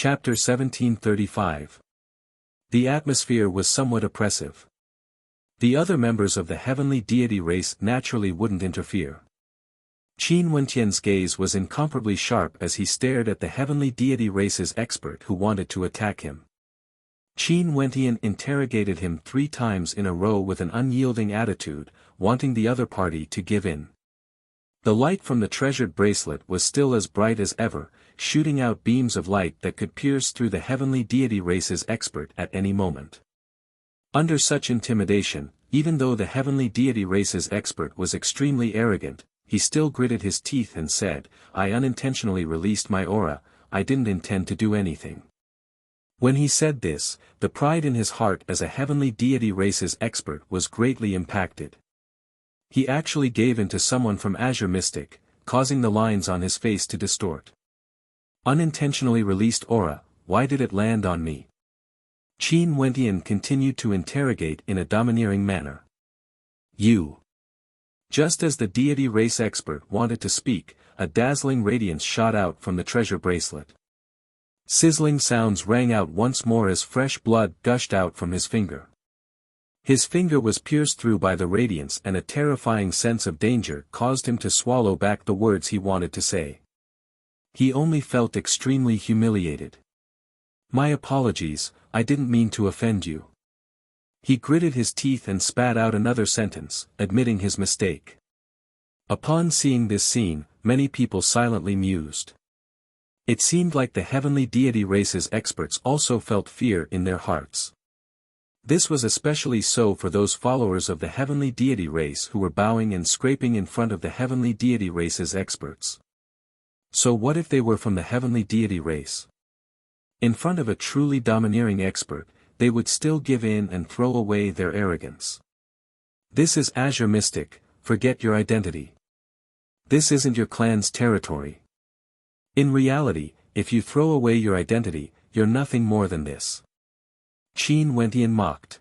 Chapter 1735. The atmosphere was somewhat oppressive. The other members of the heavenly deity race naturally wouldn't interfere. Qin Wentian's gaze was incomparably sharp as he stared at the heavenly deity race's expert who wanted to attack him. Qin Wentian interrogated him 3 times in a row with an unyielding attitude, wanting the other party to give in. The light from the treasured bracelet was still as bright as ever, shooting out beams of light that could pierce through the heavenly deity race's expert at any moment. Under such intimidation, even though the heavenly deity race's expert was extremely arrogant, he still gritted his teeth and said, "I unintentionally released my aura, I didn't intend to do anything." When he said this, the pride in his heart as a heavenly deity race's expert was greatly impacted. He actually gave in to someone from Azure Mystic, causing the lines on his face to distort. Unintentionally released aura, why did it land on me? Qin Wentian continued to interrogate in a domineering manner. You. Just as the deity race expert wanted to speak, a dazzling radiance shot out from the treasure bracelet. Sizzling sounds rang out once more as fresh blood gushed out from his finger. His finger was pierced through by the radiance and a terrifying sense of danger caused him to swallow back the words he wanted to say. He only felt extremely humiliated. "My apologies, I didn't mean to offend you." He gritted his teeth and spat out another sentence, admitting his mistake. Upon seeing this scene, many people silently mused. It seemed like the heavenly deity race's experts also felt fear in their hearts. This was especially so for those followers of the heavenly deity race who were bowing and scraping in front of the heavenly deity race's experts. So what if they were from the heavenly deity race? In front of a truly domineering expert, they would still give in and throw away their arrogance. This is Azure Mystic, forget your identity. This isn't your clan's territory. In reality, if you throw away your identity, you're nothing more than this. Qin Wentian mocked.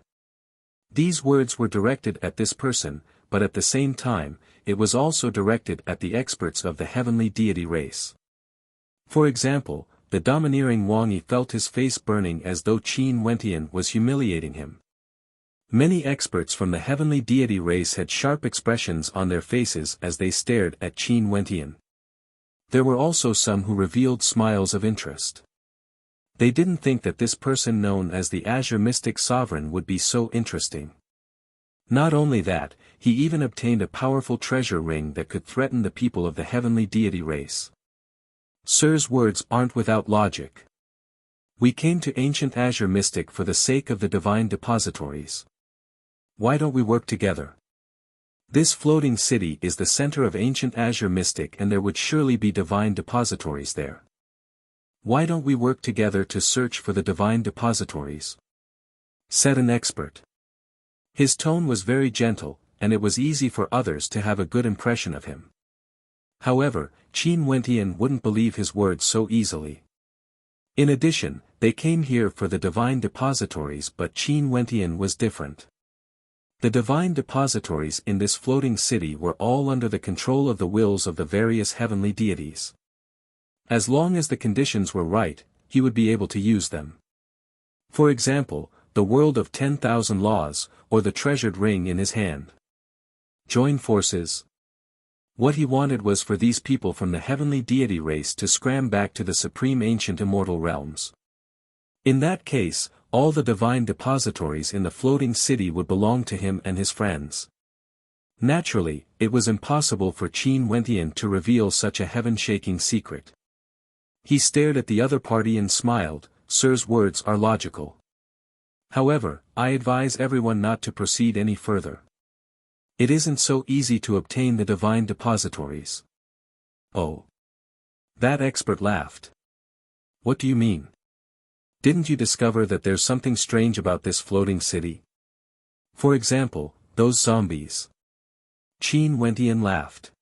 These words were directed at this person, but at the same time, it was also directed at the experts of the heavenly deity race. For example, the domineering Wang Yi felt his face burning as though Qin Wentian was humiliating him. Many experts from the heavenly deity race had sharp expressions on their faces as they stared at Qin Wentian. There were also some who revealed smiles of interest. They didn't think that this person known as the Azure Mystic Sovereign would be so interesting. Not only that, he even obtained a powerful treasure ring that could threaten the people of the heavenly deity race. Sir's words aren't without logic. We came to ancient Azure Mystic for the sake of the divine depositories. Why don't we work together? This floating city is the center of ancient Azure Mystic and there would surely be divine depositories there. Why don't we work together to search for the divine depositories? Said an expert. His tone was very gentle, and it was easy for others to have a good impression of him. However, Qin Wentian wouldn't believe his words so easily. In addition, they came here for the divine depositories, but Qin Wentian was different. The divine depositories in this floating city were all under the control of the wills of the various heavenly deities. As long as the conditions were right, he would be able to use them. For example, the world of 10,000 laws, or the treasured ring in his hand. Join forces. What he wanted was for these people from the heavenly deity race to scram back to the supreme ancient immortal realms. In that case, all the divine depositories in the floating city would belong to him and his friends. Naturally, it was impossible for Qin Wentian to reveal such a heaven-shaking secret. He stared at the other party and smiled. Sir's words are logical. However, I advise everyone not to proceed any further. It isn't so easy to obtain the divine depositories. Oh. That expert laughed. What do you mean? Didn't you discover that there's something strange about this floating city? For example, those zombies. Qin Wentian laughed.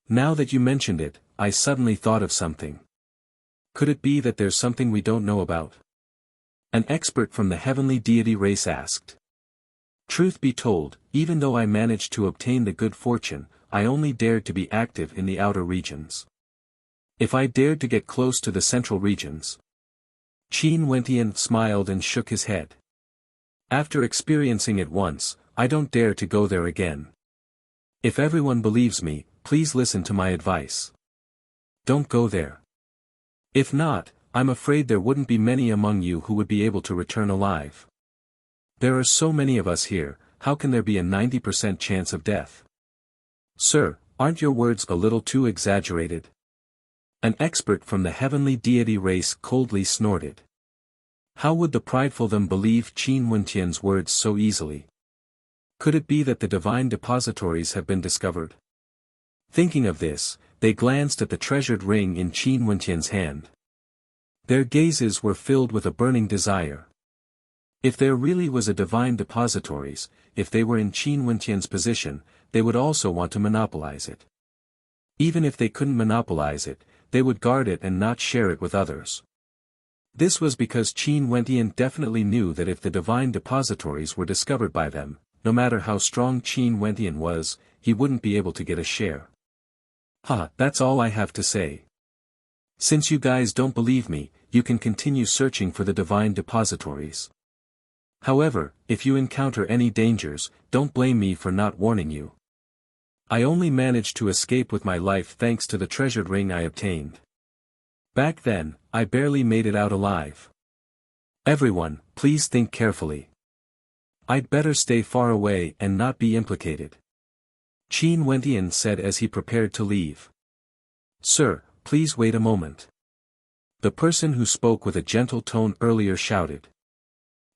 Now that you mentioned it, I suddenly thought of something. Could it be that there's something we don't know about? An expert from the heavenly deity race asked. Truth be told, even though I managed to obtain the good fortune, I only dared to be active in the outer regions. If I dared to get close to the central regions, Qin Wentian smiled and shook his head. After experiencing it once, I don't dare to go there again. If everyone believes me, please listen to my advice. Don't go there. If not, I'm afraid there wouldn't be many among you who would be able to return alive. There are so many of us here, how can there be a 90% chance of death? Sir, aren't your words a little too exaggerated? An expert from the heavenly deity race coldly snorted. How would the prideful them believe Qin Wentian's words so easily? Could it be that the divine depositories have been discovered? Thinking of this, they glanced at the treasured ring in Qin Wentian's hand. Their gazes were filled with a burning desire. If there really was a divine depositories, if they were in Qin Wentian's position, they would also want to monopolize it. Even if they couldn't monopolize it, they would guard it and not share it with others. This was because Qin Wentian definitely knew that if the divine depositories were discovered by them, no matter how strong Qin Wentian was, he wouldn't be able to get a share. That's all I have to say. Since you guys don't believe me, you can continue searching for the divine depositories. However, if you encounter any dangers, don't blame me for not warning you. I only managed to escape with my life thanks to the treasured ring I obtained. Back then, I barely made it out alive. Everyone, please think carefully. I'd better stay far away and not be implicated. Qin Wentian said as he prepared to leave. Sir, please wait a moment. The person who spoke with a gentle tone earlier shouted.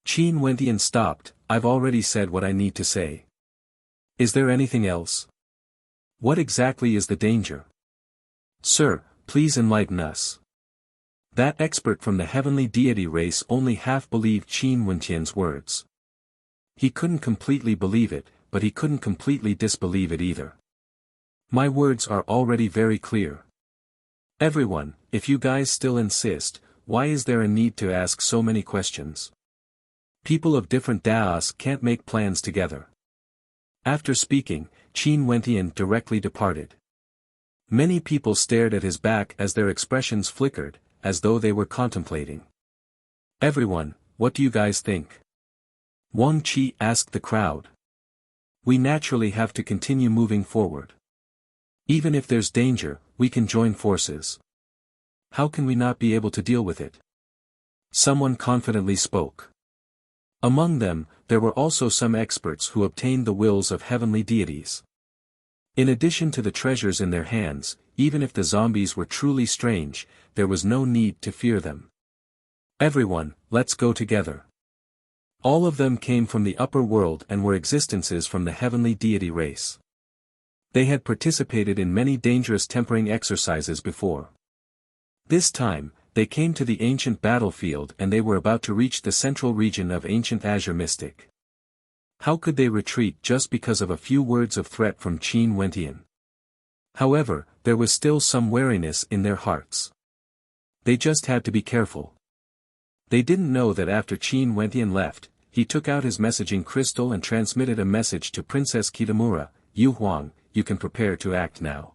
Qin Wentian stopped. I've already said what I need to say. Is there anything else? What exactly is the danger? Sir, please enlighten us. That expert from the heavenly deity race only half believed Qin Wentian's words. He couldn't completely believe it, but he couldn't completely disbelieve it either. My words are already very clear. Everyone, if you guys still insist, why is there a need to ask so many questions? People of different daos can't make plans together. After speaking, Qin Wentian directly departed. Many people stared at his back as their expressions flickered, as though they were contemplating. Everyone, what do you guys think? Wang Qi asked the crowd. We naturally have to continue moving forward. Even if there's danger, we can join forces. How can we not be able to deal with it? Someone confidently spoke. Among them, there were also some experts who obtained the wills of heavenly deities. In addition to the treasures in their hands, even if the zombies were truly strange, there was no need to fear them. Everyone, let's go together. All of them came from the upper world and were existences from the heavenly deity race. They had participated in many dangerous tempering exercises before. This time, they came to the ancient battlefield and they were about to reach the central region of ancient Azure Mystic. How could they retreat just because of a few words of threat from Qin Wentian? However, there was still some wariness in their hearts. They just had to be careful. They didn't know that after Qin Wentian left, he took out his messaging crystal and transmitted a message to Princess Kitamura. Yu Huang, you can prepare to act now.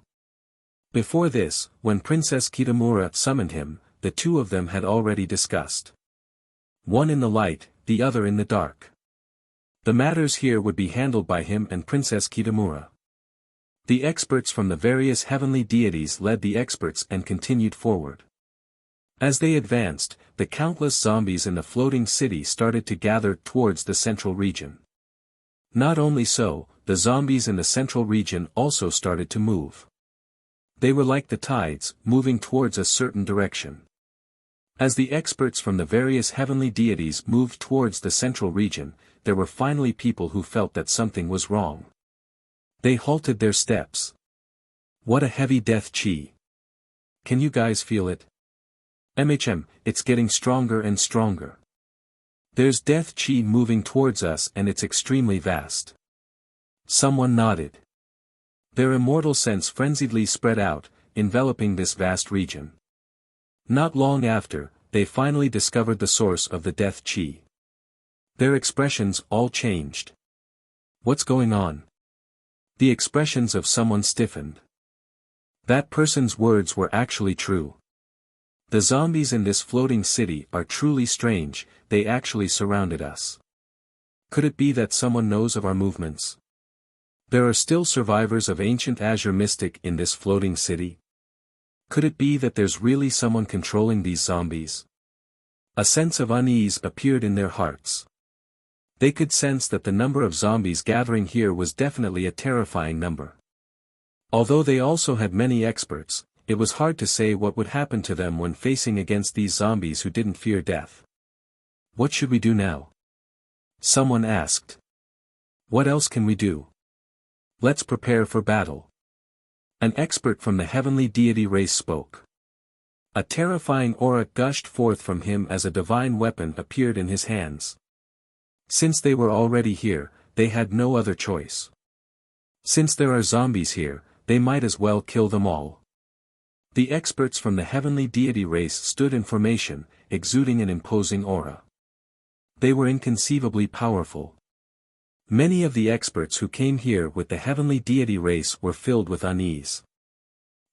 Before this, when Princess Kitamura summoned him, the two of them had already discussed. One in the light, the other in the dark. The matters here would be handled by him and Princess Kitamura. The experts from the various heavenly deities led the experts and continued forward. As they advanced, the countless zombies in the floating city started to gather towards the central region. Not only so, the zombies in the central region also started to move. They were like the tides, moving towards a certain direction. As the experts from the various heavenly deities moved towards the central region, there were finally people who felt that something was wrong. They halted their steps. What a heavy death chi. Can you guys feel it? It's getting stronger and stronger. There's death chi moving towards us and it's extremely vast. Someone nodded. Their immortal sense frenziedly spread out, enveloping this vast region. Not long after, they finally discovered the source of the death chi. Their expressions all changed. What's going on? The expressions of someone stiffened. That person's words were actually true. The zombies in this floating city are truly strange, they actually surrounded us. Could it be that someone knows of our movements? There are still survivors of ancient Azure Mystic in this floating city? Could it be that there's really someone controlling these zombies? A sense of unease appeared in their hearts. They could sense that the number of zombies gathering here was definitely a terrifying number. Although they also had many experts, it was hard to say what would happen to them when facing against these zombies who didn't fear death. What should we do now? Someone asked. What else can we do? Let's prepare for battle. An expert from the heavenly deity race spoke. A terrifying aura gushed forth from him as a divine weapon appeared in his hands. Since they were already here, they had no other choice. Since there are zombies here, they might as well kill them all. The experts from the heavenly deity race stood in formation, exuding an imposing aura. They were inconceivably powerful. Many of the experts who came here with the heavenly deity race were filled with unease.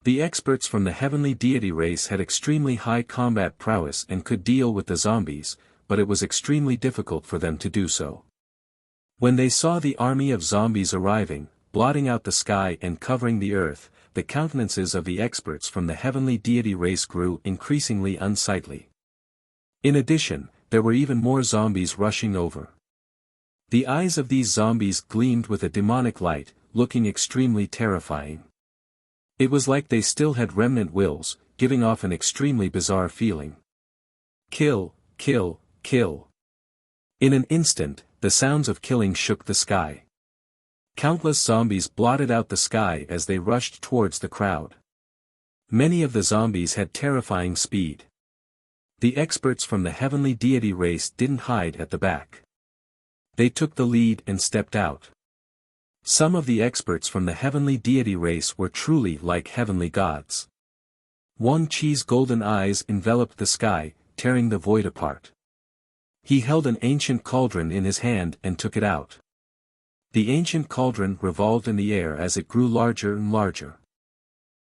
The experts from the heavenly deity race had extremely high combat prowess and could deal with the zombies, but it was extremely difficult for them to do so. When they saw the army of zombies arriving, blotting out the sky and covering the earth, the countenances of the experts from the heavenly deity race grew increasingly unsightly. In addition, there were even more zombies rushing over. The eyes of these zombies gleamed with a demonic light, looking extremely terrifying. It was like they still had remnant wills, giving off an extremely bizarre feeling. Kill, kill, kill. In an instant, the sounds of killing shook the sky. Countless zombies blotted out the sky as they rushed towards the crowd. Many of the zombies had terrifying speed. The experts from the heavenly deity race didn't hide at the back. They took the lead and stepped out. Some of the experts from the heavenly deity race were truly like heavenly gods. Wang Qi's golden eyes enveloped the sky, tearing the void apart. He held an ancient cauldron in his hand and took it out. The ancient cauldron revolved in the air as it grew larger and larger.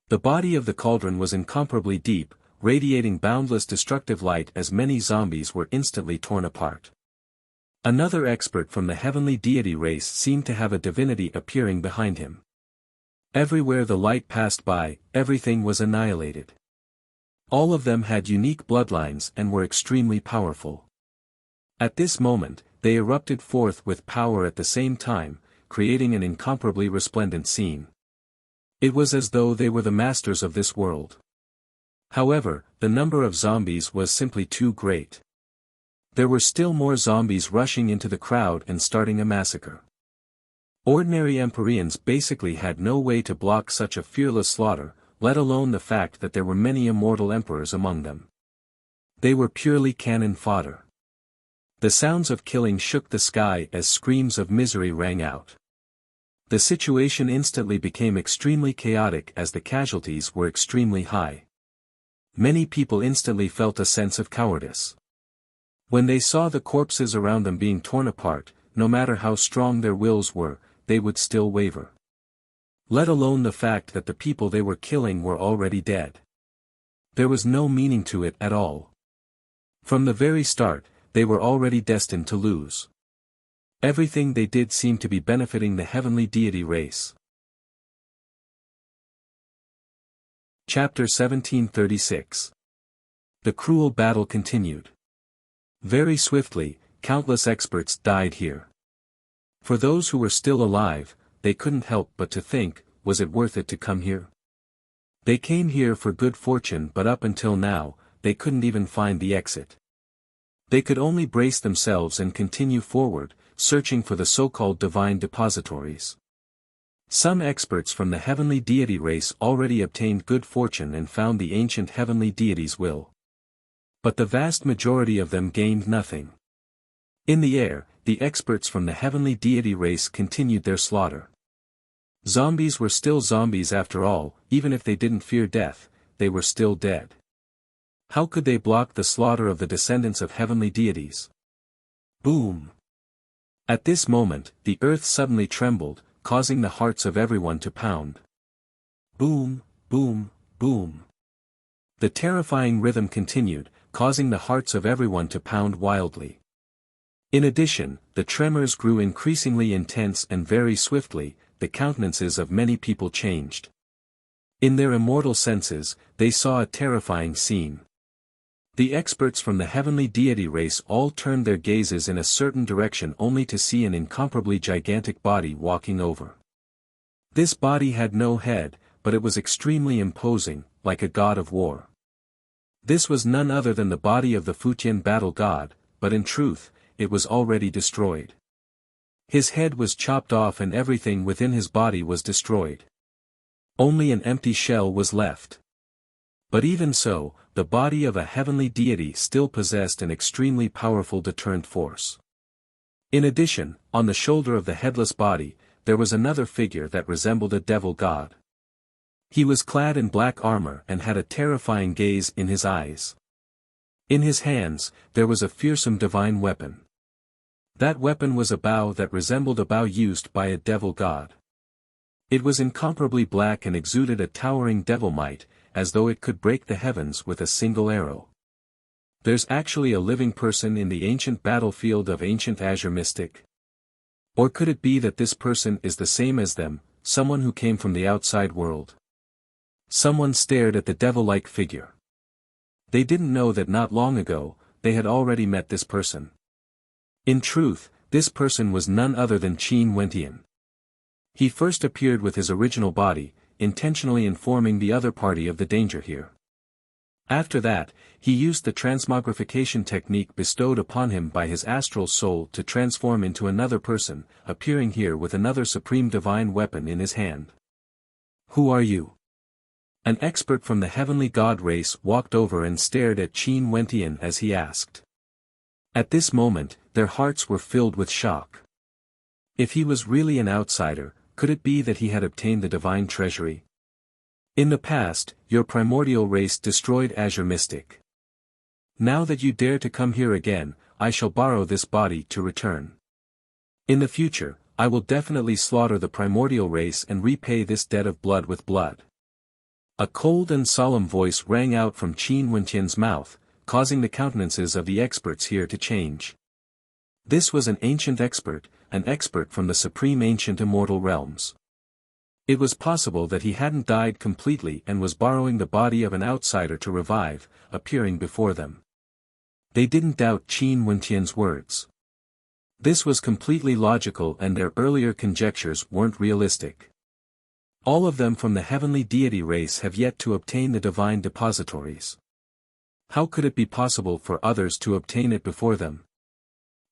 The body of the cauldron was incomparably deep, radiating boundless destructive light as many zombies were instantly torn apart. Another expert from the heavenly deity race seemed to have a divinity appearing behind him. Everywhere the light passed by, everything was annihilated. All of them had unique bloodlines and were extremely powerful. At this moment, they erupted forth with power at the same time, creating an incomparably resplendent scene. It was as though they were the masters of this world. However, the number of zombies was simply too great. There were still more zombies rushing into the crowd and starting a massacre. Ordinary Empyreans basically had no way to block such a fearless slaughter, let alone the fact that there were many immortal emperors among them. They were purely cannon fodder. The sounds of killing shook the sky as screams of misery rang out. The situation instantly became extremely chaotic as the casualties were extremely high. Many people instantly felt a sense of cowardice. When they saw the corpses around them being torn apart, no matter how strong their wills were, they would still waver. Let alone the fact that the people they were killing were already dead. There was no meaning to it at all. From the very start, they were already destined to lose. Everything they did seemed to be benefiting the heavenly deity race. Chapter 1736. The cruel battle continued. Very swiftly, countless experts died here. For those who were still alive, they couldn't help but to think, was it worth it to come here? They came here for good fortune, but up until now, they couldn't even find the exit. They could only brace themselves and continue forward, searching for the so-called divine depositories. Some experts from the heavenly deity race already obtained good fortune and found the ancient heavenly deity's will. But the vast majority of them gained nothing. In the air, the experts from the heavenly deity race continued their slaughter. Zombies were still zombies after all, even if they didn't fear death, they were still dead. How could they block the slaughter of the descendants of heavenly deities? Boom! At this moment, the earth suddenly trembled, causing the hearts of everyone to pound. Boom, boom, boom. The terrifying rhythm continued, causing the hearts of everyone to pound wildly. In addition, the tremors grew increasingly intense and very swiftly, the countenances of many people changed. In their immortal senses, they saw a terrifying scene. The experts from the heavenly deity race all turned their gazes in a certain direction only to see an incomparably gigantic body walking over. This body had no head, but it was extremely imposing, like a god of war. This was none other than the body of the Fujian battle god, but in truth, it was already destroyed. His head was chopped off and everything within his body was destroyed. Only an empty shell was left. But even so, the body of a heavenly deity still possessed an extremely powerful deterrent force. In addition, on the shoulder of the headless body, there was another figure that resembled a devil god. He was clad in black armor and had a terrifying gaze in his eyes. In his hands, there was a fearsome divine weapon. That weapon was a bow that resembled a bow used by a devil god. It was incomparably black and exuded a towering devil might, as though it could break the heavens with a single arrow. There's actually a living person in the ancient battlefield of ancient Azure Mystic? Or could it be that this person is the same as them, someone who came from the outside world? Someone stared at the devil-like figure. They didn't know that not long ago, they had already met this person. In truth, this person was none other than Qin Wentian. He first appeared with his original body, intentionally informing the other party of the danger here. After that, he used the transmogrification technique bestowed upon him by his astral soul to transform into another person, appearing here with another supreme divine weapon in his hand. Who are you? An expert from the heavenly god race walked over and stared at Qin Wentian as he asked. At this moment, their hearts were filled with shock. If he was really an outsider, could it be that he had obtained the divine treasury? In the past, your primordial race destroyed Azure Mystic. Now that you dare to come here again, I shall borrow this body to return. In the future, I will definitely slaughter the primordial race and repay this debt of blood with blood. A cold and solemn voice rang out from Qin Wentian's mouth, causing the countenances of the experts here to change. This was an ancient expert, an expert from the supreme ancient immortal realms. It was possible that he hadn't died completely and was borrowing the body of an outsider to revive, appearing before them. They didn't doubt Qin Wentian's words. This was completely logical and their earlier conjectures weren't realistic. All of them from the heavenly deity race have yet to obtain the divine depositories. How could it be possible for others to obtain it before them?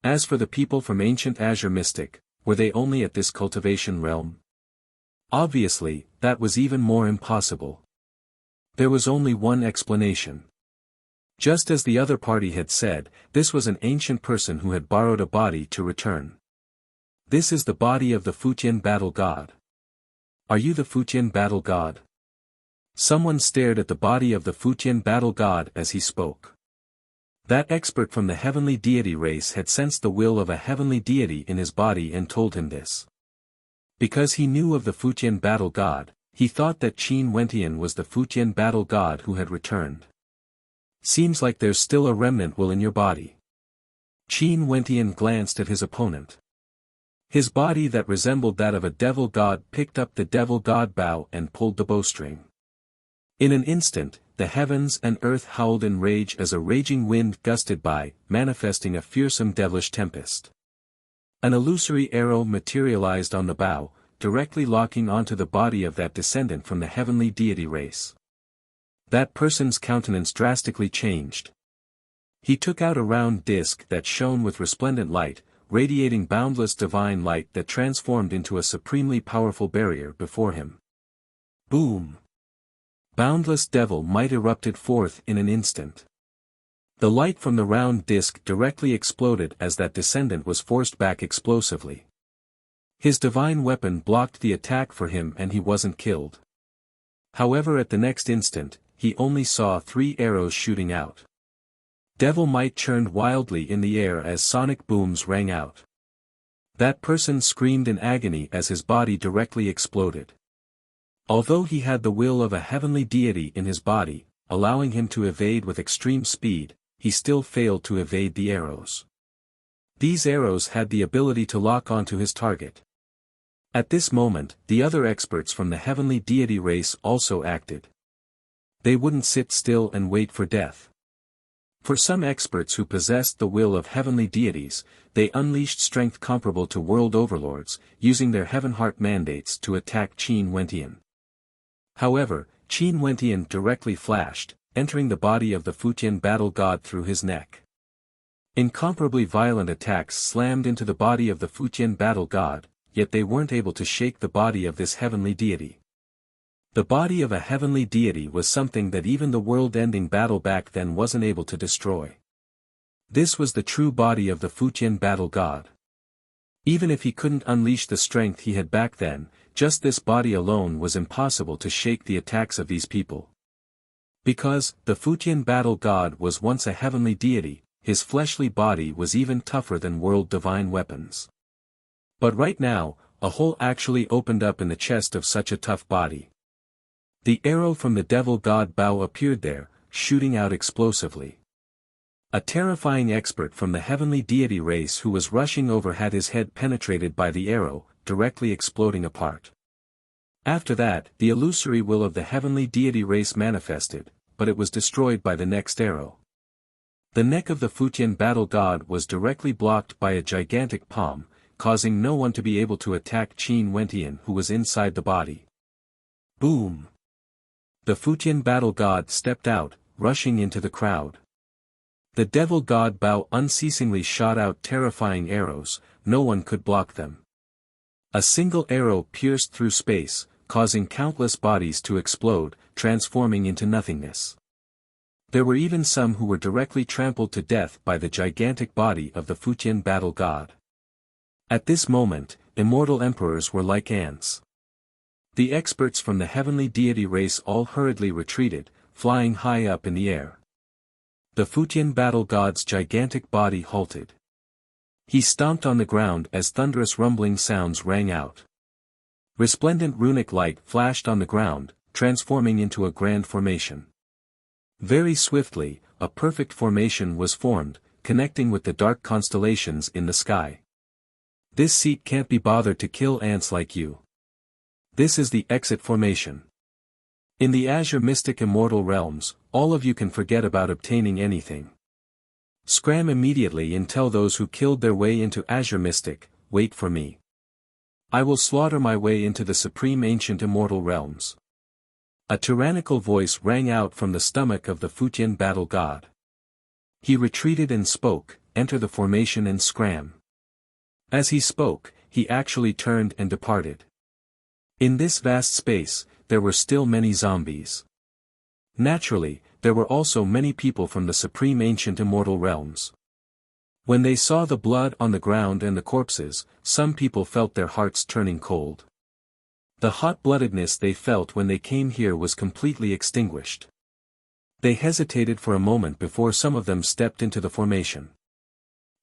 As for the people from ancient Azure Mystic, were they only at this cultivation realm? Obviously, that was even more impossible. There was only one explanation. Just as the other party had said, this was an ancient person who had borrowed a body to return. This is the body of the Fujian battle god. Are you the Fujian battle god? Someone stared at the body of the Fujian battle god as he spoke. That expert from the heavenly deity race had sensed the will of a heavenly deity in his body and told him this. Because he knew of the Fujian battle god, he thought that Qin Wentian was the Fujian battle god who had returned. Seems like there's still a remnant will in your body. Qin Wentian glanced at his opponent. His body that resembled that of a devil god picked up the devil god bow and pulled the bowstring. In an instant, the heavens and earth howled in rage as a raging wind gusted by, manifesting a fearsome devilish tempest. An illusory arrow materialized on the bow, directly locking onto the body of that descendant from the heavenly deity race. That person's countenance drastically changed. He took out a round disc that shone with resplendent light, radiating boundless divine light that transformed into a supremely powerful barrier before him. Boom! Boundless devil might erupted forth in an instant. The light from the round disc directly exploded as that descendant was forced back explosively. His divine weapon blocked the attack for him and he wasn't killed. However, at the next instant, he only saw 3 arrows shooting out. Devil might churned wildly in the air as sonic booms rang out. That person screamed in agony as his body directly exploded. Although he had the will of a heavenly deity in his body, allowing him to evade with extreme speed, he still failed to evade the arrows. These arrows had the ability to lock onto his target. At this moment, the other experts from the heavenly deity race also acted. They wouldn't sit still and wait for death. For some experts who possessed the will of heavenly deities, they unleashed strength comparable to world overlords, using their heaven heart mandates to attack Qin Wentian. However, Qin Wentian directly flashed, entering the body of the Futian battle god through his neck. Incomparably violent attacks slammed into the body of the Futian battle god, yet they weren't able to shake the body of this heavenly deity. The body of a heavenly deity was something that even the world-ending battle back then wasn't able to destroy. This was the true body of the Futian battle god. Even if he couldn't unleash the strength he had back then, just this body alone was impossible to shake the attacks of these people. Because, the Futian battle god was once a heavenly deity, his fleshly body was even tougher than world divine weapons. But right now, a hole actually opened up in the chest of such a tough body. The arrow from the devil god Bao appeared there, shooting out explosively. A terrifying expert from the heavenly deity race who was rushing over had his head penetrated by the arrow, directly exploding apart. After that, the illusory will of the heavenly deity race manifested, but it was destroyed by the next arrow. The neck of the Futian battle god was directly blocked by a gigantic palm, causing no one to be able to attack Qin Wentian who was inside the body. Boom! The Futian battle god stepped out, rushing into the crowd. The devil god Bao unceasingly shot out terrifying arrows, no one could block them. A single arrow pierced through space, causing countless bodies to explode, transforming into nothingness. There were even some who were directly trampled to death by the gigantic body of the Futian battle god. At this moment, immortal emperors were like ants. The experts from the heavenly deity race all hurriedly retreated, flying high up in the air. The Futian battle god's gigantic body halted. He stomped on the ground as thunderous rumbling sounds rang out. Resplendent runic light flashed on the ground, transforming into a grand formation. Very swiftly, a perfect formation was formed, connecting with the dark constellations in the sky. This seat can't be bothered to kill ants like you. This is the exit formation. In the Azure Mystic Immortal realms, all of you can forget about obtaining anything. Scram immediately and tell those who killed their way into Azure Mystic, wait for me. I will slaughter my way into the supreme ancient immortal realms. A tyrannical voice rang out from the stomach of the Futian battle god. He retreated and spoke, enter the formation and scram. As he spoke, he actually turned and departed. In this vast space, there were still many zombies. Naturally, there were also many people from the supreme ancient immortal realms. When they saw the blood on the ground and the corpses, some people felt their hearts turning cold. The hot-bloodedness they felt when they came here was completely extinguished. They hesitated for a moment before some of them stepped into the formation.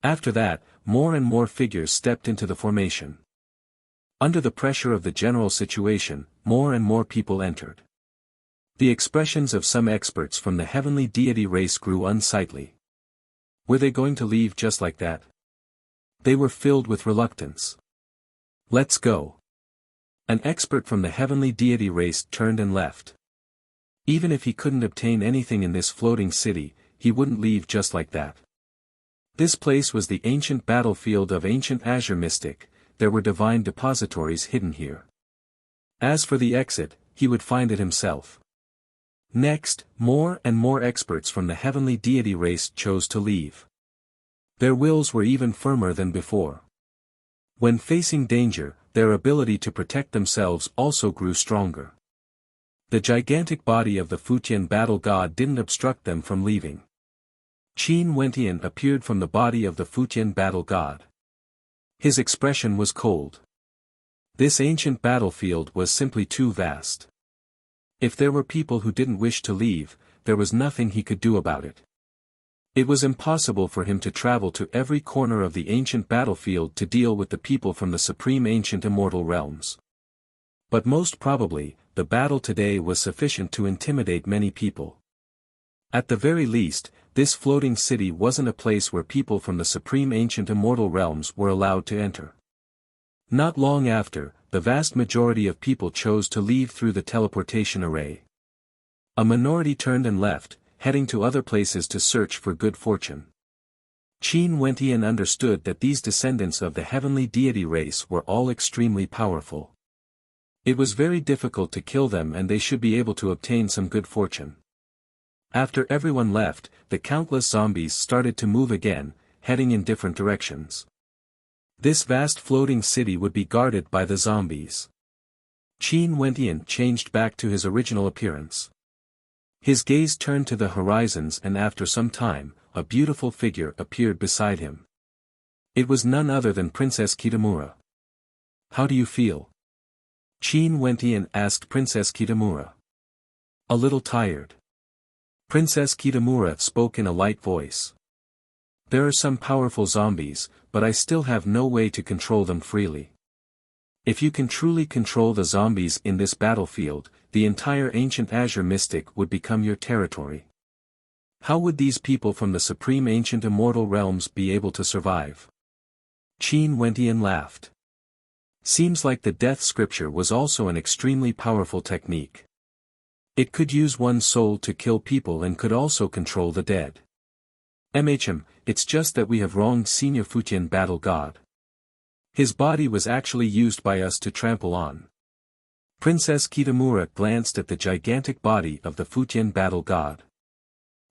After that, more and more figures stepped into the formation. Under the pressure of the general situation, more and more people entered. The expressions of some experts from the heavenly deity race grew unsightly. Were they going to leave just like that? They were filled with reluctance. Let's go. An expert from the heavenly deity race turned and left. Even if he couldn't obtain anything in this floating city, he wouldn't leave just like that. This place was the ancient battlefield of ancient Azure Mystic. There were divine depositories hidden here. As for the exit, he would find it himself. Next, more and more experts from the heavenly deity race chose to leave. Their wills were even firmer than before. When facing danger, their ability to protect themselves also grew stronger. The gigantic body of the Futian battle god didn't obstruct them from leaving. Qin Wentian appeared from the body of the Futian battle god. His expression was cold. This ancient battlefield was simply too vast. If there were people who didn't wish to leave, there was nothing he could do about it. It was impossible for him to travel to every corner of the ancient battlefield to deal with the people from the supreme ancient immortal realms. But most probably, the battle today was sufficient to intimidate many people. At the very least, this floating city wasn't a place where people from the supreme ancient immortal realms were allowed to enter. Not long after, the vast majority of people chose to leave through the teleportation array. A minority turned and left, heading to other places to search for good fortune. Qin Wentian understood that these descendants of the heavenly deity race were all extremely powerful. It was very difficult to kill them and they should be able to obtain some good fortune. After everyone left, the countless zombies started to move again, heading in different directions. This vast floating city would be guarded by the zombies. Qin Wentian changed back to his original appearance. His gaze turned to the horizons and after some time, a beautiful figure appeared beside him. It was none other than Princess Kitamura. "How do you feel?" Qin Wentian asked Princess Kitamura. "A little tired." Princess Kitamura spoke in a light voice. "There are some powerful zombies, but I still have no way to control them freely. If you can truly control the zombies in this battlefield, the entire ancient Azure Mystic would become your territory. How would these people from the supreme ancient immortal realms be able to survive?" Qin Wentian laughed. Seems like the death scripture was also an extremely powerful technique. It could use one's soul to kill people and could also control the dead. It's just that we have wronged Senior Futian Battle God. His body was actually used by us to trample on. Princess Kitamura glanced at the gigantic body of the Futian Battle God.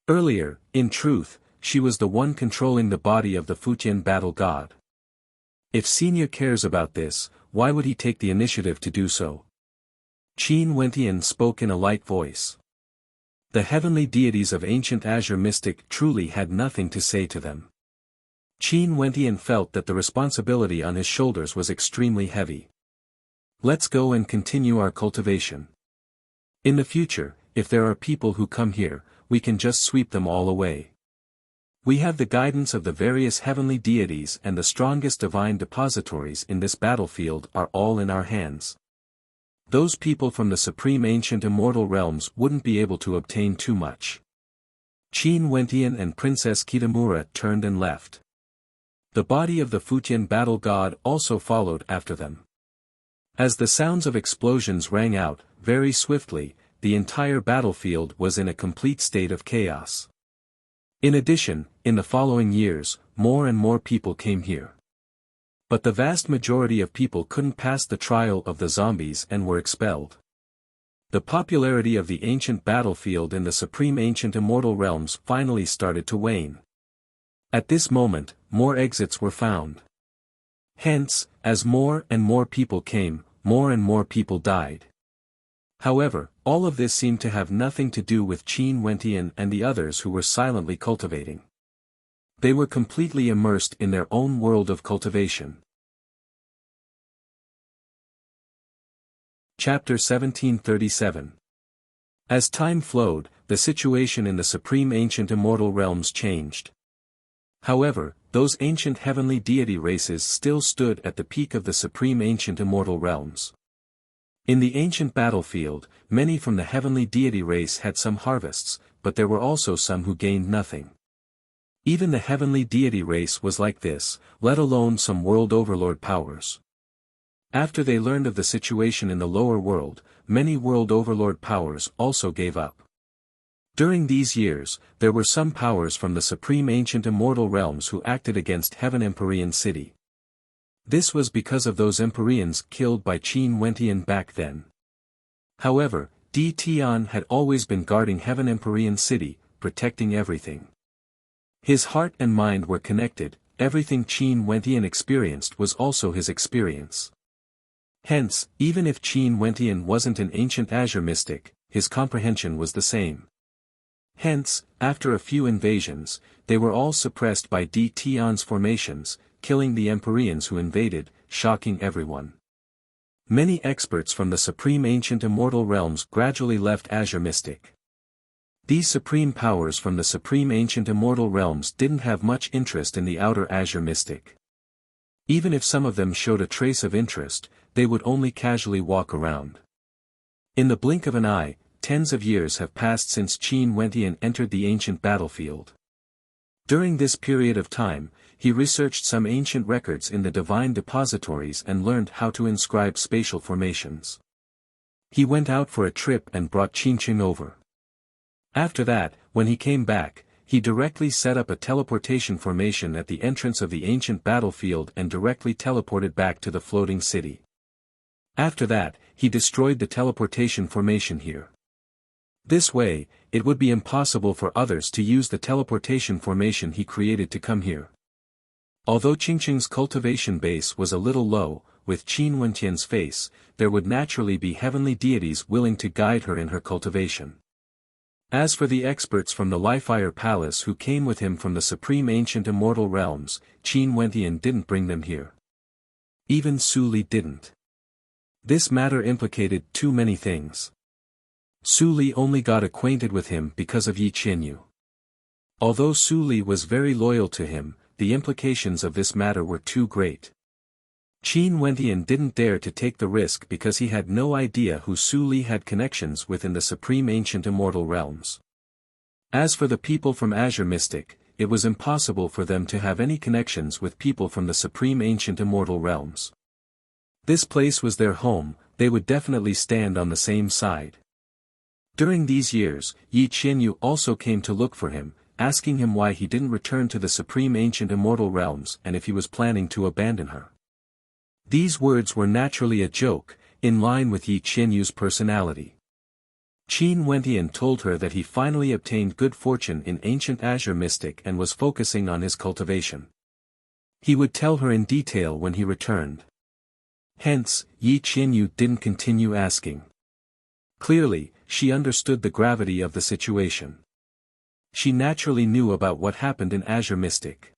Earlier, in truth, she was the one controlling the body of the Futian Battle God. If Senior cares about this, why would he take the initiative to do so? Qin Wentian spoke in a light voice. The heavenly deities of ancient Azure Mystic truly had nothing to say to them. Qin Wentian felt that the responsibility on his shoulders was extremely heavy. Let's go and continue our cultivation. In the future, if there are people who come here, we can just sweep them all away. We have the guidance of the various heavenly deities and the strongest divine depositories in this battlefield are all in our hands. Those people from the supreme ancient immortal realms wouldn't be able to obtain too much. Qin Wentian and Princess Kitamura turned and left. The body of the Futian battle god also followed after them. As the sounds of explosions rang out, very swiftly, the entire battlefield was in a complete state of chaos. In addition, in the following years, more and more people came here. But the vast majority of people couldn't pass the trial of the zombies and were expelled. The popularity of the ancient battlefield in the supreme ancient immortal realms finally started to wane. At this moment, more exits were found. Hence, as more and more people came, more and more people died. However, all of this seemed to have nothing to do with Qin Wentian and the others who were silently cultivating. They were completely immersed in their own world of cultivation. Chapter 1737. As time flowed, the situation in the supreme ancient immortal realms changed. However, those ancient heavenly deity races still stood at the peak of the supreme ancient immortal realms. In the ancient battlefield, many from the heavenly deity race had some harvests, but there were also some who gained nothing. Even the heavenly deity race was like this, let alone some world overlord powers. After they learned of the situation in the lower world, many world overlord powers also gave up. During these years, there were some powers from the supreme ancient immortal realms who acted against Heaven Empyrean City. This was because of those Empyreans killed by Qin Wentian back then. However, Di Tian had always been guarding Heaven Empyrean City, protecting everything. His heart and mind were connected, everything Qin Wentian experienced was also his experience. Hence, even if Qin Wentian wasn't an ancient Azure mystic, his comprehension was the same. Hence, after a few invasions, they were all suppressed by Di Tian's formations, killing the Empyreans who invaded, shocking everyone. Many experts from the supreme ancient immortal realms gradually left Azure Mystic. These supreme powers from the supreme ancient immortal realms didn't have much interest in the outer Azure Mystic. Even if some of them showed a trace of interest, they would only casually walk around. In the blink of an eye, tens of years have passed since Qin Wentian entered the ancient battlefield. During this period of time, he researched some ancient records in the divine depositories and learned how to inscribe spatial formations. He went out for a trip and brought Qingqing over. After that, when he came back, he directly set up a teleportation formation at the entrance of the ancient battlefield and directly teleported back to the floating city. After that, he destroyed the teleportation formation here. This way, it would be impossible for others to use the teleportation formation he created to come here. Although Qingqing's cultivation base was a little low, with Qin Wentian's face, there would naturally be heavenly deities willing to guide her in her cultivation. As for the experts from the Lifire Palace who came with him from the supreme ancient immortal realms, Qin Wentian didn't bring them here. Even Su Li didn't. This matter implicated too many things. Su Li only got acquainted with him because of Yi Qianyu. Although Su Li was very loyal to him, the implications of this matter were too great. Qin Wentian didn't dare to take the risk because he had no idea who Su Li had connections with in the supreme ancient immortal realms. As for the people from Azure Mystic, it was impossible for them to have any connections with people from the supreme ancient immortal realms. This place was their home, they would definitely stand on the same side. During these years, Yi Qianyu also came to look for him, asking him why he didn't return to the supreme ancient immortal realms and if he was planning to abandon her. These words were naturally a joke, in line with Yi Qianyu's personality. Qin Wentian told her that he finally obtained good fortune in ancient Azure Mystic and was focusing on his cultivation. He would tell her in detail when he returned. Hence, Yi Qianyu didn't continue asking. Clearly, she understood the gravity of the situation. She naturally knew about what happened in Azure Mystic.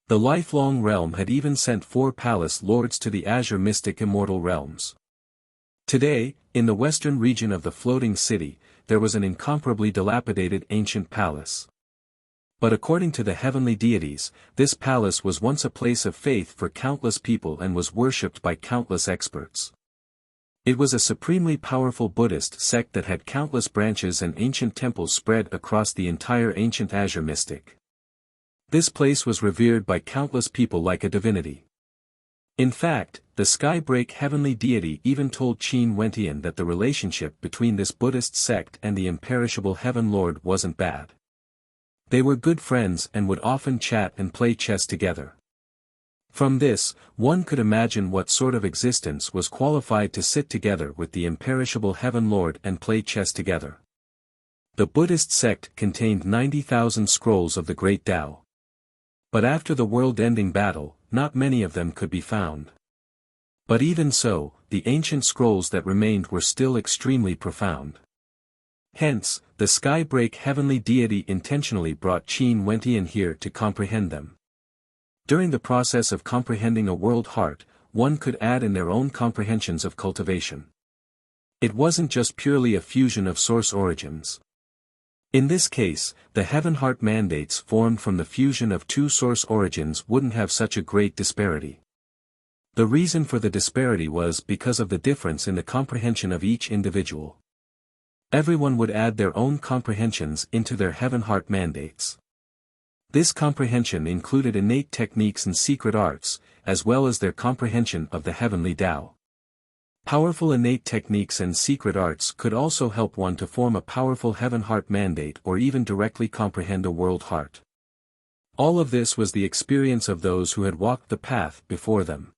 The lifelong realm had even sent 4 palace lords to the Azure Mystic immortal realms. Today, in the western region of the floating city, there was an incomparably dilapidated ancient palace. But according to the heavenly deities, this palace was once a place of faith for countless people and was worshipped by countless experts. It was a supremely powerful Buddhist sect that had countless branches and ancient temples spread across the entire ancient Azure Mystic. This place was revered by countless people like a divinity. In fact, the Skybreak heavenly deity even told Qin Wentian that the relationship between this Buddhist sect and the imperishable Heaven Lord wasn't bad. They were good friends and would often chat and play chess together. From this, one could imagine what sort of existence was qualified to sit together with the imperishable Heaven Lord and play chess together. The Buddhist sect contained 90,000 scrolls of the Great Tao. But after the world-ending battle, not many of them could be found. But even so, the ancient scrolls that remained were still extremely profound. Hence, the Skybreak heavenly deity intentionally brought Qin Wentian here to comprehend them. During the process of comprehending a world heart, one could add in their own comprehensions of cultivation. It wasn't just purely a fusion of source origins. In this case, the heaven heart mandates formed from the fusion of 2 source origins wouldn't have such a great disparity. The reason for the disparity was because of the difference in the comprehension of each individual. Everyone would add their own comprehensions into their heaven heart mandates. This comprehension included innate techniques and secret arts, as well as their comprehension of the heavenly Tao. Powerful innate techniques and secret arts could also help one to form a powerful heaven heart mandate or even directly comprehend a world heart. All of this was the experience of those who had walked the path before them.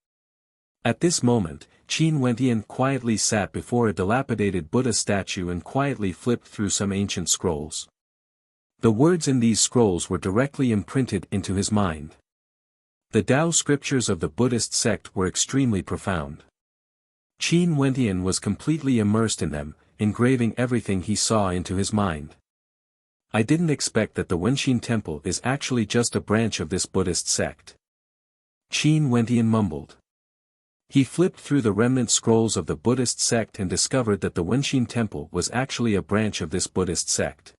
At this moment, Qin Wentian quietly sat before a dilapidated Buddha statue and quietly flipped through some ancient scrolls. The words in these scrolls were directly imprinted into his mind. The Tao scriptures of the Buddhist sect were extremely profound. Qin Wentian was completely immersed in them, engraving everything he saw into his mind. I didn't expect that the Wenxin temple is actually just a branch of this Buddhist sect. Qin Wentian mumbled. He flipped through the remnant scrolls of the Buddhist sect and discovered that the Wenxin temple was actually a branch of this Buddhist sect.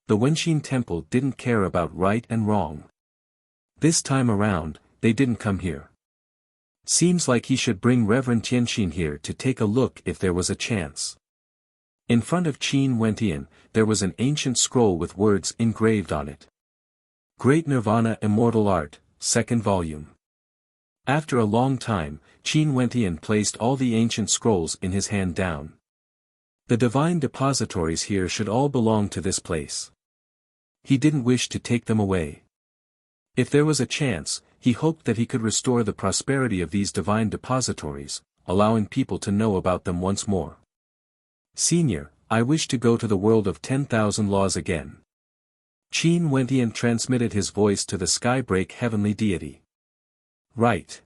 The Wenxin temple didn't care about right and wrong. This time around, they didn't come here. Seems like he should bring Reverend Tianxin here to take a look if there was a chance. In front of Qin Wentian, there was an ancient scroll with words engraved on it. Great Nirvana Immortal Art, 2nd volume. After a long time, Qin Wentian placed all the ancient scrolls in his hand down. The divine depositories here should all belong to this place. He didn't wish to take them away. If there was a chance, he hoped that he could restore the prosperity of these divine depositories, allowing people to know about them once more. Senior, I wish to go to the world of 10,000 laws again. Qin Wentian transmitted his voice to the Skybreak heavenly deity. Right.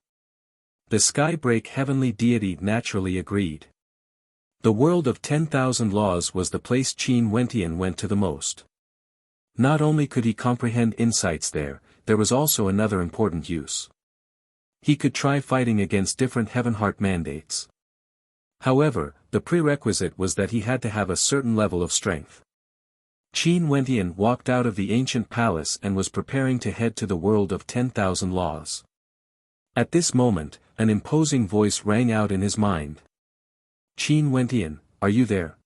The Skybreak heavenly deity naturally agreed. The world of 10,000 laws was the place Qin Wentian went to the most. Not only could he comprehend insights there was also another important use. He could try fighting against different heaven heart mandates. However, the prerequisite was that he had to have a certain level of strength. Qin Wentian walked out of the ancient palace and was preparing to head to the world of 10,000 laws. At this moment, an imposing voice rang out in his mind. Qin Wentian, are you there?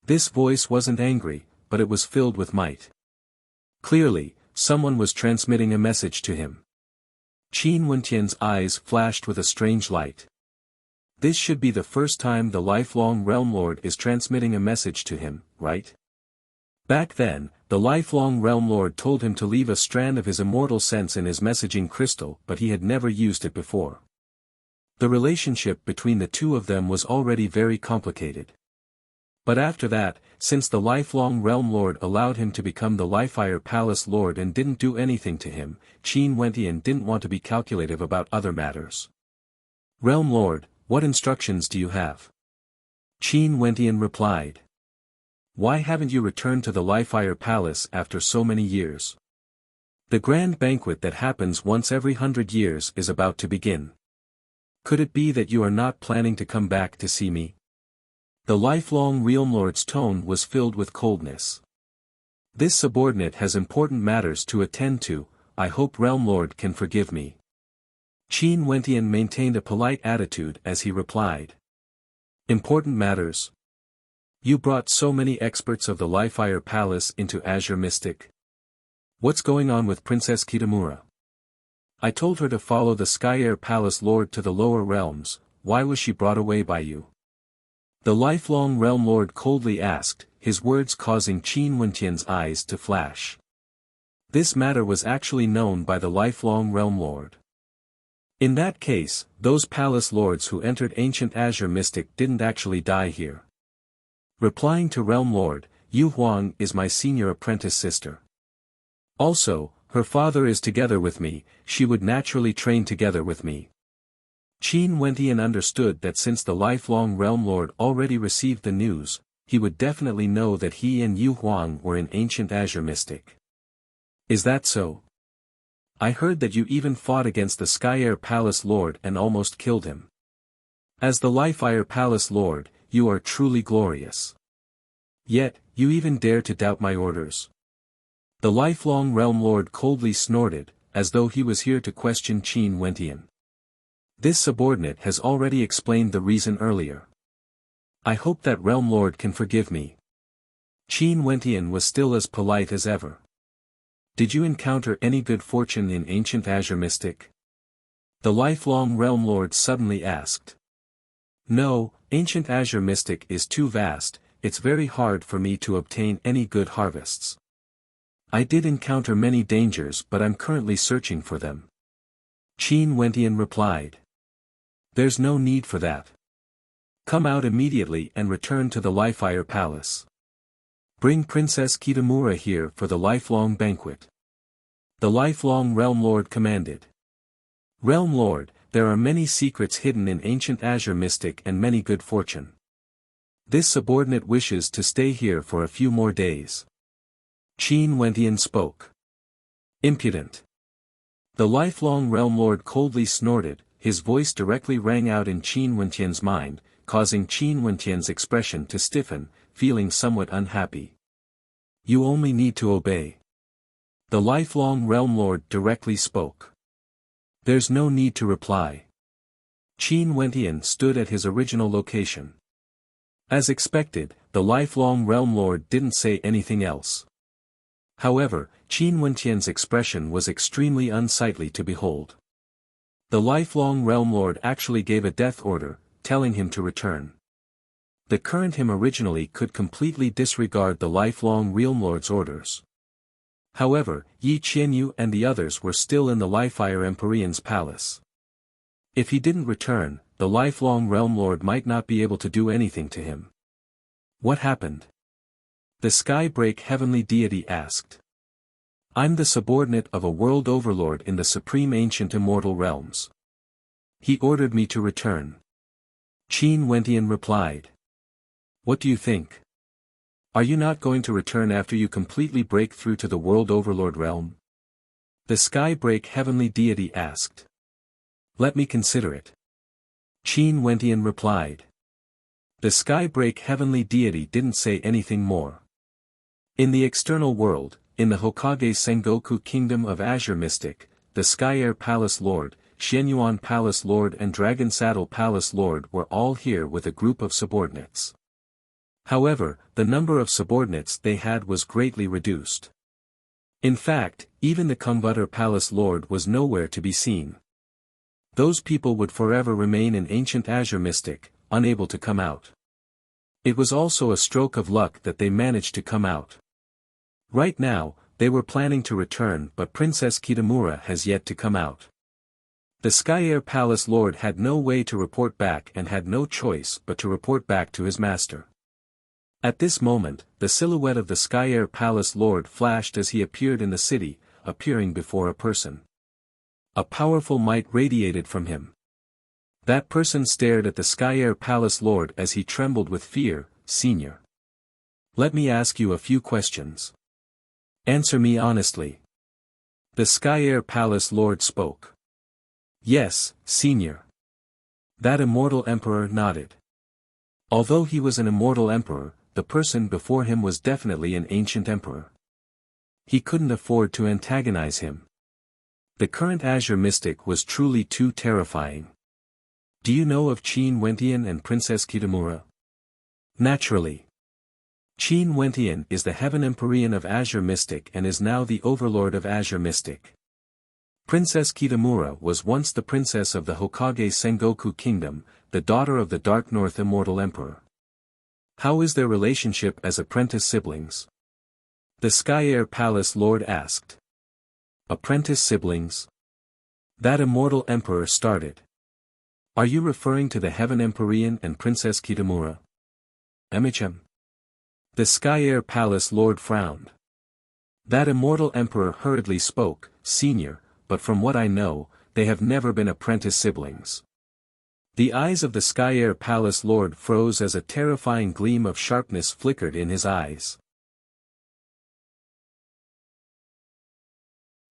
This voice wasn't angry, but it was filled with might. Clearly, someone was transmitting a message to him. Qin Wentian's eyes flashed with a strange light. This should be the first time the lifelong Realm Lord is transmitting a message to him, right? Back then, the lifelong Realm Lord told him to leave a strand of his immortal sense in his messaging crystal, but he had never used it before. The relationship between the two of them was already very complicated. But after that, since the lifelong Realm Lord allowed him to become the Lifeire Palace Lord and didn't do anything to him, Qin Wentian didn't want to be calculative about other matters. Realm Lord, what instructions do you have? Qin Wentian replied. Why haven't you returned to the Lifeire Palace after so many years? The grand banquet that happens once every 100 years is about to begin. Could it be that you are not planning to come back to see me? The lifelong Realm Lord's tone was filled with coldness. This subordinate has important matters to attend to, I hope Realm Lord can forgive me. Qin Wentian maintained a polite attitude as he replied. Important matters? You brought so many experts of the Lifeire Palace into Azure Mystic. What's going on with Princess Kitamura? I told her to follow the Skyare Palace Lord to the lower realms, why was she brought away by you? The lifelong Realm Lord coldly asked, his words causing Qin Wentian's eyes to flash. This matter was actually known by the lifelong Realm Lord. In that case, those palace lords who entered ancient Azure Mystic didn't actually die here. Replying to Realm Lord, Yu Huang is my senior apprentice sister. Also, her father is together with me, she would naturally train together with me. Qin Wentian understood that since the lifelong Realm Lord already received the news, he would definitely know that he and Yu Huang were in ancient Azure Mystic. Is that so? I heard that you even fought against the Skyare Palace Lord and almost killed him. As the Lifeire Palace Lord, you are truly glorious. Yet, you even dare to doubt my orders. The lifelong Realm Lord coldly snorted, as though he was here to question Qin Wentian. This subordinate has already explained the reason earlier. I hope that Realm Lord can forgive me. Qin Wentian was still as polite as ever. Did you encounter any good fortune in ancient Azure Mystic? The lifelong Realm Lord suddenly asked. No, ancient Azure Mystic is too vast, it's very hard for me to obtain any good harvests. I did encounter many dangers but I'm currently searching for them. Qin Wentian replied. There's no need for that. Come out immediately and return to the Lifeire Palace. Bring Princess Kitamura here for the lifelong banquet. The lifelong Realm Lord commanded. Realm Lord, there are many secrets hidden in ancient Azure Mystic and many good fortune. This subordinate wishes to stay here for a few more days. Qin Wentian spoke. Impudent. The lifelong Realm Lord coldly snorted, his voice directly rang out in Qin Wentian's mind, causing Qin Wentian's expression to stiffen, feeling somewhat unhappy. You only need to obey. The lifelong Realm Lord directly spoke. There's no need to reply. Qin Wentian stood at his original location. As expected, the the lifelong Realm Lord didn't say anything else. However, Qin Wentian's expression was extremely unsightly to behold. The lifelong Realm Lord actually gave a death order, telling him to return. The current him originally could completely disregard the lifelong Realm Lord's orders. However, Yi Qianyu and the others were still in the Lifeire Empyrean's palace. If he didn't return, the lifelong Realm Lord might not be able to do anything to him. What happened? The Skybreak Heavenly Deity asked. I'm the subordinate of a world overlord in the supreme ancient immortal realms. He ordered me to return. Qin Wentian replied. What do you think? Are you not going to return after you completely break through to the world overlord realm? The Skybreak Heavenly Deity asked. Let me consider it. Qin Wentian replied. The Skybreak Heavenly Deity didn't say anything more. In the external world, in the Hokage Sengoku Kingdom of Azure Mystic, the Skyair Palace Lord, Xianyuan Palace Lord and Dragon Saddle Palace Lord were all here with a group of subordinates. However, the number of subordinates they had was greatly reduced. In fact, even the Kungbutter Palace Lord was nowhere to be seen. Those people would forever remain in ancient Azure Mystic, unable to come out. It was also a stroke of luck that they managed to come out. Right now, they were planning to return but Princess Kitamura has yet to come out. The Skyair Palace Lord had no way to report back and had no choice but to report back to his master. At this moment, the silhouette of the Skyair Palace Lord flashed as he appeared in the city, appearing before a person. A powerful might radiated from him. That person stared at the Skyair Palace Lord as he trembled with fear. Senior. Let me ask you a few questions. Answer me honestly. The Skyair Palace Lord spoke. Yes, Senior. That immortal emperor nodded. Although he was an immortal emperor, the person before him was definitely an ancient emperor. He couldn't afford to antagonize him. The current Azure Mystic was truly too terrifying. Do you know of Qin Wentian and Princess Kitamura? Naturally. Qin Wentian is the Heaven Empyrean of Azure Mystic and is now the Overlord of Azure Mystic. Princess Kitamura was once the princess of the Hokage Sengoku Kingdom, the daughter of the Dark North Immortal Emperor. How is their relationship as apprentice siblings? The Skyair Palace Lord asked. Apprentice siblings? That Immortal Emperor started. Are you referring to the Heaven Empyrean and Princess Kitamura? MHM. The Skyair Palace Lord frowned. That Immortal Emperor hurriedly spoke, Senior, but from what I know, they have never been apprentice siblings. The eyes of the Skyair Palace Lord froze as a terrifying gleam of sharpness flickered in his eyes.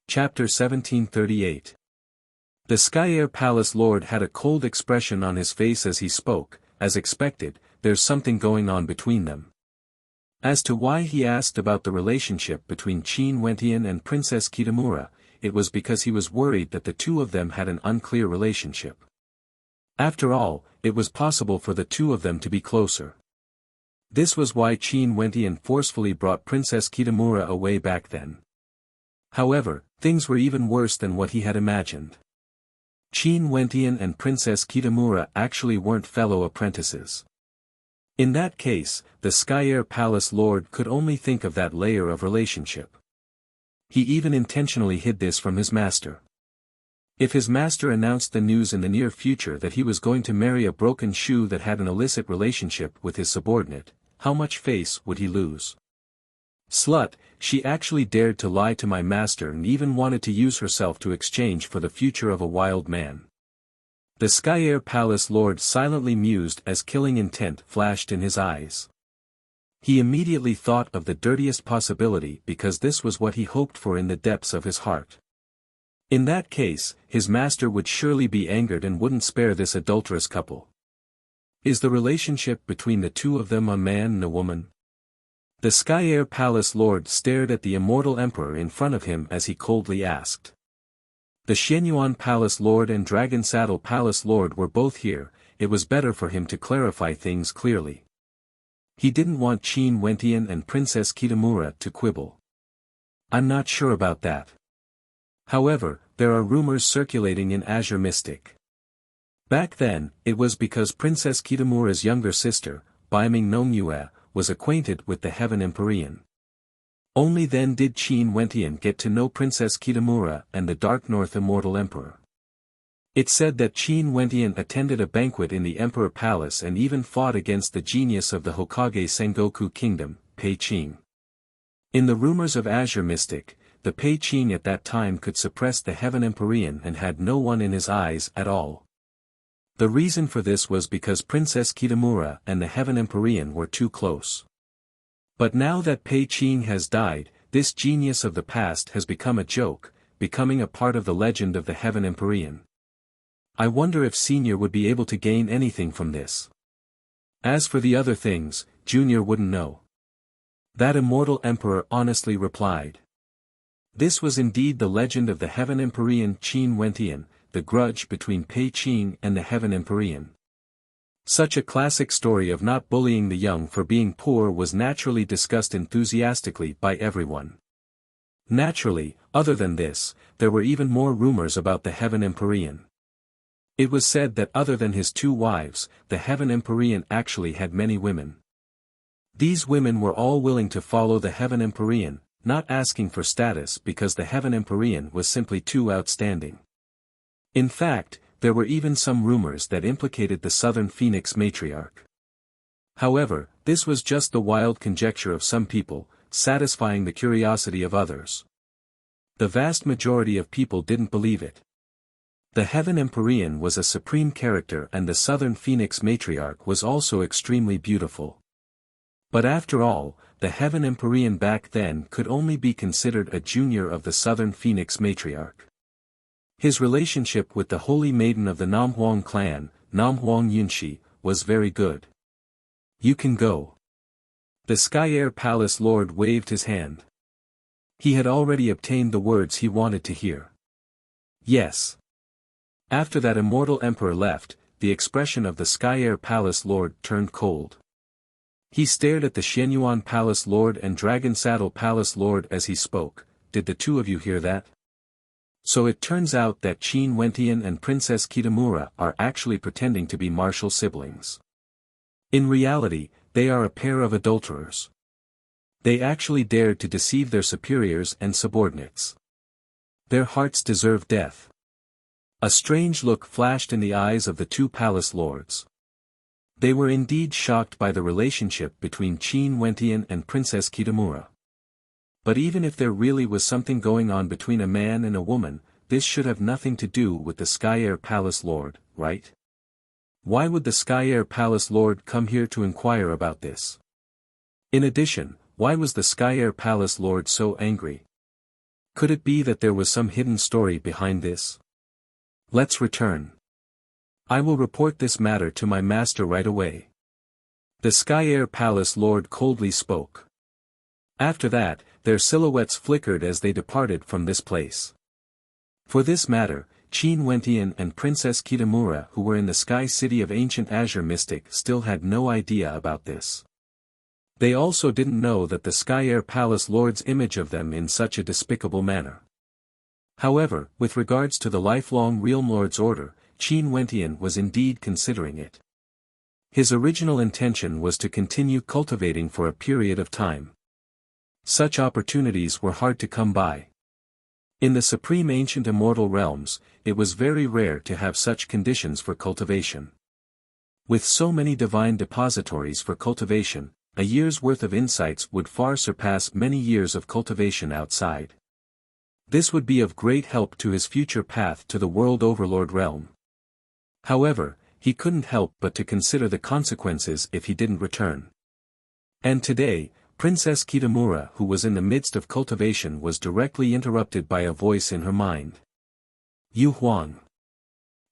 Chapter 1738. The Skyair Palace Lord had a cold expression on his face as he spoke. As expected, there's something going on between them. As to why he asked about the relationship between Qin Wentian and Princess Kitamura, it was because he was worried that the two of them had an unclear relationship. After all, it was possible for the two of them to be closer. This was why Qin Wentian forcefully brought Princess Kitamura away back then. However, things were even worse than what he had imagined. Qin Wentian and Princess Kitamura actually weren't fellow apprentices. In that case, the Skyair Palace Lord could only think of that layer of relationship. He even intentionally hid this from his master. If his master announced the news in the near future that he was going to marry a broken shoe that had an illicit relationship with his subordinate, how much face would he lose? Slut, she actually dared to lie to my master and even wanted to use herself to exchange for the future of a wild man. The Skyair Palace Lord silently mused as killing intent flashed in his eyes. He immediately thought of the dirtiest possibility because this was what he hoped for in the depths of his heart. In that case, his master would surely be angered and wouldn't spare this adulterous couple. Is the relationship between the two of them a man and a woman? The Skyair Palace Lord stared at the Immortal Emperor in front of him as he coldly asked. The Xianyuan Palace Lord and Dragon Saddle Palace Lord were both here. It was better for him to clarify things clearly. He didn't want Qin Wentian and Princess Kitamura to quibble. I'm not sure about that. However, there are rumors circulating in Azure Mystic. Back then, it was because Princess Kitamura's younger sister, Baiming Nongyue, was acquainted with the Heaven Empyrean. Only then did Qin Wentian get to know Princess Kitamura and the Dark North Immortal Emperor. It said that Qin Wentian attended a banquet in the Emperor Palace and even fought against the genius of the Hokage Sengoku Kingdom, Pei Qing. In the rumors of Azure Mystic, the Pei Qing at that time could suppress the Heaven Empyrean and had no one in his eyes at all. The reason for this was because Princess Kitamura and the Heaven Empyrean were too close. But now that Pei Qing has died, this genius of the past has become a joke, becoming a part of the legend of the Heaven Empyrean. I wonder if Senior would be able to gain anything from this. As for the other things, Junior wouldn't know. That Immortal Emperor honestly replied. This was indeed the legend of the Heaven Empyrean Qin Wentian, the grudge between Pei Qing and the Heaven Empyrean. Such a classic story of not bullying the young for being poor was naturally discussed enthusiastically by everyone. Naturally, other than this, there were even more rumors about the Heaven Empyrean. It was said that other than his 2 wives, the Heaven Empyrean actually had many women. These women were all willing to follow the Heaven Empyrean, not asking for status because the Heaven Empyrean was simply too outstanding. In fact, there were even some rumors that implicated the Southern Phoenix matriarch. However, this was just the wild conjecture of some people, satisfying the curiosity of others. The vast majority of people didn't believe it. The Heaven Empyrean was a supreme character and the Southern Phoenix matriarch was also extremely beautiful. But after all, the Heaven Empyrean back then could only be considered a junior of the Southern Phoenix matriarch. His relationship with the Holy Maiden of the Namhuang clan, Namhuang Yunshi, was very good. You can go. The Sky Air Palace Lord waved his hand. He had already obtained the words he wanted to hear. Yes. After that Immortal Emperor left, the expression of the Sky Air Palace Lord turned cold. He stared at the Xianyuan Palace Lord and Dragon Saddle Palace Lord as he spoke. Did the 2 of you hear that? So it turns out that Qin Wentian and Princess Kitamura are actually pretending to be martial siblings. In reality, they are a pair of adulterers. They actually dared to deceive their superiors and subordinates. Their hearts deserve death. A strange look flashed in the eyes of the 2 palace lords. They were indeed shocked by the relationship between Qin Wentian and Princess Kitamura. But even if there really was something going on between a man and a woman, this should have nothing to do with the Sky Air Palace Lord, right? Why would the Sky Air Palace Lord come here to inquire about this? In addition, why was the Sky Air Palace Lord so angry? Could it be that there was some hidden story behind this? Let's return. I will report this matter to my master right away. The Sky Air Palace Lord coldly spoke. After that, their silhouettes flickered as they departed from this place. For this matter, Qin Wentian and Princess Kitamura who were in the sky city of ancient Azure Mystic still had no idea about this. They also didn't know that the Sky Air Palace Lord's image of them in such a despicable manner. However, with regards to the lifelong Realm Lord's order, Qin Wentian was indeed considering it. His original intention was to continue cultivating for a period of time. Such opportunities were hard to come by. In the supreme ancient immortal realms, it was very rare to have such conditions for cultivation. With so many divine depositories for cultivation, a year's worth of insights would far surpass many years of cultivation outside. This would be of great help to his future path to the World Overlord realm. However, he couldn't help but to consider the consequences if he didn't return. And today, Princess Kitamura who was in the midst of cultivation was directly interrupted by a voice in her mind. Yu Huang.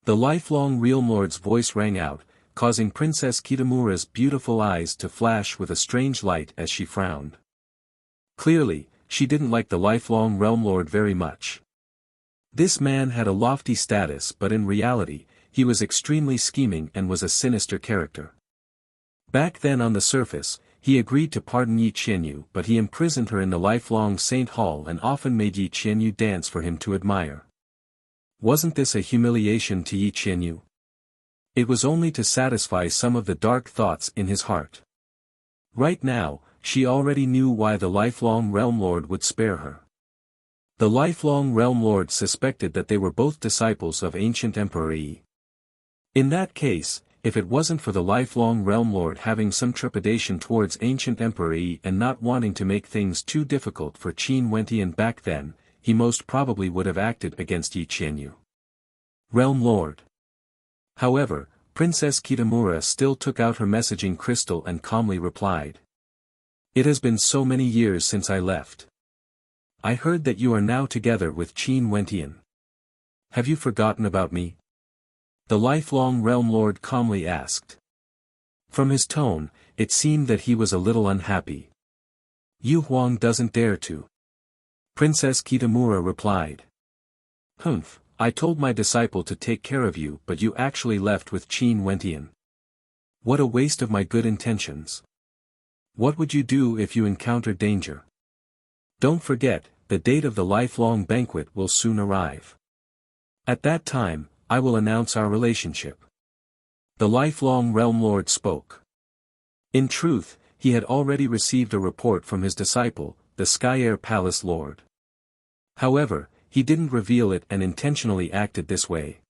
The lifelong Realm Lord's voice rang out, causing Princess Kitamura's beautiful eyes to flash with a strange light as she frowned. Clearly, she didn't like the lifelong Realm Lord very much. This man had a lofty status but in reality, he was extremely scheming and was a sinister character. Back then on the surface, he agreed to pardon Yi Qianyu, but he imprisoned her in the lifelong Saint Hall and often made Yi Qianyu dance for him to admire. Wasn't this a humiliation to Yi Qianyu? It was only to satisfy some of the dark thoughts in his heart. Right now, she already knew why the lifelong Realm Lord would spare her. The lifelong Realm Lord suspected that they were both disciples of ancient Emperor Yi. In that case, if it wasn't for the lifelong Realm Lord having some trepidation towards ancient Emperor Yi and not wanting to make things too difficult for Qin Wentian back then, he most probably would have acted against Yi Qianyu. Realm Lord. However, Princess Kitamura still took out her messaging crystal and calmly replied. It has been so many years since I left. I heard that you are now together with Qin Wentian. Have you forgotten about me? The lifelong Realm Lord calmly asked. From his tone, it seemed that he was a little unhappy. Yu Huang doesn't dare to. Princess Kitamura replied. Humph, I told my disciple to take care of you, but you actually left with Qin Wentian. What a waste of my good intentions. What would you do if you encountered danger? Don't forget, the date of the lifelong banquet will soon arrive. At that time, I will announce our relationship. The lifelong Realm Lord spoke. In truth, he had already received a report from his disciple, the Skyair Palace Lord. However, he didn't reveal it and intentionally acted this way.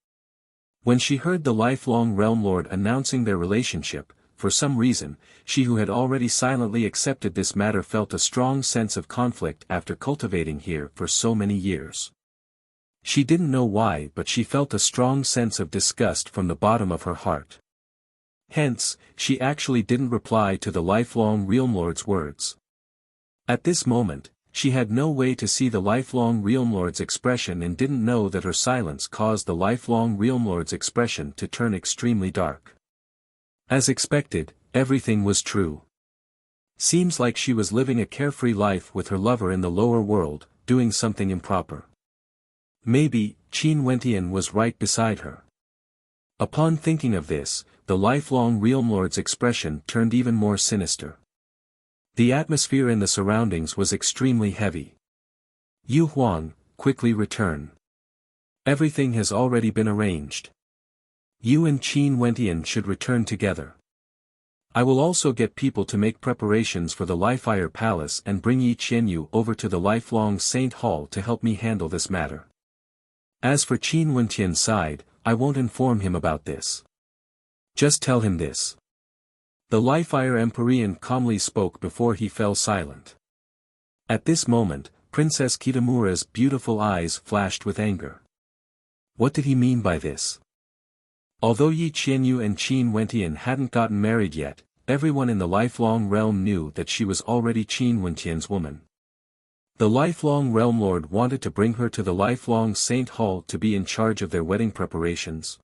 When she heard the lifelong Realm Lord announcing their relationship, for some reason, she who had already silently accepted this matter felt a strong sense of conflict after cultivating here for so many years. She didn't know why, but she felt a strong sense of disgust from the bottom of her heart. Hence, she actually didn't reply to the lifelong Realm Lord's words. At this moment, she had no way to see the lifelong Realm Lord's expression and didn't know that her silence caused the lifelong Realm Lord's expression to turn extremely dark. As expected, everything was true. Seems like she was living a carefree life with her lover in the lower world, doing something improper. Maybe, Qin Wentian was right beside her. Upon thinking of this, the lifelong Realm Lord's expression turned even more sinister. The atmosphere in the surroundings was extremely heavy. Yu Huang, quickly return. Everything has already been arranged. You and Qin Wentian should return together. I will also get people to make preparations for the Lifeire Palace and bring Yi Qianyu over to the lifelong Saint Hall to help me handle this matter. As for Qin Wentian's side, I won't inform him about this. Just tell him this. The Lifeire Empyrean calmly spoke before he fell silent. At this moment, Princess Kitamura's beautiful eyes flashed with anger. What did he mean by this? Although Yi Qianyu and Qin Wentian hadn't gotten married yet, everyone in the lifelong realm knew that she was already Qin Wentian's woman. The lifelong Realm Lord wanted to bring her to the lifelong Saint Hall to be in charge of their wedding preparations.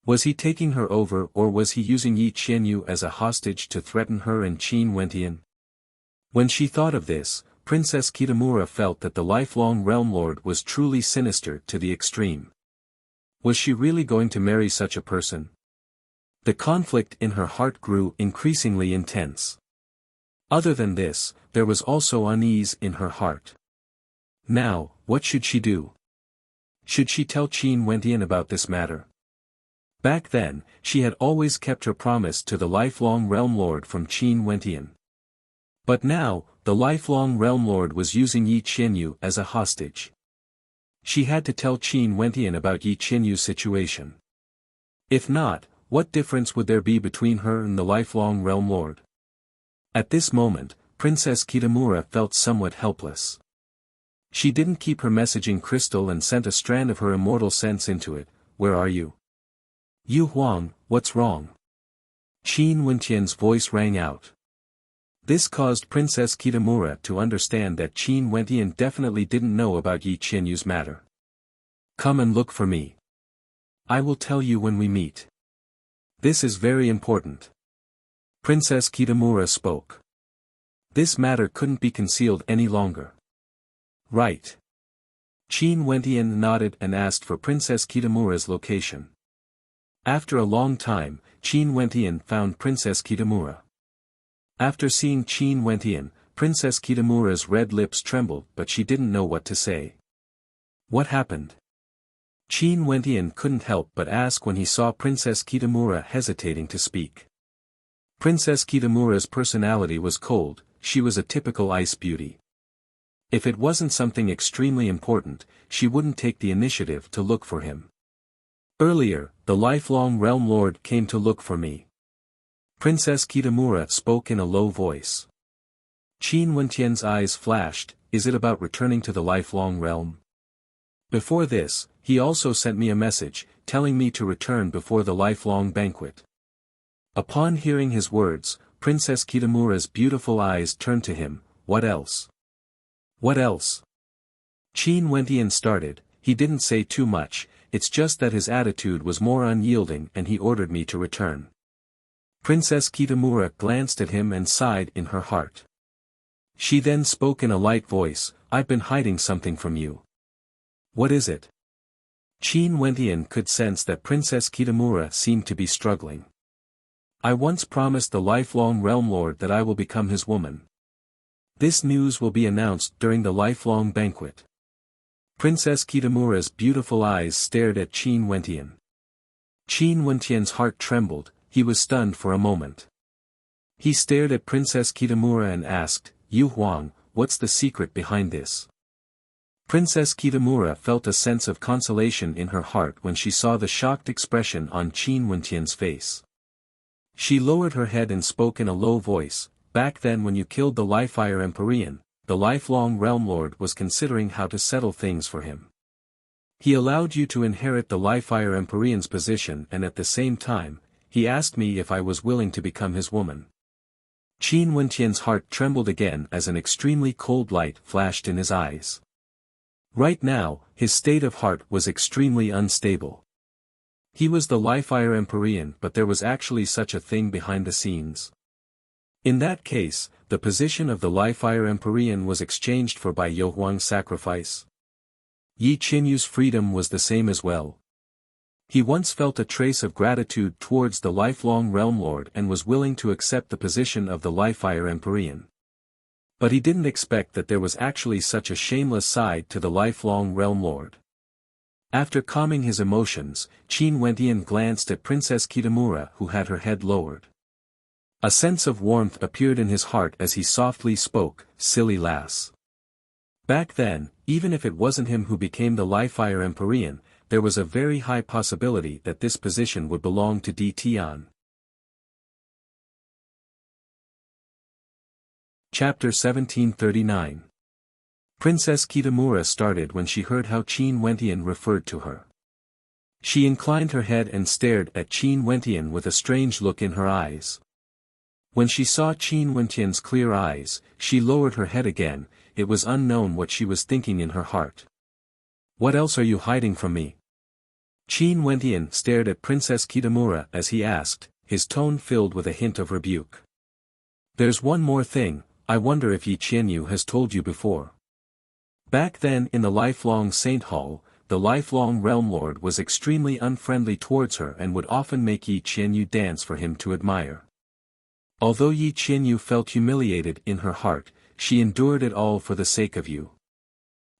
Was he taking her over, or was he using Yi Qianyu as a hostage to threaten her and Qin Wentian? When she thought of this, Princess Kitamura felt that the lifelong Realm Lord was truly sinister to the extreme. Was she really going to marry such a person? The conflict in her heart grew increasingly intense. Other than this, there was also unease in her heart. Now, what should she do? Should she tell Qin Wentian about this matter? Back then, she had always kept her promise to the lifelong Realm Lord from Qin Wentian. But now, the lifelong Realm Lord was using Yi Qianyu as a hostage. She had to tell Qin Wentian about Yi Qianyu's situation. If not, what difference would there be between her and the lifelong Realm Lord? At this moment, Princess Kitamura felt somewhat helpless. She didn't keep her messaging crystal and sent a strand of her immortal sense into it. Where are you? Yu Huang, what's wrong? Qin Wentian's voice rang out. This caused Princess Kitamura to understand that Qin Wentian definitely didn't know about Yi Qianyu's matter. Come and look for me. I will tell you when we meet. This is very important. Princess Kitamura spoke. This matter couldn't be concealed any longer. Right. Qin Wentian nodded and asked for Princess Kitamura's location. After a long time, Qin Wentian found Princess Kitamura. After seeing Qin Wentian, Princess Kitamura's red lips trembled but she didn't know what to say. What happened? Qin Wentian couldn't help but ask when he saw Princess Kitamura hesitating to speak. Princess Kitamura's personality was cold, she was a typical ice beauty. If it wasn't something extremely important, she wouldn't take the initiative to look for him. Earlier, the lifelong Realm Lord came to look for me. Princess Kitamura spoke in a low voice. Qin Wentian's eyes flashed, is it about returning to the lifelong realm? Before this, he also sent me a message, telling me to return before the lifelong banquet. Upon hearing his words, Princess Kitamura's beautiful eyes turned to him. What else? What else? Qin Wentian started. He didn't say too much, it's just that his attitude was more unyielding and he ordered me to return. Princess Kitamura glanced at him and sighed in her heart. She then spoke in a light voice, I've been hiding something from you. What is it? Qin Wentian could sense that Princess Kitamura seemed to be struggling. I once promised the lifelong Realm Lord that I will become his woman. This news will be announced during the lifelong banquet. Princess Kitamura's beautiful eyes stared at Qin Wentian. Qin Wentian's heart trembled, he was stunned for a moment. He stared at Princess Kitamura and asked, Yu Huang, what's the secret behind this? Princess Kitamura felt a sense of consolation in her heart when she saw the shocked expression on Qin Wentian's face. She lowered her head and spoke in a low voice, back then when you killed the Lifire Empyrean, the lifelong Realm Lord was considering how to settle things for him. He allowed you to inherit the Lifire Empyrean's position and at the same time, he asked me if I was willing to become his woman. Qin Wentian's heart trembled again as an extremely cold light flashed in his eyes. Right now, his state of heart was extremely unstable. He was the Lifire Empyrean but there was actually such a thing behind the scenes. In that case, the position of the Lifire Empyrean was exchanged for by Yu Huang's sacrifice. Yi Qinyu's freedom was the same as well. He once felt a trace of gratitude towards the lifelong Realm Lord and was willing to accept the position of the Lifire Empyrean. But he didn't expect that there was actually such a shameless side to the lifelong Realm Lord. After calming his emotions, Qin Wentian glanced at Princess Kitamura who had her head lowered. A sense of warmth appeared in his heart as he softly spoke, silly lass. Back then, even if it wasn't him who became the Lifire Empyrean, there was a very high possibility that this position would belong to Di Tian. Chapter 1739. Princess Kitamura started when she heard how Qin Wentian referred to her. She inclined her head and stared at Qin Wentian with a strange look in her eyes. When she saw Qin Wentian's clear eyes, she lowered her head again. It was unknown what she was thinking in her heart. What else are you hiding from me? Qin Wentian stared at Princess Kitamura as he asked, his tone filled with a hint of rebuke. There's one more thing, I wonder if Yi Qianyu has told you before. Back then in the lifelong Saint Hall, the lifelong Realm Lord was extremely unfriendly towards her and would often make Yi Qianyu dance for him to admire. Although Yi Qianyu felt humiliated in her heart, she endured it all for the sake of you.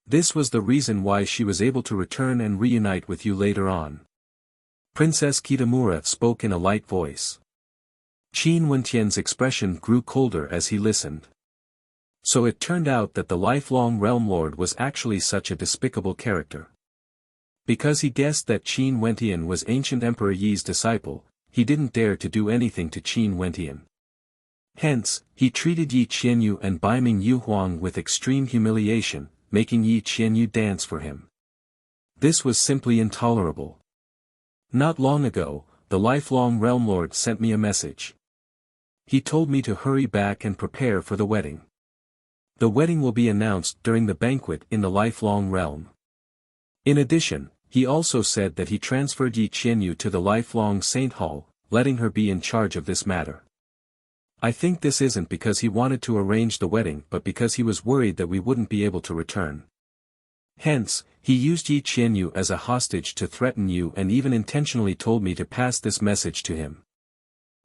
This was the reason why she was able to return and reunite with you later on. Princess Kitamura spoke in a light voice. Qin Wentian's expression grew colder as he listened. So it turned out that the lifelong Realm Lord was actually such a despicable character. Because he guessed that Qin Wentian was ancient Emperor Yi's disciple, he didn't dare to do anything to Qin Wentian. Hence, he treated Yi Qianyu and Baiming Yu Huang with extreme humiliation, making Yi Qianyu dance for him. This was simply intolerable. Not long ago, the lifelong Realm Lord sent me a message. He told me to hurry back and prepare for the wedding. The wedding will be announced during the banquet in the lifelong realm. In addition, he also said that he transferred Yi Qianyu to the lifelong Saint Hall, letting her be in charge of this matter. I think this isn't because he wanted to arrange the wedding but because he was worried that we wouldn't be able to return. Hence, he used Yi Qianyu as a hostage to threaten you and even intentionally told me to pass this message to him.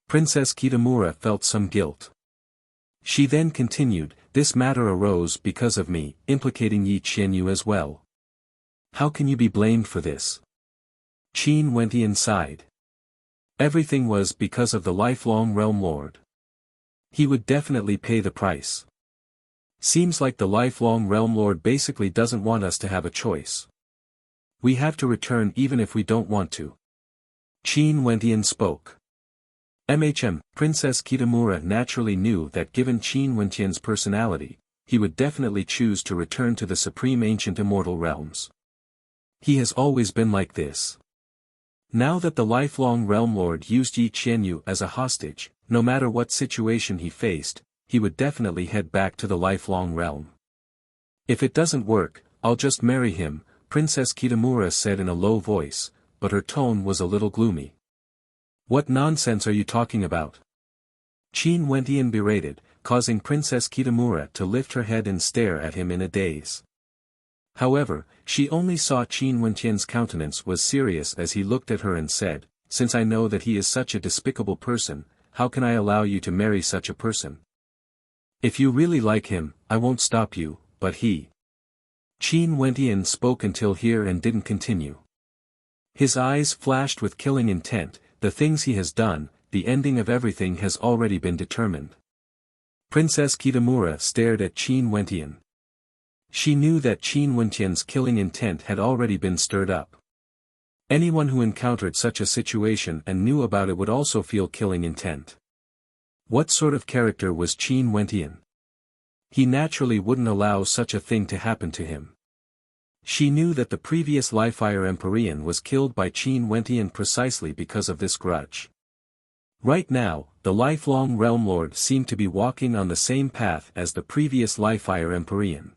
Princess Kitamura felt some guilt. She then continued, this matter arose because of me, implicating Yi Qianyu as well. How can you be blamed for this? Qin Wentian sighed. Everything was because of the lifelong realm lord. He would definitely pay the price. Seems like the lifelong realm lord basically doesn't want us to have a choice. We have to return even if we don't want to. Qin Wentian spoke. Princess Kitamura naturally knew that given Qin Wentian's personality, he would definitely choose to return to the supreme ancient immortal realms. He has always been like this. Now that the lifelong realm lord used Yi Qianyu as a hostage, no matter what situation he faced, he would definitely head back to the lifelong realm. If it doesn't work, I'll just marry him, Princess Kitamura said in a low voice, but her tone was a little gloomy. What nonsense are you talking about? Qin Wentian berated, causing Princess Kitamura to lift her head and stare at him in a daze. However, she only saw Qin Wentian's countenance was serious as he looked at her and said, since I know that he is such a despicable person, how can I allow you to marry such a person? If you really like him, I won't stop you, but he. Qin Wentian spoke until here and didn't continue. His eyes flashed with killing intent, the things he has done, the ending of everything has already been determined. Princess Kitamura stared at Qin Wentian. She knew that Qin Wentian's killing intent had already been stirred up. Anyone who encountered such a situation and knew about it would also feel killing intent. What sort of character was Qin Wentian? He naturally wouldn't allow such a thing to happen to him. She knew that the previous Lifire Empyrean was killed by Qin Wentian precisely because of this grudge. Right now, the lifelong realm lord seemed to be walking on the same path as the previous Lifire Empyrean.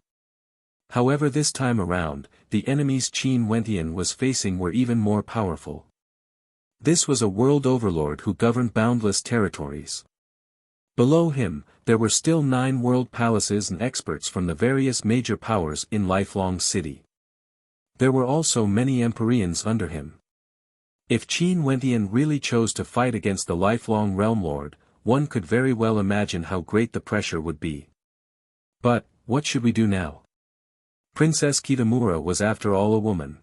However, this time around, the enemies Qin Wentian was facing were even more powerful. This was a world overlord who governed boundless territories. Below him, there were still 9 world palaces and experts from the various major powers in Lifelong City. There were also many Empyreans under him. If Qin Wentian really chose to fight against the lifelong realm lord, one could very well imagine how great the pressure would be. But, what should we do now? Princess Kitamura was after all a woman.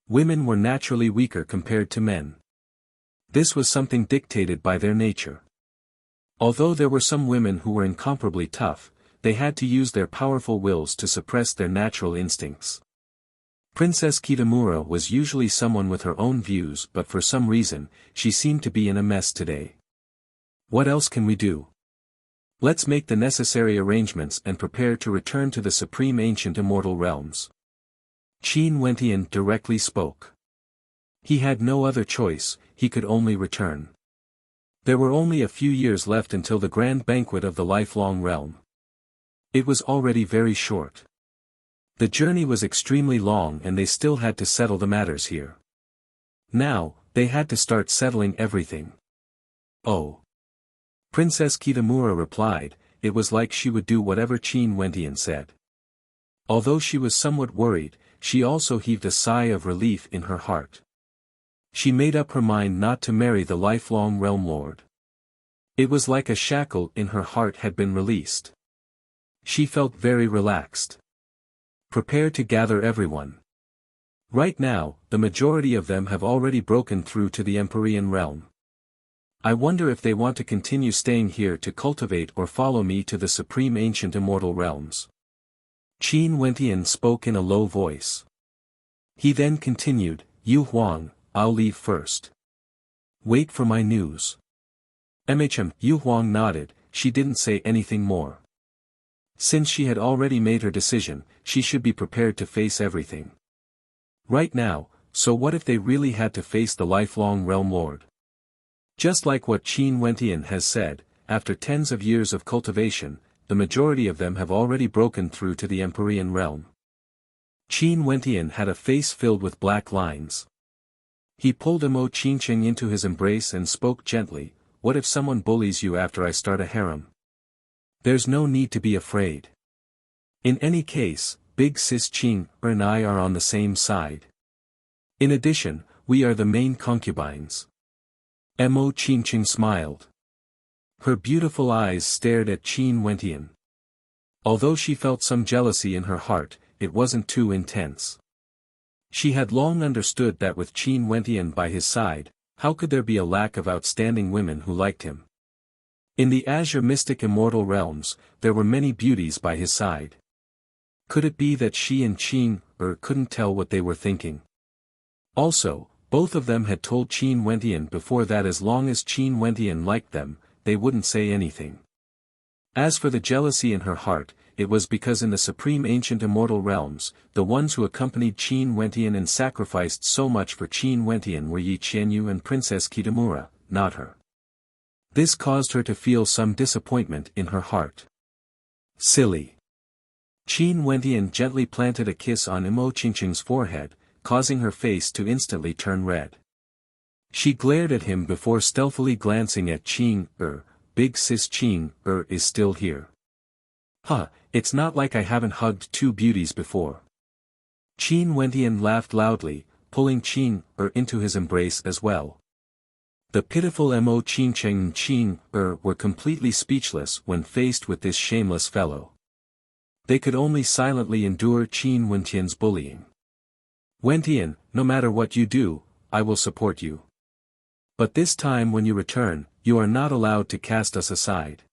Women were naturally weaker compared to men. This was something dictated by their nature. Although there were some women who were incomparably tough, they had to use their powerful wills to suppress their natural instincts. Princess Kitamura was usually someone with her own views, but for some reason, she seemed to be in a mess today. What else can we do? Let's make the necessary arrangements and prepare to return to the supreme ancient immortal realms. Qin Wentian directly spoke. He had no other choice, he could only return. There were only a few years left until the grand banquet of the lifelong realm. It was already very short. The journey was extremely long and they still had to settle the matters here. Now, they had to start settling everything. Oh. Princess Kitamura replied, it was like she would do whatever Qin Wentian said. Although she was somewhat worried, she also heaved a sigh of relief in her heart. She made up her mind not to marry the lifelong realm lord. It was like a shackle in her heart had been released. She felt very relaxed. Prepare to gather everyone. Right now, the majority of them have already broken through to the Empyrean realm. I wonder if they want to continue staying here to cultivate or follow me to the supreme ancient immortal realms. Qin Wentian spoke in a low voice. He then continued, Yu Huang, I'll leave first. Wait for my news. Yu Huang nodded, she didn't say anything more. Since she had already made her decision, she should be prepared to face everything. Right now, so what if they really had to face the lifelong realm lord? Just like what Qin Wentian has said, after tens of years of cultivation, the majority of them have already broken through to the Empyrean realm. Qin Wentian had a face filled with black lines. He pulled Mo Qingqing into his embrace and spoke gently, what if someone bullies you after I start a harem? There's no need to be afraid. In any case, Big Sis Qing and I are on the same side. In addition, we are the main concubines. Mo Qingqing smiled. Her beautiful eyes stared at Qin Wentian. Although she felt some jealousy in her heart, it wasn't too intense. She had long understood that with Qin Wentian by his side, how could there be a lack of outstanding women who liked him? In the Azure Mystic Immortal realms, there were many beauties by his side. Could it be that she and Qin couldn't tell what they were thinking? Also, both of them had told Qin Wentian before that as long as Qin Wentian liked them, they wouldn't say anything. As for the jealousy in her heart, it was because in the supreme ancient immortal realms, the ones who accompanied Qin Wentian and sacrificed so much for Qin Wentian were Yi Qianyu and Princess Kitamura, not her. This caused her to feel some disappointment in her heart. Silly. Qin Wentian gently planted a kiss on Imo Qingqing's forehead, causing her face to instantly turn red. She glared at him before stealthily glancing at Qing. Big sis Qing is still here. Huh, it's not like I haven't hugged two beauties before. Qin Wentian laughed loudly, pulling Qing into his embrace as well. The pitiful Mo Qingqing and Qing were completely speechless when faced with this shameless fellow. They could only silently endure Qin Wentian's bullying. Wentian, no matter what you do, I will support you. But this time when you return, you are not allowed to cast us aside.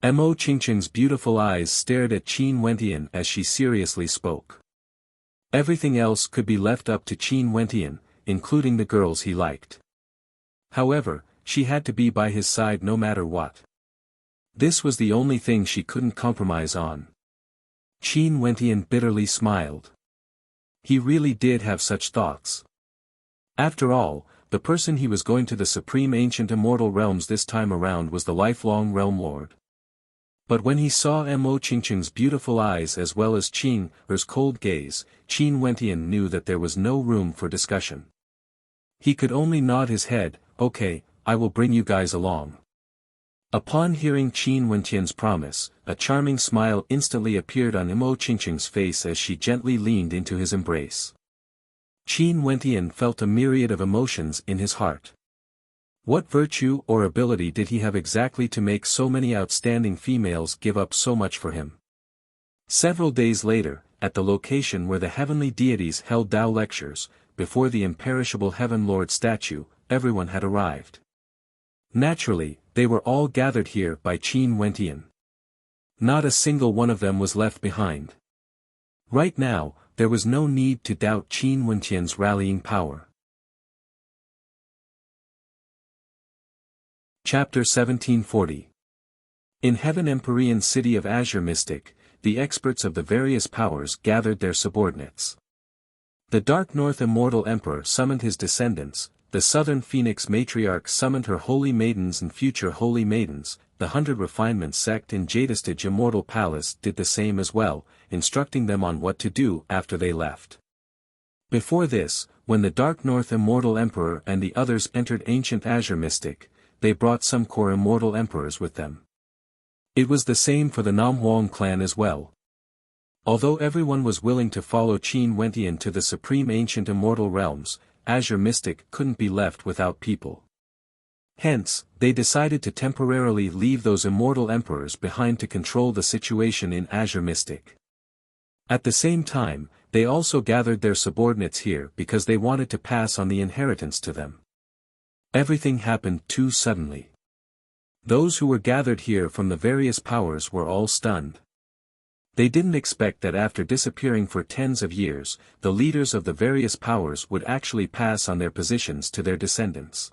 Mo Qingqing's beautiful eyes stared at Qin Wentian as she seriously spoke. Everything else could be left up to Qin Wentian, including the girls he liked. However, she had to be by his side no matter what. This was the only thing she couldn't compromise on. Qin Wentian bitterly smiled. He really did have such thoughts. After all, the person he was going to the supreme ancient immortal realms this time around was the lifelong realm lord. But when he saw Mo Qingqing's beautiful eyes as well as Qing's cold gaze, Qin Wentian knew that there was no room for discussion. He could only nod his head. Okay, I will bring you guys along. Upon hearing Qin Wentian's promise, a charming smile instantly appeared on Mo Qingqing's face as she gently leaned into his embrace. Qin Wentian felt a myriad of emotions in his heart. What virtue or ability did he have exactly to make so many outstanding females give up so much for him? Several days later, at the location where the heavenly deities held Tao lectures, before the imperishable Heaven Lord statue, everyone had arrived. Naturally, they were all gathered here by Qin Wentian. Not a single one of them was left behind. Right now, there was no need to doubt Qin Wentian's rallying power. Chapter 1740. In Heaven Empyrean city of Azure Mystic, the experts of the various powers gathered their subordinates. The Dark North Immortal Emperor summoned his descendants, the Southern Phoenix Matriarch summoned her holy maidens and future holy maidens, the 100 Refinements sect in Jadestage Immortal Palace did the same as well, instructing them on what to do after they left. Before this, when the Dark North Immortal Emperor and the others entered ancient Azure Mystic, they brought some core immortal emperors with them. It was the same for the Nam Huang clan as well. Although everyone was willing to follow Qin Wentian to the supreme ancient immortal realms, Azure Mystic couldn't be left without people. Hence, they decided to temporarily leave those immortal emperors behind to control the situation in Azure Mystic. At the same time, they also gathered their subordinates here because they wanted to pass on the inheritance to them. Everything happened too suddenly. Those who were gathered here from the various powers were all stunned. They didn't expect that after disappearing for tens of years, the leaders of the various powers would actually pass on their positions to their descendants.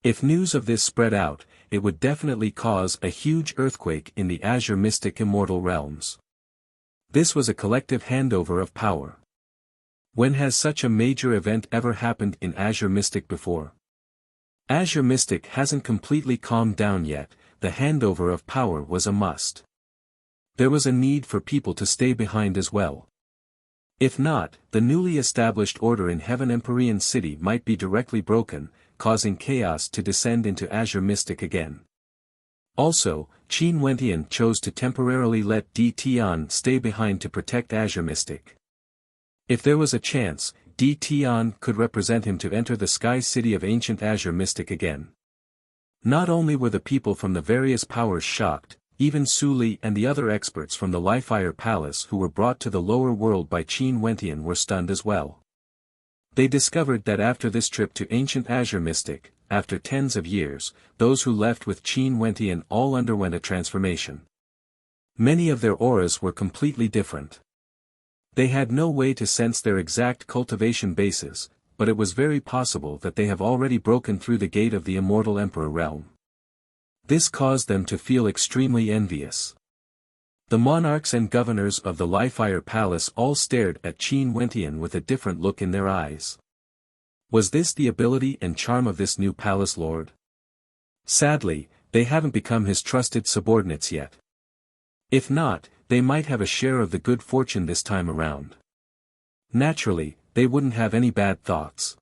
If news of this spread out, it would definitely cause a huge earthquake in the Azure Mystic Immortal realms. This was a collective handover of power. When has such a major event ever happened in Azure Mystic before? Azure Mystic hasn't completely calmed down yet, the handover of power was a must. There was a need for people to stay behind as well. If not, the newly established order in Heaven Empyrean City might be directly broken, causing chaos to descend into Azure Mystic again. Also, Qin Wentian chose to temporarily let Di Tian stay behind to protect Azure Mystic. If there was a chance, Di Tian could represent him to enter the Sky City of Ancient Azure Mystic again. Not only were the people from the various powers shocked, even Su Li and the other experts from the Li-Fire Palace who were brought to the lower world by Qin Wentian were stunned as well. They discovered that after this trip to ancient Azure Mystic, after tens of years, those who left with Qin Wentian all underwent a transformation. Many of their auras were completely different. They had no way to sense their exact cultivation bases, but it was very possible that they have already broken through the gate of the Immortal Emperor realm. This caused them to feel extremely envious. The monarchs and governors of the Li-Fire Palace all stared at Qin Wentian with a different look in their eyes. Was this the ability and charm of this new palace lord? Sadly, they haven't become his trusted subordinates yet. If not, they might have a share of the good fortune this time around. Naturally, they wouldn't have any bad thoughts.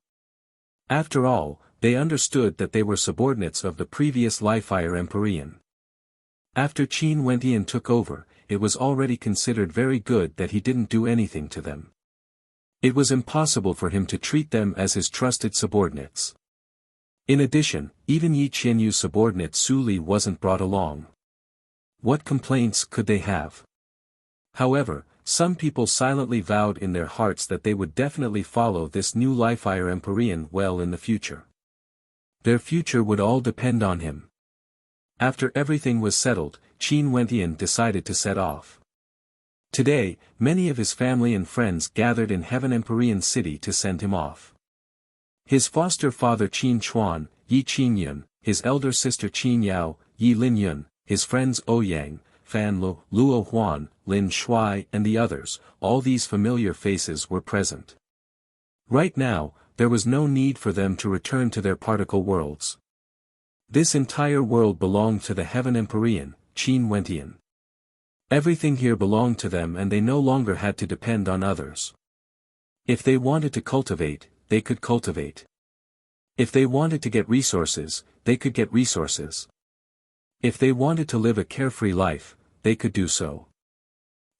After all, they understood that they were subordinates of the previous Li-Fire Empyrean. After Qin Wentian took over, it was already considered very good that he didn't do anything to them. It was impossible for him to treat them as his trusted subordinates. In addition, even Yi Qianyu's subordinate Su Li wasn't brought along. What complaints could they have? However, some people silently vowed in their hearts that they would definitely follow this new Li-Fire Empyrean well in the future. Their future would all depend on him. After everything was settled, Qin Wentian decided to set off. Today, many of his family and friends gathered in Heaven Empyrean City to send him off. His foster father Qin Chuan, Yi Qianyun, his elder sister Qin Yao, Yi Linyun, his friends Ouyang, Fan Lu, Luo Huan, Lin Shuai and the others, all these familiar faces were present. Right now, there was no need for them to return to their particle worlds. This entire world belonged to the Heaven Empyrean, Qin Wentian. Everything here belonged to them and they no longer had to depend on others. If they wanted to cultivate, they could cultivate. If they wanted to get resources, they could get resources. If they wanted to live a carefree life, they could do so.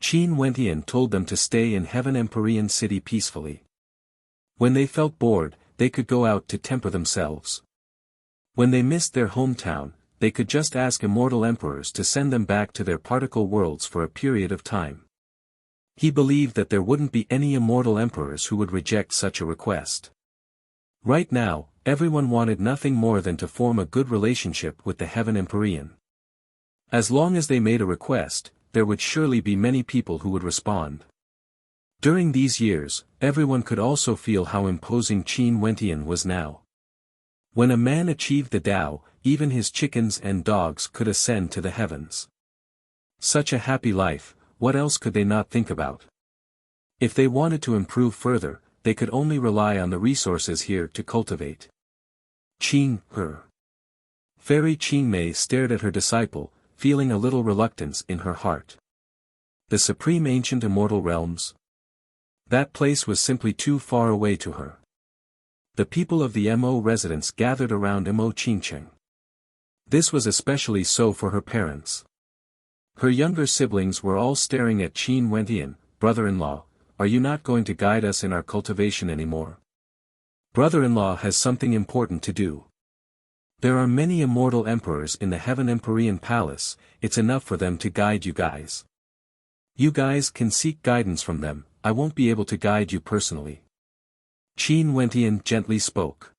Qin Wentian told them to stay in Heaven Empyrean City peacefully. When they felt bored, they could go out to temper themselves. When they missed their hometown, they could just ask immortal emperors to send them back to their particle worlds for a period of time. He believed that there wouldn't be any immortal emperors who would reject such a request. Right now, everyone wanted nothing more than to form a good relationship with the Heaven Empyrean. As long as they made a request, there would surely be many people who would respond. During these years, everyone could also feel how imposing Qin Wentian was now. When a man achieved the Tao, even his chickens and dogs could ascend to the heavens. Such a happy life, what else could they not think about? If they wanted to improve further, they could only rely on the resources here to cultivate. Qing, her. Fairy Qingmei stared at her disciple, feeling a little reluctance in her heart. The supreme ancient immortal realms? That place was simply too far away to her. The people of the Mo residence gathered around Mo Qingcheng. This was especially so for her parents. Her younger siblings were all staring at Qin Wentian. Brother-in-law, are you not going to guide us in our cultivation anymore? Brother-in-law has something important to do. There are many immortal emperors in the Heaven Empyrean Palace, it's enough for them to guide you guys. You guys can seek guidance from them, I won't be able to guide you personally. Qin Wentian gently spoke.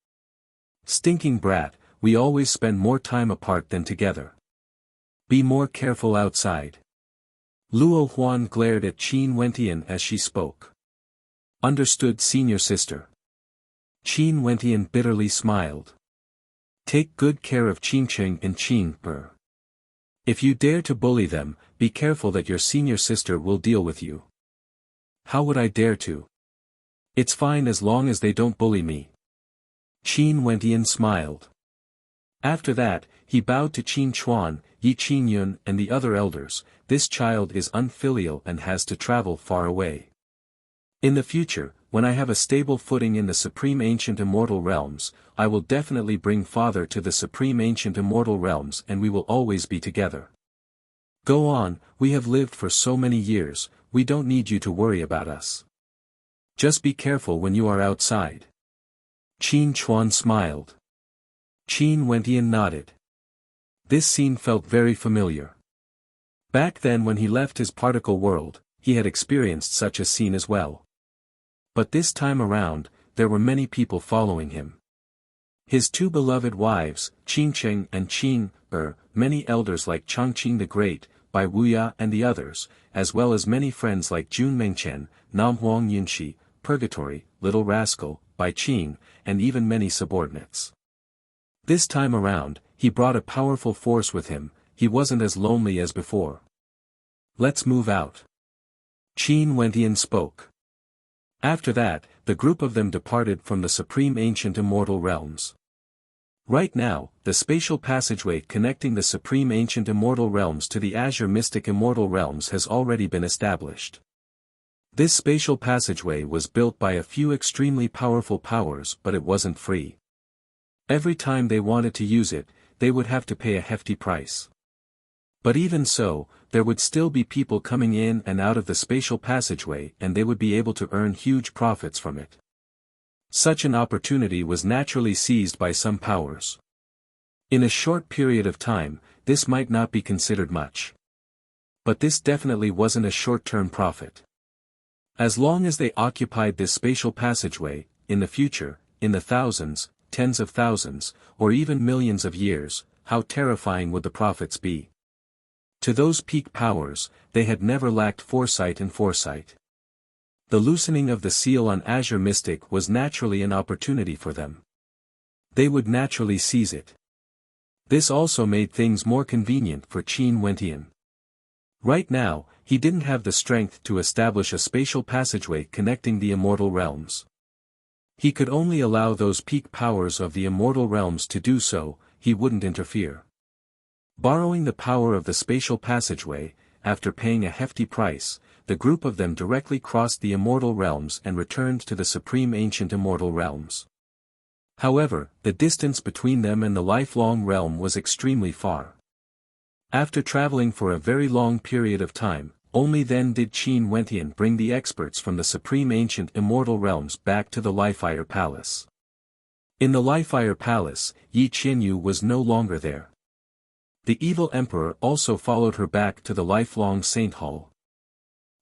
Stinking brat, we always spend more time apart than together. Be more careful outside. Luo Huan glared at Qin Wentian as she spoke. Understood, senior sister. Qin Wentian bitterly smiled. Take good care of Qingcheng and Qing'er. If you dare to bully them, be careful that your senior sister will deal with you. How would I dare to? It's fine as long as they don't bully me. Qin Wentian smiled. After that, he bowed to Qin Chuan, Yi Qianyun and the other elders. This child is unfilial and has to travel far away. In the future, when I have a stable footing in the supreme ancient immortal realms, I will definitely bring father to the supreme ancient immortal realms and we will always be together. Go on, we have lived for so many years, we don't need you to worry about us. Just be careful when you are outside. Qin Chuan smiled. Qin Wentian nodded. This scene felt very familiar. Back then when he left his particle world, he had experienced such a scene as well. But this time around, there were many people following him. His two beloved wives, Qingcheng and Qing, many elders like Chongqing the Great, Bai Wuya and the others, as well as many friends like Jun Mengchen, Nam Huang Yunxi, Purgatory, Little Rascal, Bai Qing, and even many subordinates. This time around, he brought a powerful force with him, he wasn't as lonely as before. Let's move out. Qin Wentian spoke. After that, the group of them departed from the supreme ancient immortal realms. Right now, the spatial passageway connecting the supreme ancient immortal realms to the azure mystic immortal realms has already been established. This spatial passageway was built by a few extremely powerful powers, but it wasn't free. Every time they wanted to use it, they would have to pay a hefty price. But even so, there would still be people coming in and out of the spatial passageway and they would be able to earn huge profits from it. Such an opportunity was naturally seized by some powers. In a short period of time, this might not be considered much. But this definitely wasn't a short-term profit. As long as they occupied this spatial passageway, in the future, in the thousands, tens of thousands, or even millions of years, how terrifying would the profits be? To those peak powers, they had never lacked foresight and foresight. The loosening of the seal on Azure Mystic was naturally an opportunity for them. They would naturally seize it. This also made things more convenient for Qin Wentian. Right now, he didn't have the strength to establish a spatial passageway connecting the immortal realms. He could only allow those peak powers of the immortal realms to do so, he wouldn't interfere. Borrowing the power of the spatial passageway, after paying a hefty price, the group of them directly crossed the immortal realms and returned to the supreme ancient immortal realms. However, the distance between them and the lifelong realm was extremely far. After traveling for a very long period of time, only then did Qin Wentian bring the experts from the supreme ancient immortal realms back to the Lifire Palace. In the Lifire Palace, Yi Qianyu was no longer there. The evil emperor also followed her back to the lifelong Saint Hall.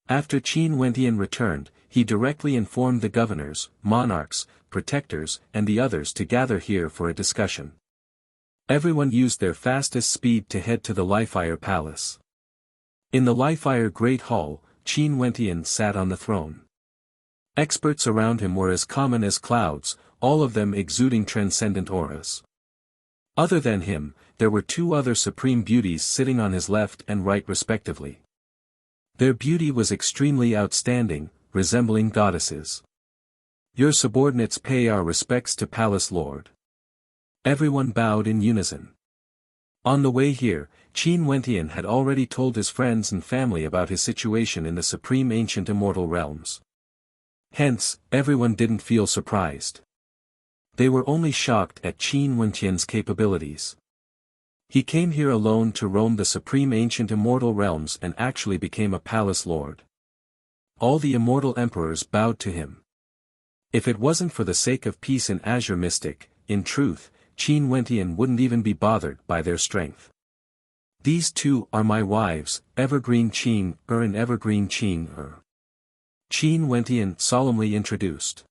After Qin Wentian returned, he directly informed the governors, monarchs, protectors, and the others to gather here for a discussion. Everyone used their fastest speed to head to the Lifire Palace. In the Lifire Great Hall, Qin Wentian sat on the throne. Experts around him were as common as clouds, all of them exuding transcendent auras. Other than him, there were two other supreme beauties sitting on his left and right respectively. Their beauty was extremely outstanding, resembling goddesses. Your subordinates pay our respects to Palace Lord. Everyone bowed in unison. On the way here, Qin Wentian had already told his friends and family about his situation in the supreme ancient immortal realms. Hence, everyone didn't feel surprised. They were only shocked at Qin Wentian's capabilities. He came here alone to roam the supreme ancient immortal realms and actually became a palace lord. All the immortal emperors bowed to him. If it wasn't for the sake of peace in Azure Mystic, in truth, Qin Wentian wouldn't even be bothered by their strength. These two are my wives, Evergreen Qing and Evergreen Qing Qin Wentian solemnly introduced.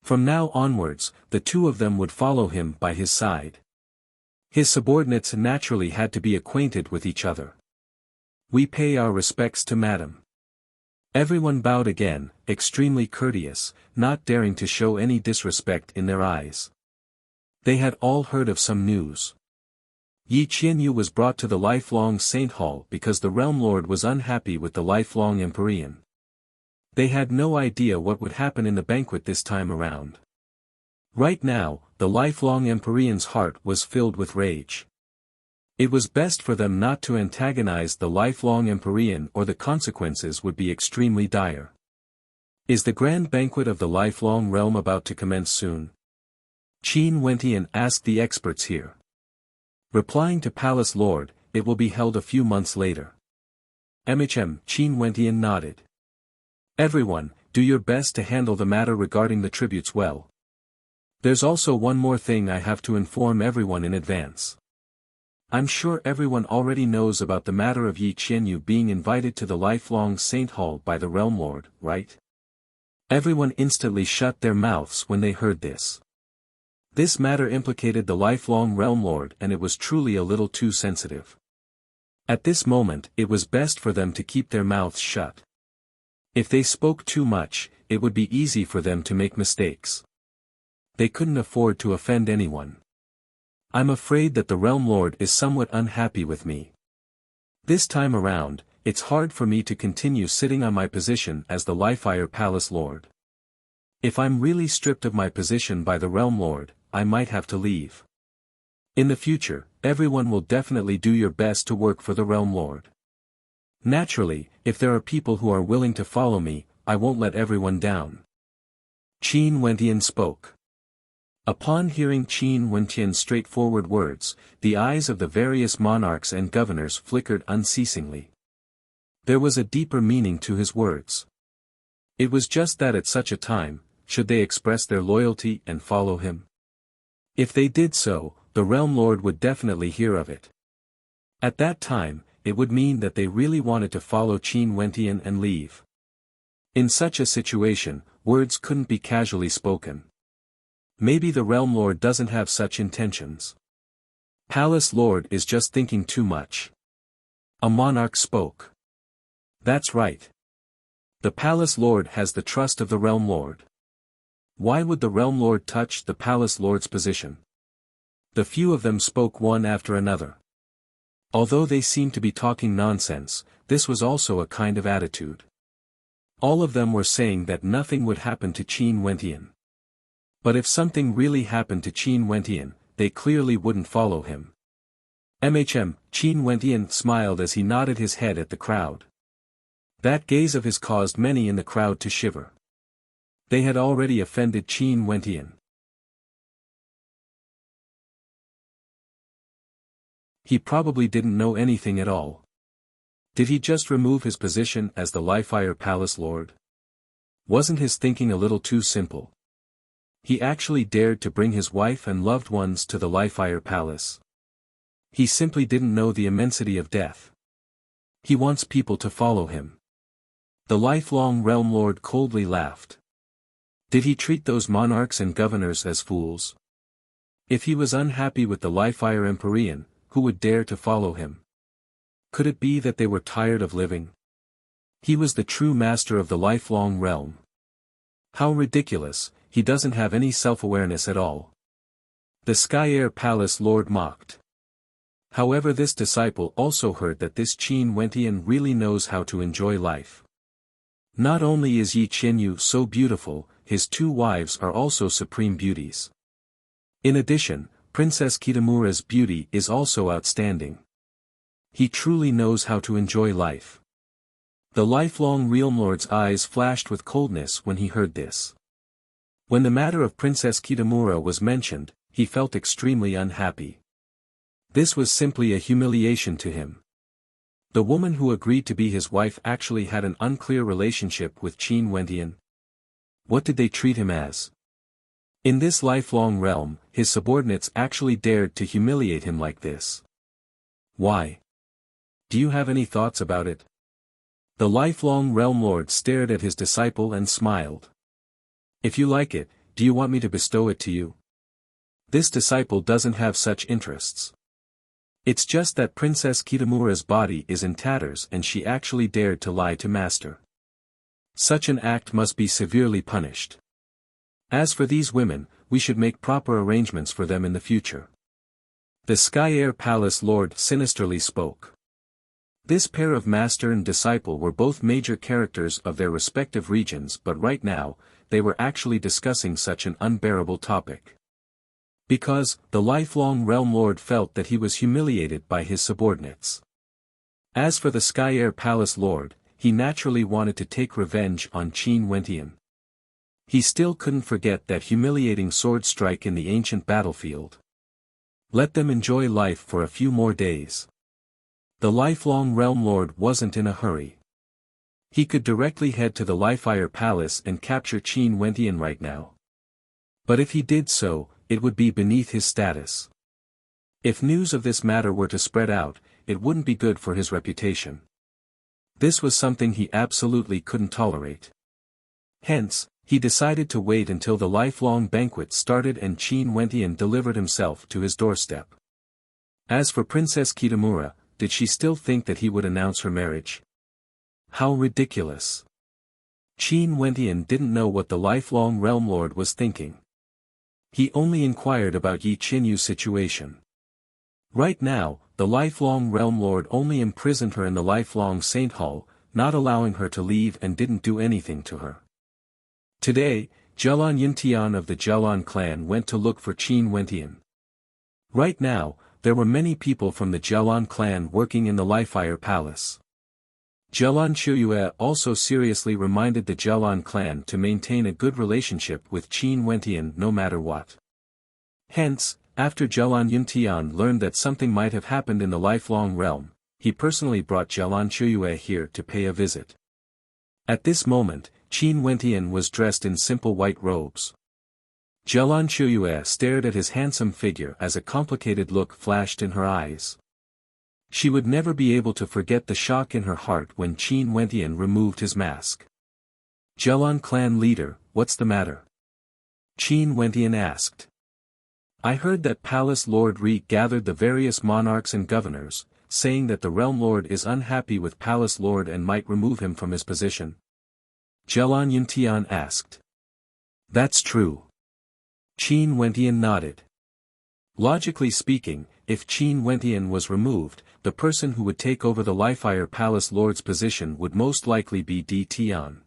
From now onwards, the two of them would follow him by his side. His subordinates naturally had to be acquainted with each other. We pay our respects to Madam. Everyone bowed again, extremely courteous, not daring to show any disrespect in their eyes. They had all heard of some news. Yi Qianyu was brought to the lifelong Saint Hall because the Realm Lord was unhappy with the lifelong Empyrean. They had no idea what would happen in the banquet this time around. Right now, the lifelong Empyrean's heart was filled with rage. It was best for them not to antagonize the lifelong Empyrean or the consequences would be extremely dire. Is the grand banquet of the lifelong realm about to commence soon? Qin Wentian asked the experts here. Replying to Palace Lord, it will be held a few months later. Qin Wentian nodded. Everyone, do your best to handle the matter regarding the tributes well. There's also one more thing I have to inform everyone in advance. I'm sure everyone already knows about the matter of Yi Qianyu being invited to the lifelong Saint Hall by the Realm Lord, right? Everyone instantly shut their mouths when they heard this. This matter implicated the lifelong Realm Lord, and it was truly a little too sensitive. At this moment, it was best for them to keep their mouths shut. If they spoke too much, it would be easy for them to make mistakes. They couldn't afford to offend anyone. I'm afraid that the Realm Lord is somewhat unhappy with me. This time around, it's hard for me to continue sitting on my position as the Lifefire Palace Lord. If I'm really stripped of my position by the Realm Lord, I might have to leave. In the future, everyone will definitely do your best to work for the Realm Lord. Naturally, if there are people who are willing to follow me, I won't let everyone down. Qin Wentian spoke. Upon hearing Qin Wentian's straightforward words, the eyes of the various monarchs and governors flickered unceasingly. There was a deeper meaning to his words. It was just that at such a time, should they express their loyalty and follow him? If they did so, the Realm Lord would definitely hear of it. At that time, it would mean that they really wanted to follow Qin Wentian and leave. In such a situation, words couldn't be casually spoken. Maybe the Realm Lord doesn't have such intentions. Palace Lord is just thinking too much. A monarch spoke. That's right. The Palace Lord has the trust of the Realm Lord. Why would the Realm Lord touch the Palace Lord's position? The few of them spoke one after another. Although they seemed to be talking nonsense, this was also a kind of attitude. All of them were saying that nothing would happen to Qin Wentian. But if something really happened to Qin Wentian, they clearly wouldn't follow him. Qin Wentian smiled as he nodded his head at the crowd. That gaze of his caused many in the crowd to shiver. They had already offended Qin Wentian. He probably didn't know anything at all. Did he just remove his position as the Lifefire Palace Lord? Wasn't his thinking a little too simple? He actually dared to bring his wife and loved ones to the Lifefire Palace. He simply didn't know the immensity of death. He wants people to follow him. The lifelong Realm Lord coldly laughed. Did he treat those monarchs and governors as fools? If he was unhappy with the Lifefire Empyrean, who would dare to follow him? Could it be that they were tired of living? He was the true master of the lifelong realm. How ridiculous, he doesn't have any self-awareness at all. The Sky Air Palace Lord mocked. However, this disciple also heard that this Qin Wentian really knows how to enjoy life. Not only is Yi Qianyu so beautiful, his two wives are also supreme beauties. In addition, Princess Kitamura's beauty is also outstanding. He truly knows how to enjoy life. The lifelong Realm Lord's eyes flashed with coldness when he heard this. When the matter of Princess Kitamura was mentioned, he felt extremely unhappy. This was simply a humiliation to him. The woman who agreed to be his wife actually had an unclear relationship with Qin Wentian. What did they treat him as? In this lifelong realm, his subordinates actually dared to humiliate him like this. Why? Do you have any thoughts about it? The lifelong Realm Lord stared at his disciple and smiled. If you like it, do you want me to bestow it to you? This disciple doesn't have such interests. It's just that Princess Kitamura's body is in tatters and she actually dared to lie to Master. Such an act must be severely punished. As for these women, we should make proper arrangements for them in the future. The Sky Air Palace Lord sinisterly spoke. This pair of master and disciple were both major characters of their respective regions, but right now, they were actually discussing such an unbearable topic. Because, the lifelong Realm Lord felt that he was humiliated by his subordinates. As for the Sky Air Palace Lord, he naturally wanted to take revenge on Qin Wentian. He still couldn't forget that humiliating sword strike in the ancient battlefield. Let them enjoy life for a few more days. The lifelong Realm Lord wasn't in a hurry. He could directly head to the Lifefire Palace and capture Qin Wentian right now. But if he did so, it would be beneath his status. If news of this matter were to spread out, it wouldn't be good for his reputation. This was something he absolutely couldn't tolerate. Hence, he decided to wait until the lifelong banquet started and Qin Wentian delivered himself to his doorstep. As for Princess Kitamura, did she still think that he would announce her marriage? How ridiculous. Qin Wentian didn't know what the lifelong realm lord was thinking. He only inquired about Yi Qinyu's situation. Right now, the lifelong realm lord only imprisoned her in the lifelong saint hall, not allowing her to leave and didn't do anything to her. Today, Zhelan Yintian of the Zhelan clan went to look for Qin Wentian. Right now, there were many people from the Zhelan clan working in the Lifire Palace. Zhelan Chuyue also seriously reminded the Zhelan clan to maintain a good relationship with Qin Wentian no matter what. Hence, after Zhelan Yuntian learned that something might have happened in the lifelong realm, he personally brought Zhelan Chuyue here to pay a visit. At this moment, Qin Wentian was dressed in simple white robes. Zhelan Chuyue stared at his handsome figure as a complicated look flashed in her eyes. She would never be able to forget the shock in her heart when Qin Wentian removed his mask. Zhelan clan leader, what's the matter? Qin Wentian asked. I heard that Palace Lord Ri gathered the various monarchs and governors, saying that the Realm Lord is unhappy with Palace Lord and might remove him from his position. Zhelan Yuntian asked. That's true. Qin Wentian nodded. Logically speaking, if Qin Wentian was removed, the person who would take over the Lifire Palace Lord's position would most likely be Di Tian.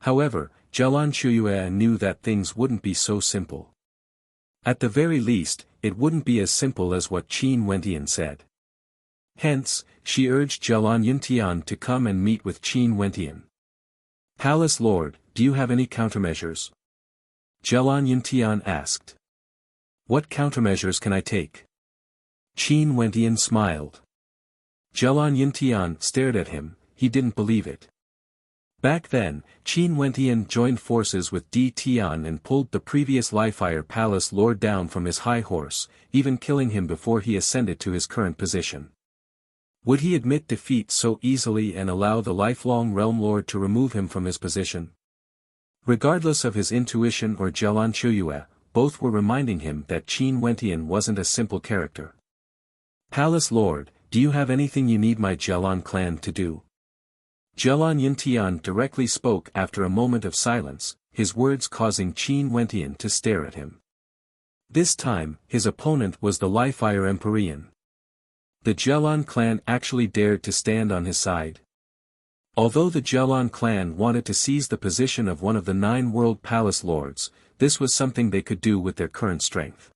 However, Zhelan Chuyue knew that things wouldn't be so simple. At the very least, it wouldn't be as simple as what Qin Wentian said. Hence, she urged Zhelan Yuntian to come and meet with Qin Wentian. Palace Lord, do you have any countermeasures? Zhelan Yuntian asked. What countermeasures can I take? Qin Wentian smiled. Zhelan Yuntian stared at him, he didn't believe it. Back then, Qin Wentian joined forces with Di Tian and pulled the previous Lifire Palace Lord down from his high horse, even killing him before he ascended to his current position. Would he admit defeat so easily and allow the lifelong Realm Lord to remove him from his position? Regardless of his intuition or Zhelan Chuyue, both were reminding him that Qin Wentian wasn't a simple character. Palace Lord, do you have anything you need my Zhelan clan to do? Zhelan Yuntian directly spoke after a moment of silence, his words causing Qin Wentian to stare at him. This time, his opponent was the Lifire Empyrean. The Zhelan clan actually dared to stand on his side. Although the Zhelan clan wanted to seize the position of one of the 9 World Palace Lords, this was something they could do with their current strength.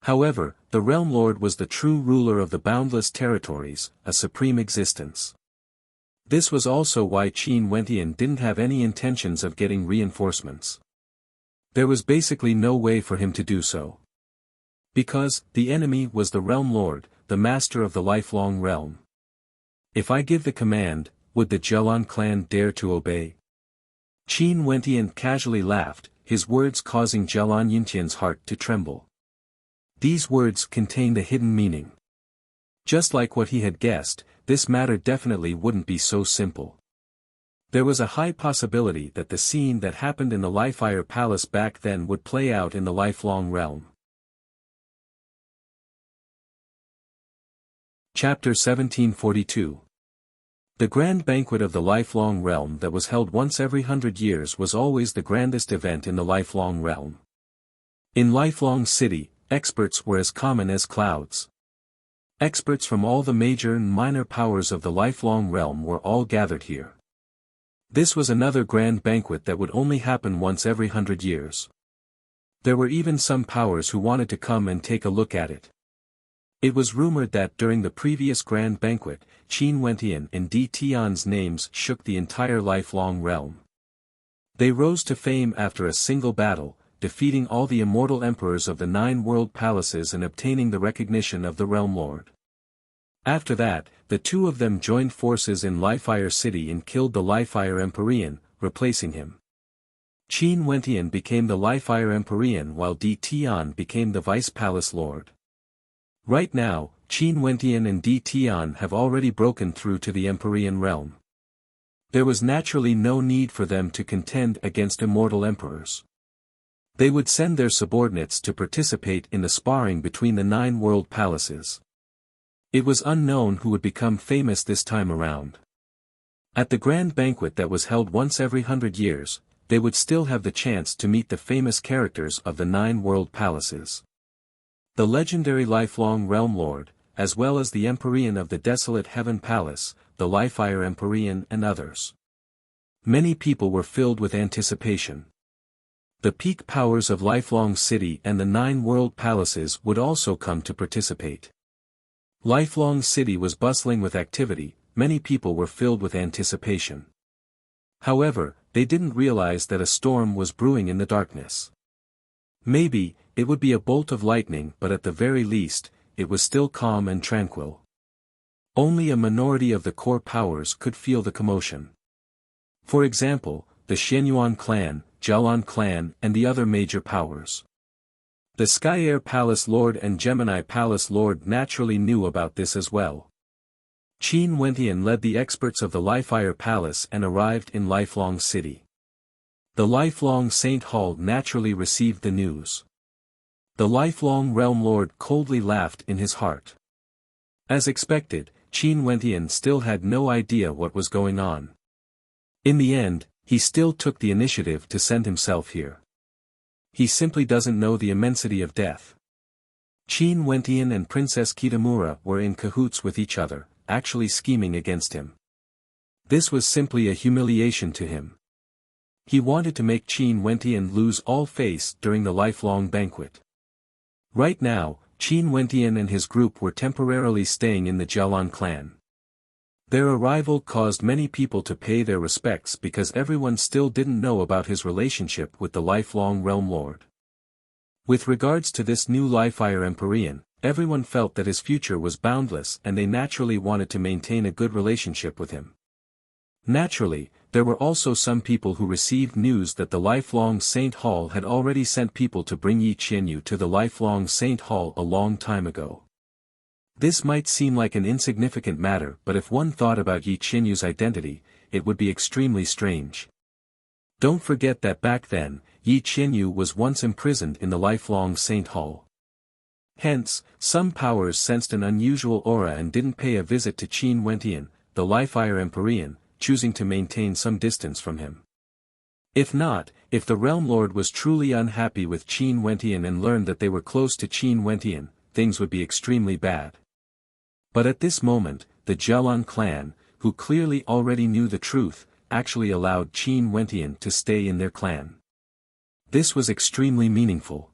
However, the Realm Lord was the true ruler of the boundless territories, a supreme existence. This was also why Qin Wentian didn't have any intentions of getting reinforcements. There was basically no way for him to do so. Because, the enemy was the Realm Lord, the master of the lifelong realm. If I give the command, would the Zhelan clan dare to obey? Qin Wentian casually laughed, his words causing Zhelan Yuntian's heart to tremble. These words contained a hidden meaning. Just like what he had guessed, this matter definitely wouldn't be so simple. There was a high possibility that the scene that happened in the Lifire Palace back then would play out in the lifelong realm. Chapter 1742. The grand banquet of the lifelong realm that was held once every 100 years was always the grandest event in the lifelong realm. In Lifelong City, experts were as common as clouds. Experts from all the major and minor powers of the lifelong realm were all gathered here. This was another grand banquet that would only happen once every 100 years. There were even some powers who wanted to come and take a look at it. It was rumored that during the previous grand banquet, Qin Wentian and Di Tian's names shook the entire lifelong realm. They rose to fame after a single battle, defeating all the immortal emperors of the 9 world palaces and obtaining the recognition of the Realm Lord. After that, the two of them joined forces in Lifire City and killed the Lifire Empyrean, replacing him. Qin Wentian became the Lifire Empyrean while Di Tian became the Vice Palace Lord. Right now, Qin Wentian and Di Tian have already broken through to the Empyrean realm. There was naturally no need for them to contend against immortal emperors. They would send their subordinates to participate in the sparring between the 9 world palaces. It was unknown who would become famous this time around. At the grand banquet that was held once every 100 years, they would still have the chance to meet the famous characters of the 9 world palaces. The legendary lifelong realm lord, as well as the Empyrean of the desolate heaven palace, the Lifeire Empyrean and others. Many people were filled with anticipation. The peak powers of Lifelong City and the 9 world palaces would also come to participate. Lifelong City was bustling with activity, many people were filled with anticipation. However, they didn't realize that a storm was brewing in the darkness. Maybe, it would be a bolt of lightning, but at the very least, it was still calm and tranquil. Only a minority of the core powers could feel the commotion. For example, the Xianyuan clan, Jialan clan and the other major powers. The Sky Air Palace Lord and Gemini Palace Lord naturally knew about this as well. Qin Wentian led the experts of the Lifeire Palace and arrived in Lifelong City. The Lifelong Saint Hall naturally received the news. The Lifelong Realm Lord coldly laughed in his heart. As expected, Qin Wentian still had no idea what was going on. In the end, he still took the initiative to send himself here. He simply doesn't know the immensity of death. Qin Wentian and Princess Kitamura were in cahoots with each other, actually scheming against him. This was simply a humiliation to him. He wanted to make Qin Wentian lose all face during the lifelong banquet. Right now, Qin Wentian and his group were temporarily staying in the Jialan clan. Their arrival caused many people to pay their respects because everyone still didn't know about his relationship with the lifelong realm lord. With regards to this new Lifeire Empyrean, everyone felt that his future was boundless and they naturally wanted to maintain a good relationship with him. Naturally, there were also some people who received news that the Lifelong Saint Hall had already sent people to bring Yi Qianyu to the Lifelong Saint Hall a long time ago. This might seem like an insignificant matter, but if one thought about Yi Qianyu's identity, it would be extremely strange. Don't forget that back then, Yi Qianyu was once imprisoned in the Lifelong Saint Hall. Hence, some powers sensed an unusual aura and didn't pay a visit to Qin Wentian, the Lifeire Empyrean, choosing to maintain some distance from him. If the Realm Lord was truly unhappy with Qin Wentian and learned that they were close to Qin Wentian, things would be extremely bad. But at this moment, the Jialan clan, who clearly already knew the truth, actually allowed Qin Wentian to stay in their clan. This was extremely meaningful.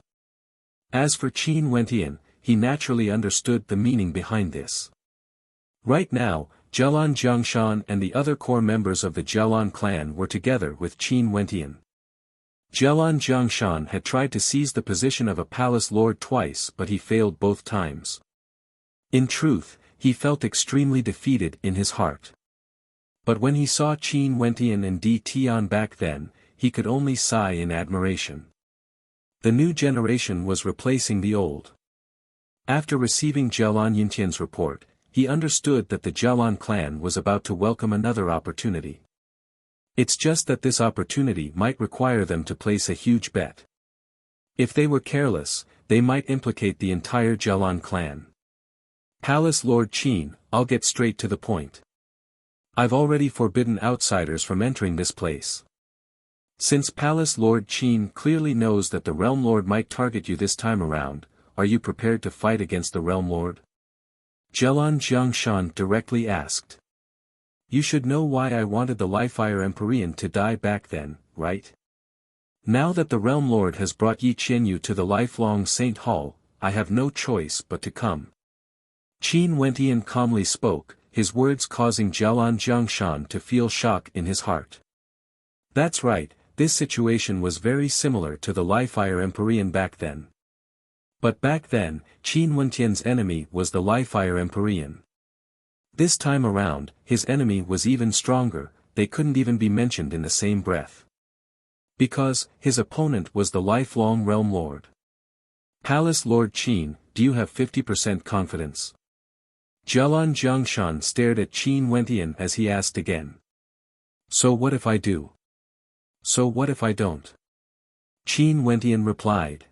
As for Qin Wentian, he naturally understood the meaning behind this. Right now, Jialan Jiangshan and the other core members of the Jialan clan were together with Qin Wentian. Jialan Jiangshan had tried to seize the position of a palace lord twice, but he failed both times. In truth, he felt extremely defeated in his heart. But when he saw Qin Wentian and Di Tian back then, he could only sigh in admiration. The new generation was replacing the old. After receiving Jialan Yuntian's report, he understood that the Jialan clan was about to welcome another opportunity. It's just that this opportunity might require them to place a huge bet. If they were careless, they might implicate the entire Jialan clan. Palace Lord Qin, I'll get straight to the point. I've already forbidden outsiders from entering this place. Since Palace Lord Qin clearly knows that the Realm Lord might target you this time around, are you prepared to fight against the Realm Lord? Jialan Jiangshan directly asked. You should know why I wanted the Lifeire Empyrean to die back then, right? Now that the Realm Lord has brought Yi Qianyu to the Lifelong Saint Hall, I have no choice but to come. Qin Wentian calmly spoke, his words causing Jialan Jiangshan to feel shock in his heart. That's right, this situation was very similar to the Lifeire Empyrean back then. But back then, Qin Wentian's enemy was the Lifeire Empyrean. This time around, his enemy was even stronger, they couldn't even be mentioned in the same breath. Because, his opponent was the lifelong Realm Lord. Palace Lord Qin, do you have 50% confidence? Jialan Jiangshan stared at Qin Wentian as he asked again. So what if I do? So what if I don't? Qin Wentian replied.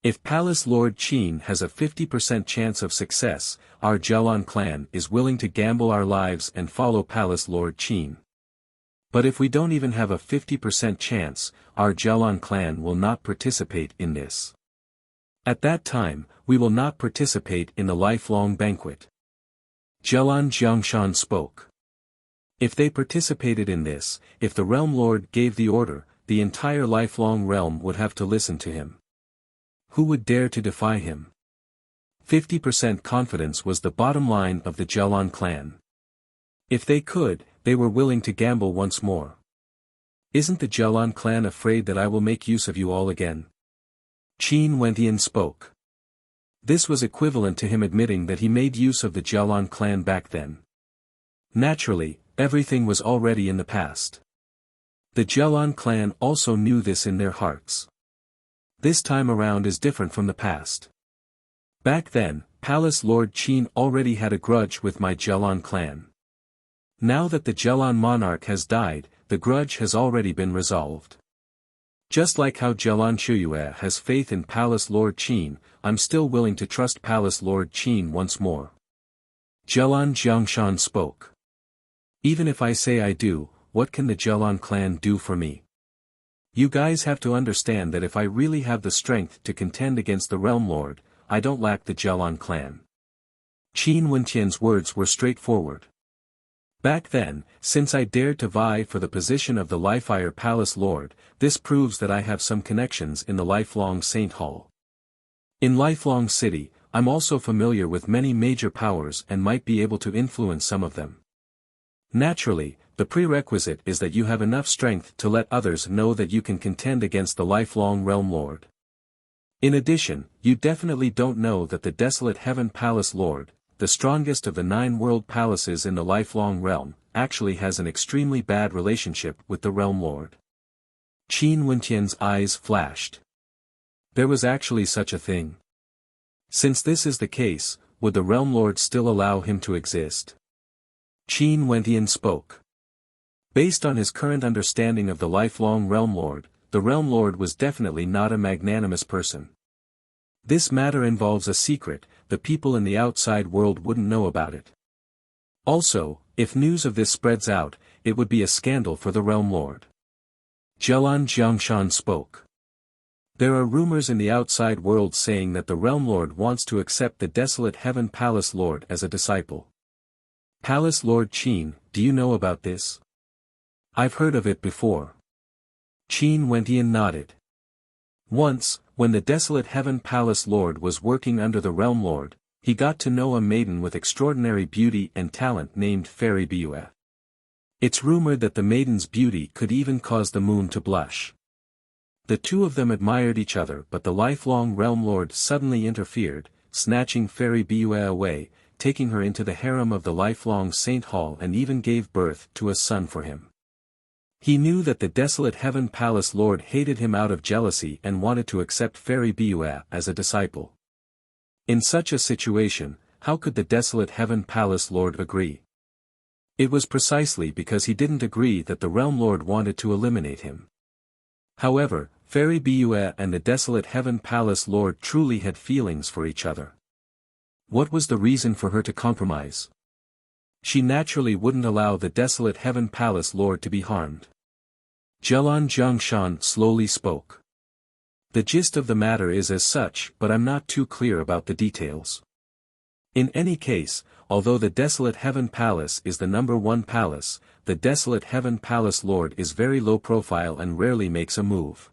If Palace Lord Qin has a 50% chance of success, our Jialan clan is willing to gamble our lives and follow Palace Lord Qin. But if we don't even have a 50% chance, our Jialan clan will not participate in this. At that time, we will not participate in the lifelong banquet. Jialan Jiangshan spoke. If they participated in this, if the Realm Lord gave the order, the entire lifelong realm would have to listen to him. Who would dare to defy him? 50% confidence was the bottom line of the Jialan clan. If they could, they were willing to gamble once more. Isn't the Jialan clan afraid that I will make use of you all again? Qin Wentian spoke. This was equivalent to him admitting that he made use of the Jialan clan back then. Naturally, everything was already in the past. The Jialan clan also knew this in their hearts. This time around is different from the past. Back then, Palace Lord Qin already had a grudge with my Jialan clan. Now that the Jialan monarch has died, the grudge has already been resolved. Just like how Jialan Shuyue has faith in Palace Lord Qin, I'm still willing to trust Palace Lord Qin once more. Jialan Jiangshan spoke. Even if I say I do, what can the Jialan clan do for me? You guys have to understand that if I really have the strength to contend against the Realm Lord, I don't lack the Jialan clan. Qin Wentian's words were straightforward. Back then, since I dared to vie for the position of the Lifeire Palace Lord, this proves that I have some connections in the Lifelong Saint Hall. In Lifelong City, I'm also familiar with many major powers and might be able to influence some of them. Naturally, the prerequisite is that you have enough strength to let others know that you can contend against the lifelong Realm Lord. In addition, you definitely don't know that the Desolate Heaven Palace Lord, the strongest of the 9 world palaces in the lifelong realm, actually has an extremely bad relationship with the Realm Lord. Qin Wentian's eyes flashed. There was actually such a thing. Since this is the case, would the Realm Lord still allow him to exist? Qin Wentian spoke. Based on his current understanding of the lifelong Realm Lord, the Realm Lord was definitely not a magnanimous person. This matter involves a secret, the people in the outside world wouldn't know about it. Also, if news of this spreads out, it would be a scandal for the Realm Lord. Jialan Jiangshan spoke. There are rumors in the outside world saying that the Realm Lord wants to accept the Desolate Heaven Palace Lord as a disciple. Palace Lord Qin, do you know about this? I've heard of it before. Qin Wentian nodded. Once, when the Desolate Heaven Palace Lord was working under the Realm Lord, he got to know a maiden with extraordinary beauty and talent named Fairy Biyue. It's rumored that the maiden's beauty could even cause the moon to blush. The two of them admired each other, but the lifelong Realm Lord suddenly interfered, snatching Fairy Biyue away, taking her into the harem of the lifelong Saint Hall and even gave birth to a son for him. He knew that the Desolate Heaven Palace Lord hated him out of jealousy and wanted to accept Fairy Biyue as a disciple. In such a situation, how could the Desolate Heaven Palace Lord agree? It was precisely because he didn't agree that the Realm Lord wanted to eliminate him. However, Fairy Biyue and the Desolate Heaven Palace Lord truly had feelings for each other. What was the reason for her to compromise? She naturally wouldn't allow the Desolate Heaven Palace Lord to be harmed. Jialan Jiangshan slowly spoke. The gist of the matter is as such, but I'm not too clear about the details. In any case, although the Desolate Heaven Palace is the #1 palace, the Desolate Heaven Palace Lord is very low profile and rarely makes a move.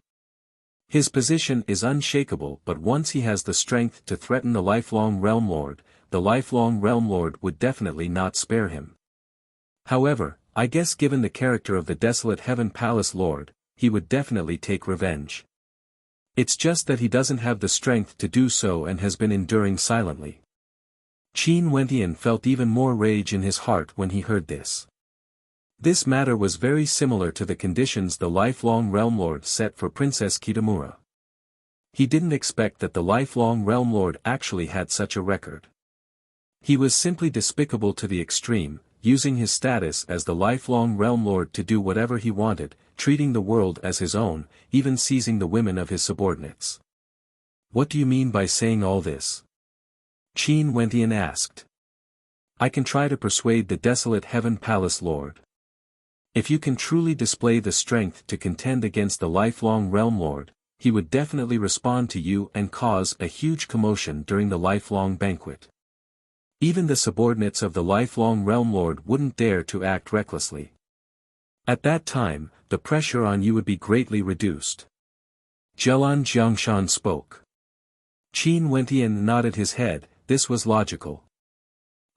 His position is unshakable, but once he has the strength to threaten the lifelong Realm Lord, the lifelong Realm Lord would definitely not spare him. However, I guess given the character of the Desolate Heaven Palace Lord, he would definitely take revenge. It's just that he doesn't have the strength to do so and has been enduring silently. Qin Wentian felt even more rage in his heart when he heard this. This matter was very similar to the conditions the lifelong Realm Lord set for Princess Kitamura. He didn't expect that the lifelong Realm Lord actually had such a record. He was simply despicable to the extreme, using his status as the lifelong Realm Lord to do whatever he wanted, treating the world as his own, even seizing the women of his subordinates. What do you mean by saying all this? Qin Wentian asked. I can try to persuade the desolate Heaven Palace Lord. If you can truly display the strength to contend against the lifelong Realm Lord, he would definitely respond to you and cause a huge commotion during the lifelong banquet. Even the subordinates of the lifelong Realm Lord wouldn't dare to act recklessly. At that time, the pressure on you would be greatly reduced. Zhelan Jiangshan spoke. Qin Wentian nodded his head. This was logical.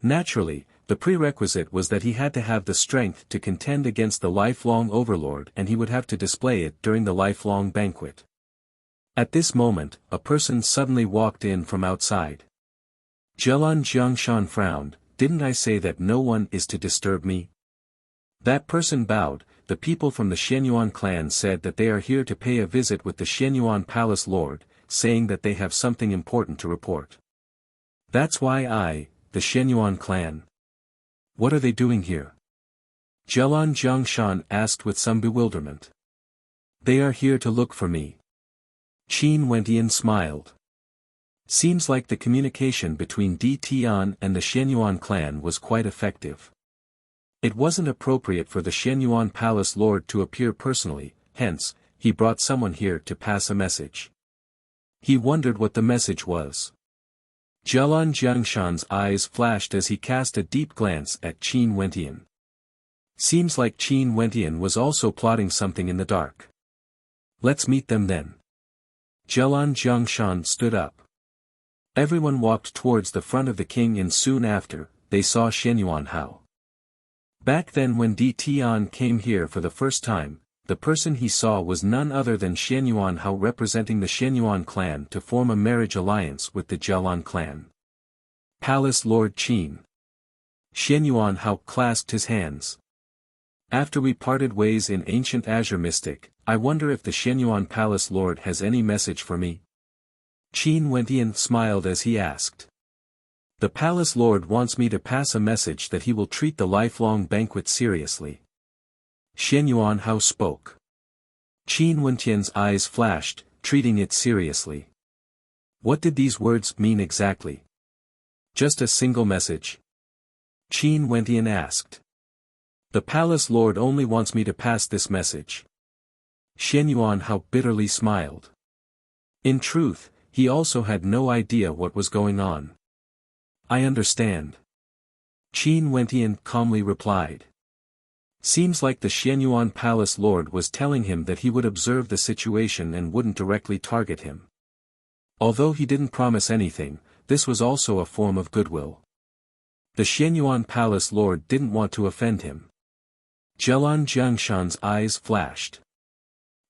Naturally, the prerequisite was that he had to have the strength to contend against the lifelong overlord, and he would have to display it during the lifelong banquet. At this moment, a person suddenly walked in from outside. Zhelan Jiangshan frowned. Didn't I say that no one is to disturb me? That person bowed. The people from the Shenyuan clan said that they are here to pay a visit with the Shenyuan Palace Lord, saying that they have something important to report. That's why the Shenyuan clan. What are they doing here? Zhelan Jiangshan asked with some bewilderment. They are here to look for me. Qin Wentian smiled. Seems like the communication between Di Tian and the Shenyuan clan was quite effective. It wasn't appropriate for the Shenyuan Palace Lord to appear personally, hence, he brought someone here to pass a message. He wondered what the message was. Zhelan Jiangshan's eyes flashed as he cast a deep glance at Qin Wentian. Seems like Qin Wentian was also plotting something in the dark. Let's meet them then. Zhelan Jiangshan stood up. Everyone walked towards the front of the king, and soon after, they saw Shenyuan Hao. Back then when Di Tian came here for the first time, the person he saw was none other than Shenyuan Hao, representing the Shenyuan clan to form a marriage alliance with the Zhelan clan. Palace Lord Qin. Shenyuan Hao clasped his hands. After we parted ways in ancient Azure Mystic, I wonder if the Shenyuan Palace Lord has any message for me? Qin Wentian smiled as he asked. The Palace Lord wants me to pass a message that he will treat the lifelong banquet seriously. Shenyuan Hao spoke. Qin Wentian's eyes flashed, treating it seriously. What did these words mean exactly? Just a single message? Qin Wentian asked. The Palace Lord only wants me to pass this message. Shenyuan Hao bitterly smiled. In truth, he also had no idea what was going on. I understand. Qin Wentian calmly replied. Seems like the Shenyuan Palace Lord was telling him that he would observe the situation and wouldn't directly target him. Although he didn't promise anything, this was also a form of goodwill. The Shenyuan Palace Lord didn't want to offend him. Zhelan Jiangshan's eyes flashed.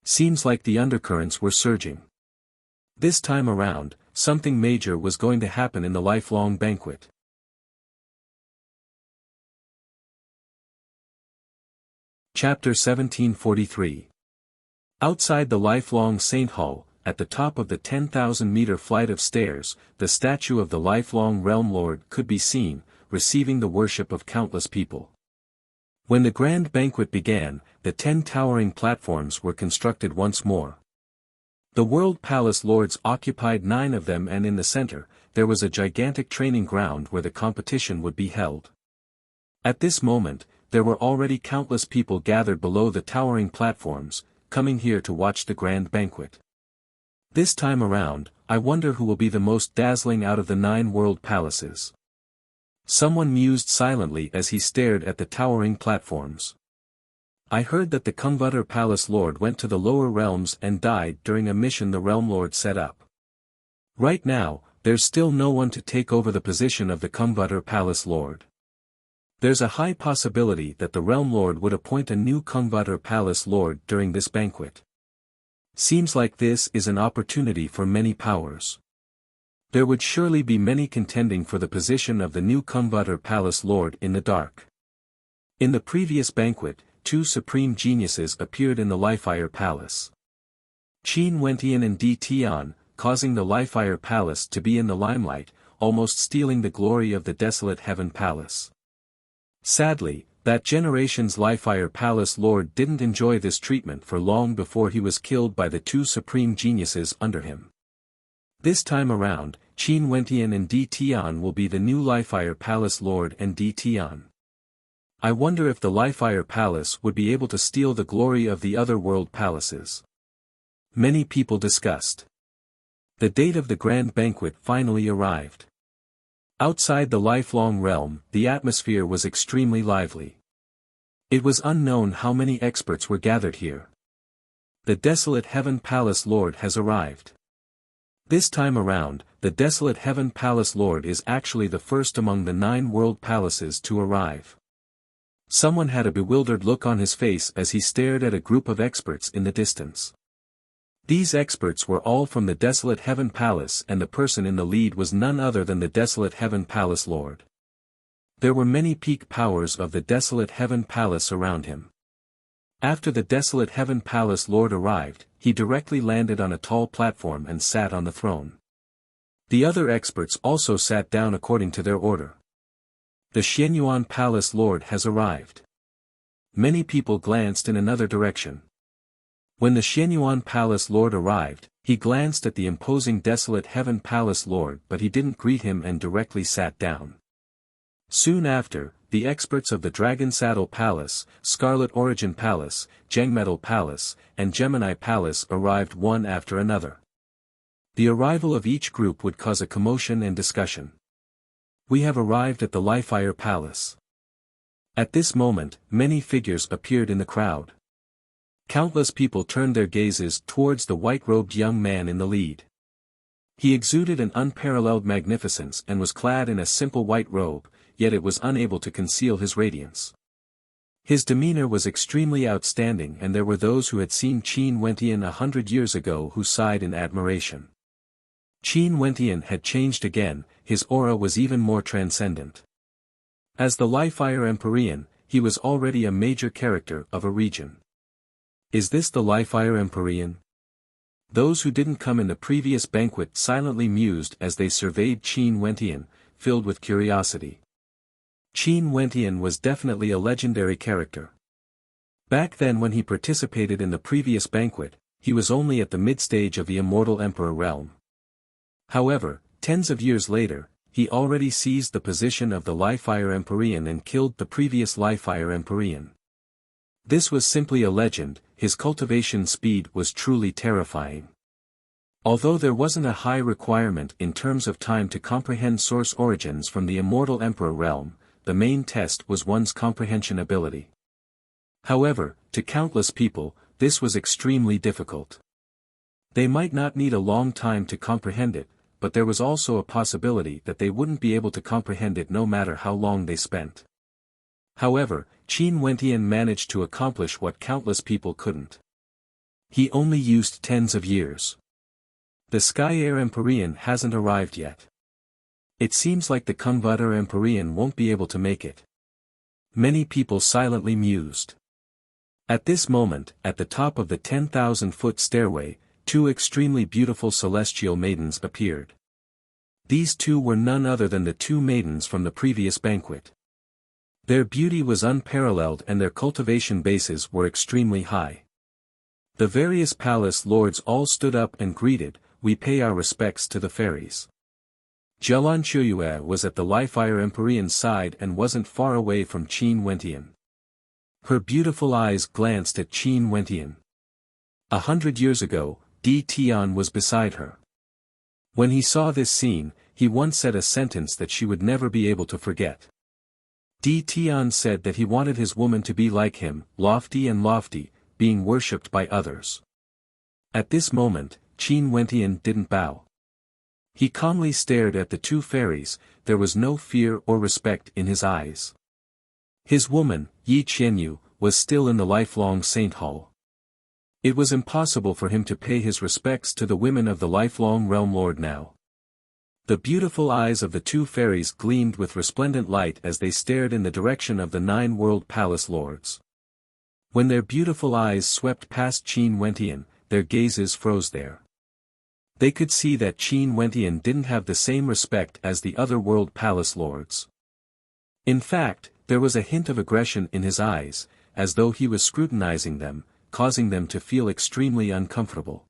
Seems like the undercurrents were surging. This time around, something major was going to happen in the lifelong banquet. Chapter 1743. Outside the lifelong Saint Hall, at the top of the 10,000-meter flight of stairs, the statue of the lifelong Realm Lord could be seen, receiving the worship of countless people. When the grand banquet began, the 10 towering platforms were constructed once more. The World Palace Lords occupied 9 of them, and in the center, there was a gigantic training ground where the competition would be held. At this moment, there were already countless people gathered below the towering platforms, coming here to watch the grand banquet. This time around, I wonder who will be the most dazzling out of the 9 world palaces. Someone mused silently as he stared at the towering platforms. I heard that the Kungvutter Palace Lord went to the lower realms and died during a mission the Realm Lord set up. Right now, there's still no one to take over the position of the Kungvutter Palace Lord. There's a high possibility that the Realm Lord would appoint a new Kungvutter Palace Lord during this banquet. Seems like this is an opportunity for many powers. There would surely be many contending for the position of the new Kungvutter Palace Lord in the dark. In the previous banquet, 2 supreme geniuses appeared in the Lifeire Palace. Qin Wentian and Di Tian, causing the Lifefire Palace to be in the limelight, almost stealing the glory of the desolate Heaven Palace. Sadly, that generation's Lifefire Palace Lord didn't enjoy this treatment for long before he was killed by the two supreme geniuses under him. This time around, Qin Wentian and Di Tian will be the new Lifefire Palace Lord and Di Tian. I wonder if the Lifefire Palace would be able to steal the glory of the other world palaces. Many people discussed. The date of the grand banquet finally arrived. Outside the lifelong realm, the atmosphere was extremely lively. It was unknown how many experts were gathered here. The desolate Heaven Palace Lord has arrived. This time around, the desolate Heaven Palace Lord is actually the first among the 9 world palaces to arrive. Someone had a bewildered look on his face as he stared at a group of experts in the distance. These experts were all from the desolate Heaven Palace, and the person in the lead was none other than the desolate Heaven Palace Lord. There were many peak powers of the desolate Heaven Palace around him. After the desolate Heaven Palace Lord arrived, he directly landed on a tall platform and sat on the throne. The other experts also sat down according to their order. The Xianyuan Palace Lord has arrived. Many people glanced in another direction. When the Xianyuan Palace Lord arrived, he glanced at the imposing desolate Heaven Palace Lord, but he didn't greet him and directly sat down. Soon after, the experts of the Dragon Saddle Palace, Scarlet Origin Palace, Gengmetal Palace, and Gemini Palace arrived one after another. The arrival of each group would cause a commotion and discussion. We have arrived at the Lifefire Palace. At this moment, many figures appeared in the crowd. Countless people turned their gazes towards the white-robed young man in the lead. He exuded an unparalleled magnificence and was clad in a simple white robe, yet it was unable to conceal his radiance. His demeanor was extremely outstanding, and there were those who had seen Qin Wentian 100 years ago who sighed in admiration. Qin Wentian had changed again, his aura was even more transcendent. As the Lifefire Empyrean, he was already a major character of a region. Is this the Lifefire Empyrean? Those who didn't come in the previous banquet silently mused as they surveyed Qin Wentian, filled with curiosity. Qin Wentian was definitely a legendary character. Back then, when he participated in the previous banquet, he was only at the mid-stage of the Immortal Emperor realm. However, tens of years later, he already seized the position of the Lifefire Empyrean and killed the previous Lifefire Empyrean. This was simply a legend, his cultivation speed was truly terrifying. Although there wasn't a high requirement in terms of time to comprehend source origins from the Immortal Emperor realm, the main test was one's comprehension ability. However, to countless people, this was extremely difficult. They might not need a long time to comprehend it, but there was also a possibility that they wouldn't be able to comprehend it no matter how long they spent. However, Qin Wentian managed to accomplish what countless people couldn't. He only used tens of years. The Sky Air Empyrean hasn't arrived yet. It seems like the Kungvutter Empyrean won't be able to make it. Many people silently mused. At this moment, at the top of the 10,000-foot stairway, 2 extremely beautiful celestial maidens appeared. These 2 were none other than the 2 maidens from the previous banquet. Their beauty was unparalleled and their cultivation bases were extremely high. The various palace lords all stood up and greeted, "We pay our respects to the fairies." Jialan Chuyue was at the Lifefire Empyrean's side and wasn't far away from Qin Wentian. Her beautiful eyes glanced at Qin Wentian. 100 years ago, Di Tian was beside her. When he saw this scene, he once said a sentence that she would never be able to forget. Di Tian said that he wanted his woman to be like him, lofty and lofty, being worshipped by others. At this moment, Qin Wentian didn't bow. He calmly stared at the 2 fairies, there was no fear or respect in his eyes. His woman, Yi Qianyu, was still in the lifelong Saint Hall. It was impossible for him to pay his respects to the women of the lifelong Realm Lord now. The beautiful eyes of the 2 fairies gleamed with resplendent light as they stared in the direction of the 9 world palace lords. When their beautiful eyes swept past Qin Wentian, their gazes froze there. They could see that Qin Wentian didn't have the same respect as the other world palace lords. In fact, there was a hint of aggression in his eyes, as though he was scrutinizing them, causing them to feel extremely uncomfortable.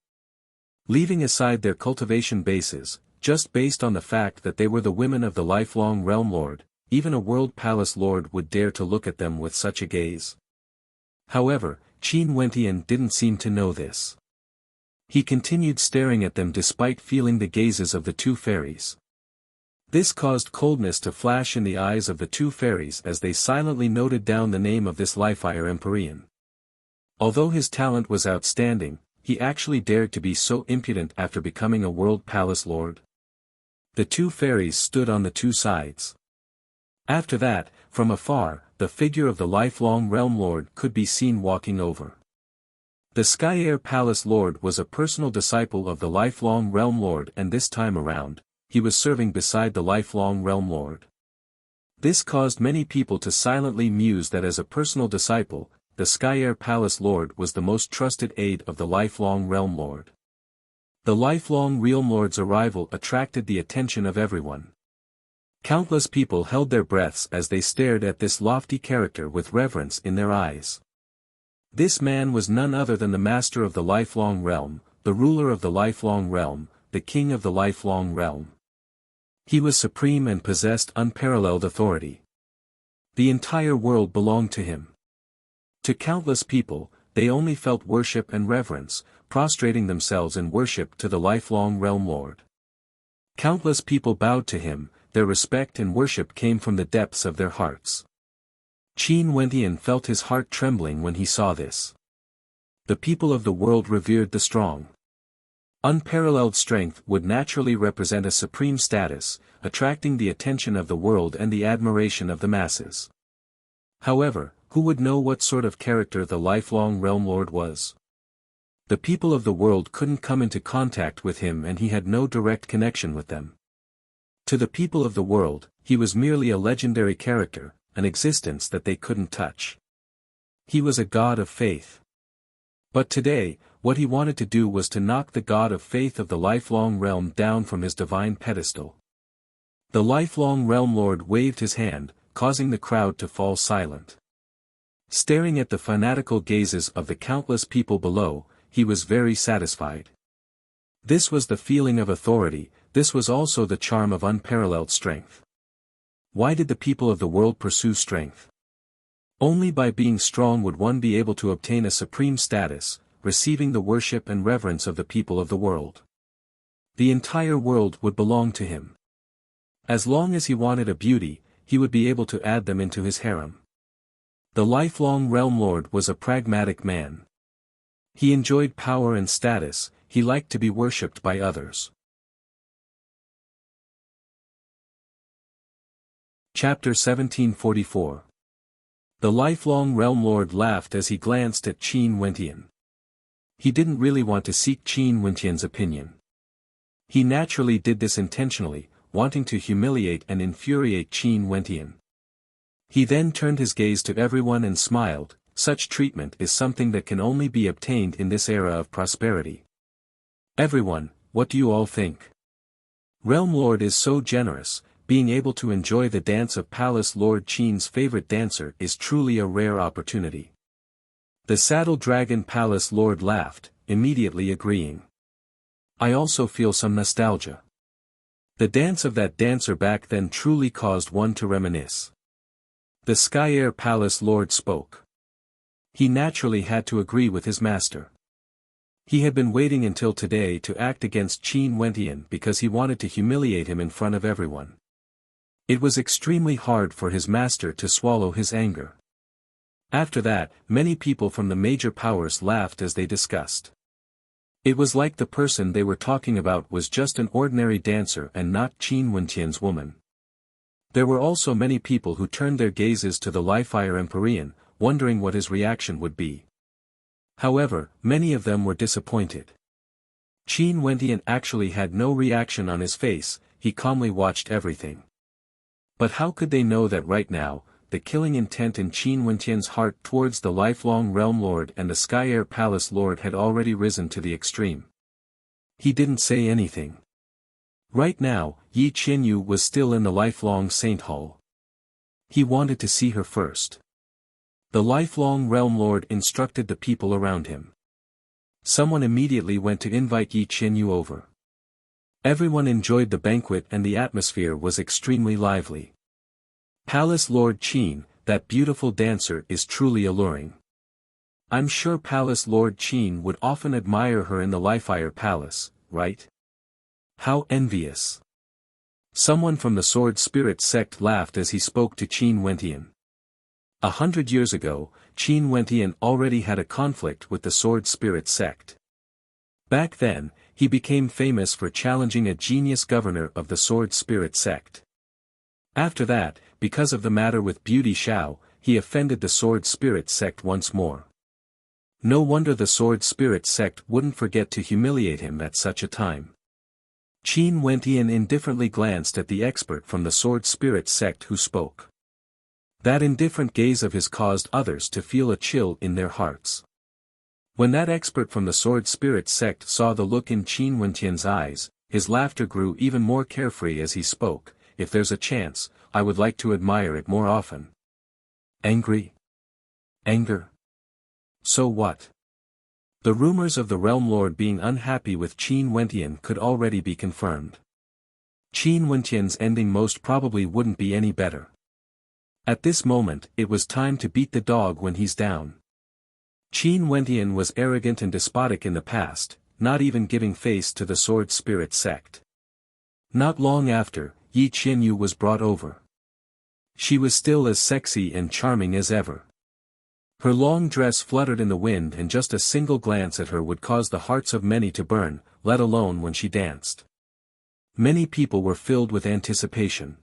Leaving aside their cultivation bases, just based on the fact that they were the women of the lifelong realm lord, even a world palace lord would dare to look at them with such a gaze. However, Qin Wentian didn't seem to know this. He continued staring at them despite feeling the gazes of the two fairies. This caused coldness to flash in the eyes of the two fairies as they silently noted down the name of this Lifeire Empyrean. Although his talent was outstanding, he actually dared to be so impudent after becoming a world palace lord. The two fairies stood on the two sides. After that, from afar, the figure of the lifelong realm lord could be seen walking over. The Skyare Palace Lord was a personal disciple of the lifelong realm lord, and this time around, he was serving beside the lifelong realm lord. This caused many people to silently muse that as a personal disciple, the Skyare Palace Lord was the most trusted aide of the lifelong realm lord. The lifelong realm lord's arrival attracted the attention of everyone. Countless people held their breaths as they stared at this lofty character with reverence in their eyes. This man was none other than the master of the lifelong realm, the ruler of the lifelong realm, the king of the lifelong realm. He was supreme and possessed unparalleled authority. The entire world belonged to him. To countless people, they only felt worship and reverence, prostrating themselves in worship to the lifelong realm lord. Countless people bowed to him, their respect and worship came from the depths of their hearts. Qin Wentian felt his heart trembling when he saw this. The people of the world revered the strong. Unparalleled strength would naturally represent a supreme status, attracting the attention of the world and the admiration of the masses. However, who would know what sort of character the lifelong realm lord was? The people of the world couldn't come into contact with him, and he had no direct connection with them. To the people of the world, he was merely a legendary character, an existence that they couldn't touch. He was a god of faith. But today, what he wanted to do was to knock the god of faith of the lifelong realm down from his divine pedestal. The lifelong realm lord waved his hand, causing the crowd to fall silent. Staring at the fanatical gazes of the countless people below, he was very satisfied. This was the feeling of authority, this was also the charm of unparalleled strength. Why did the people of the world pursue strength? Only by being strong would one be able to obtain a supreme status, receiving the worship and reverence of the people of the world. The entire world would belong to him. As long as he wanted a beauty, he would be able to add them into his harem. The lifelong realm lord was a pragmatic man. He enjoyed power and status, he liked to be worshipped by others. Chapter 1744. The lifelong realm lord laughed as he glanced at Qin Wentian. He didn't really want to seek Qin Wentian's opinion. He naturally did this intentionally, wanting to humiliate and infuriate Qin Wentian. He then turned his gaze to everyone and smiled. Such treatment is something that can only be obtained in this era of prosperity. Everyone, what do you all think? Realm Lord is so generous. Being able to enjoy the dance of Palace Lord Qin's favorite dancer is truly a rare opportunity. The Saddle Dragon Palace Lord laughed, immediately agreeing. I also feel some nostalgia. The dance of that dancer back then truly caused one to reminisce. The Skyare Palace Lord spoke. He naturally had to agree with his master. He had been waiting until today to act against Qin Wentian because he wanted to humiliate him in front of everyone. It was extremely hard for his master to swallow his anger. After that, many people from the major powers laughed as they discussed. It was like the person they were talking about was just an ordinary dancer and not Qin Wentian's woman. There were also many people who turned their gazes to the Lifeire Empyrean, wondering what his reaction would be. However, many of them were disappointed. Qin Wentian actually had no reaction on his face, he calmly watched everything. But how could they know that right now, the killing intent in Qin Wentian's heart towards the lifelong realm lord and the Skyare Palace Lord had already risen to the extreme? He didn't say anything. Right now, Yi Qianyu was still in the lifelong Saint Hall. He wanted to see her first. The lifelong Realm Lord instructed the people around him. Someone immediately went to invite Yi Qianyu over. Everyone enjoyed the banquet and the atmosphere was extremely lively. Palace Lord Qin, that beautiful dancer is truly alluring. I'm sure Palace Lord Qin would often admire her in the Lifire Palace, right? How envious. Someone from the Sword Spirit sect laughed as he spoke to Qin Wentian. 100 years ago, Qin Wentian already had a conflict with the Sword Spirit sect. Back then, he became famous for challenging a genius governor of the Sword Spirit sect. After that, because of the matter with Beauty Xiao, he offended the Sword Spirit sect once more. No wonder the Sword Spirit sect wouldn't forget to humiliate him at such a time. Qin Wentian indifferently glanced at the expert from the Sword Spirit sect who spoke. That indifferent gaze of his caused others to feel a chill in their hearts. When that expert from the Sword Spirit sect saw the look in Qin Wentian's eyes, his laughter grew even more carefree as he spoke. If there's a chance, I would like to admire it more often. Angry? Anger? So what? The rumors of the Realm Lord being unhappy with Qin Wentian could already be confirmed. Qin Wentian's ending most probably wouldn't be any better. At this moment, it was time to beat the dog when he's down. Qin Wentian was arrogant and despotic in the past, not even giving face to the Sword Spirit sect. Not long after, Yi Qianyu was brought over. She was still as sexy and charming as ever. Her long dress fluttered in the wind and just a single glance at her would cause the hearts of many to burn, let alone when she danced. Many people were filled with anticipation.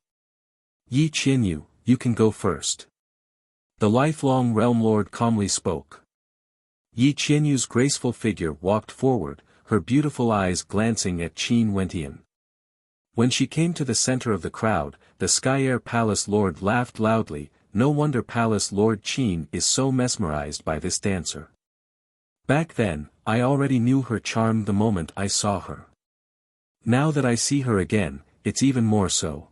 Yi Qianyu, you can go first. The lifelong Realm Lord calmly spoke. Yi Qianyu's graceful figure walked forward, her beautiful eyes glancing at Qin Wentian. When she came to the center of the crowd, the Skyair Palace Lord laughed loudly. No wonder Palace Lord Qin is so mesmerized by this dancer. Back then, I already knew her charm the moment I saw her. Now that I see her again, it's even more so.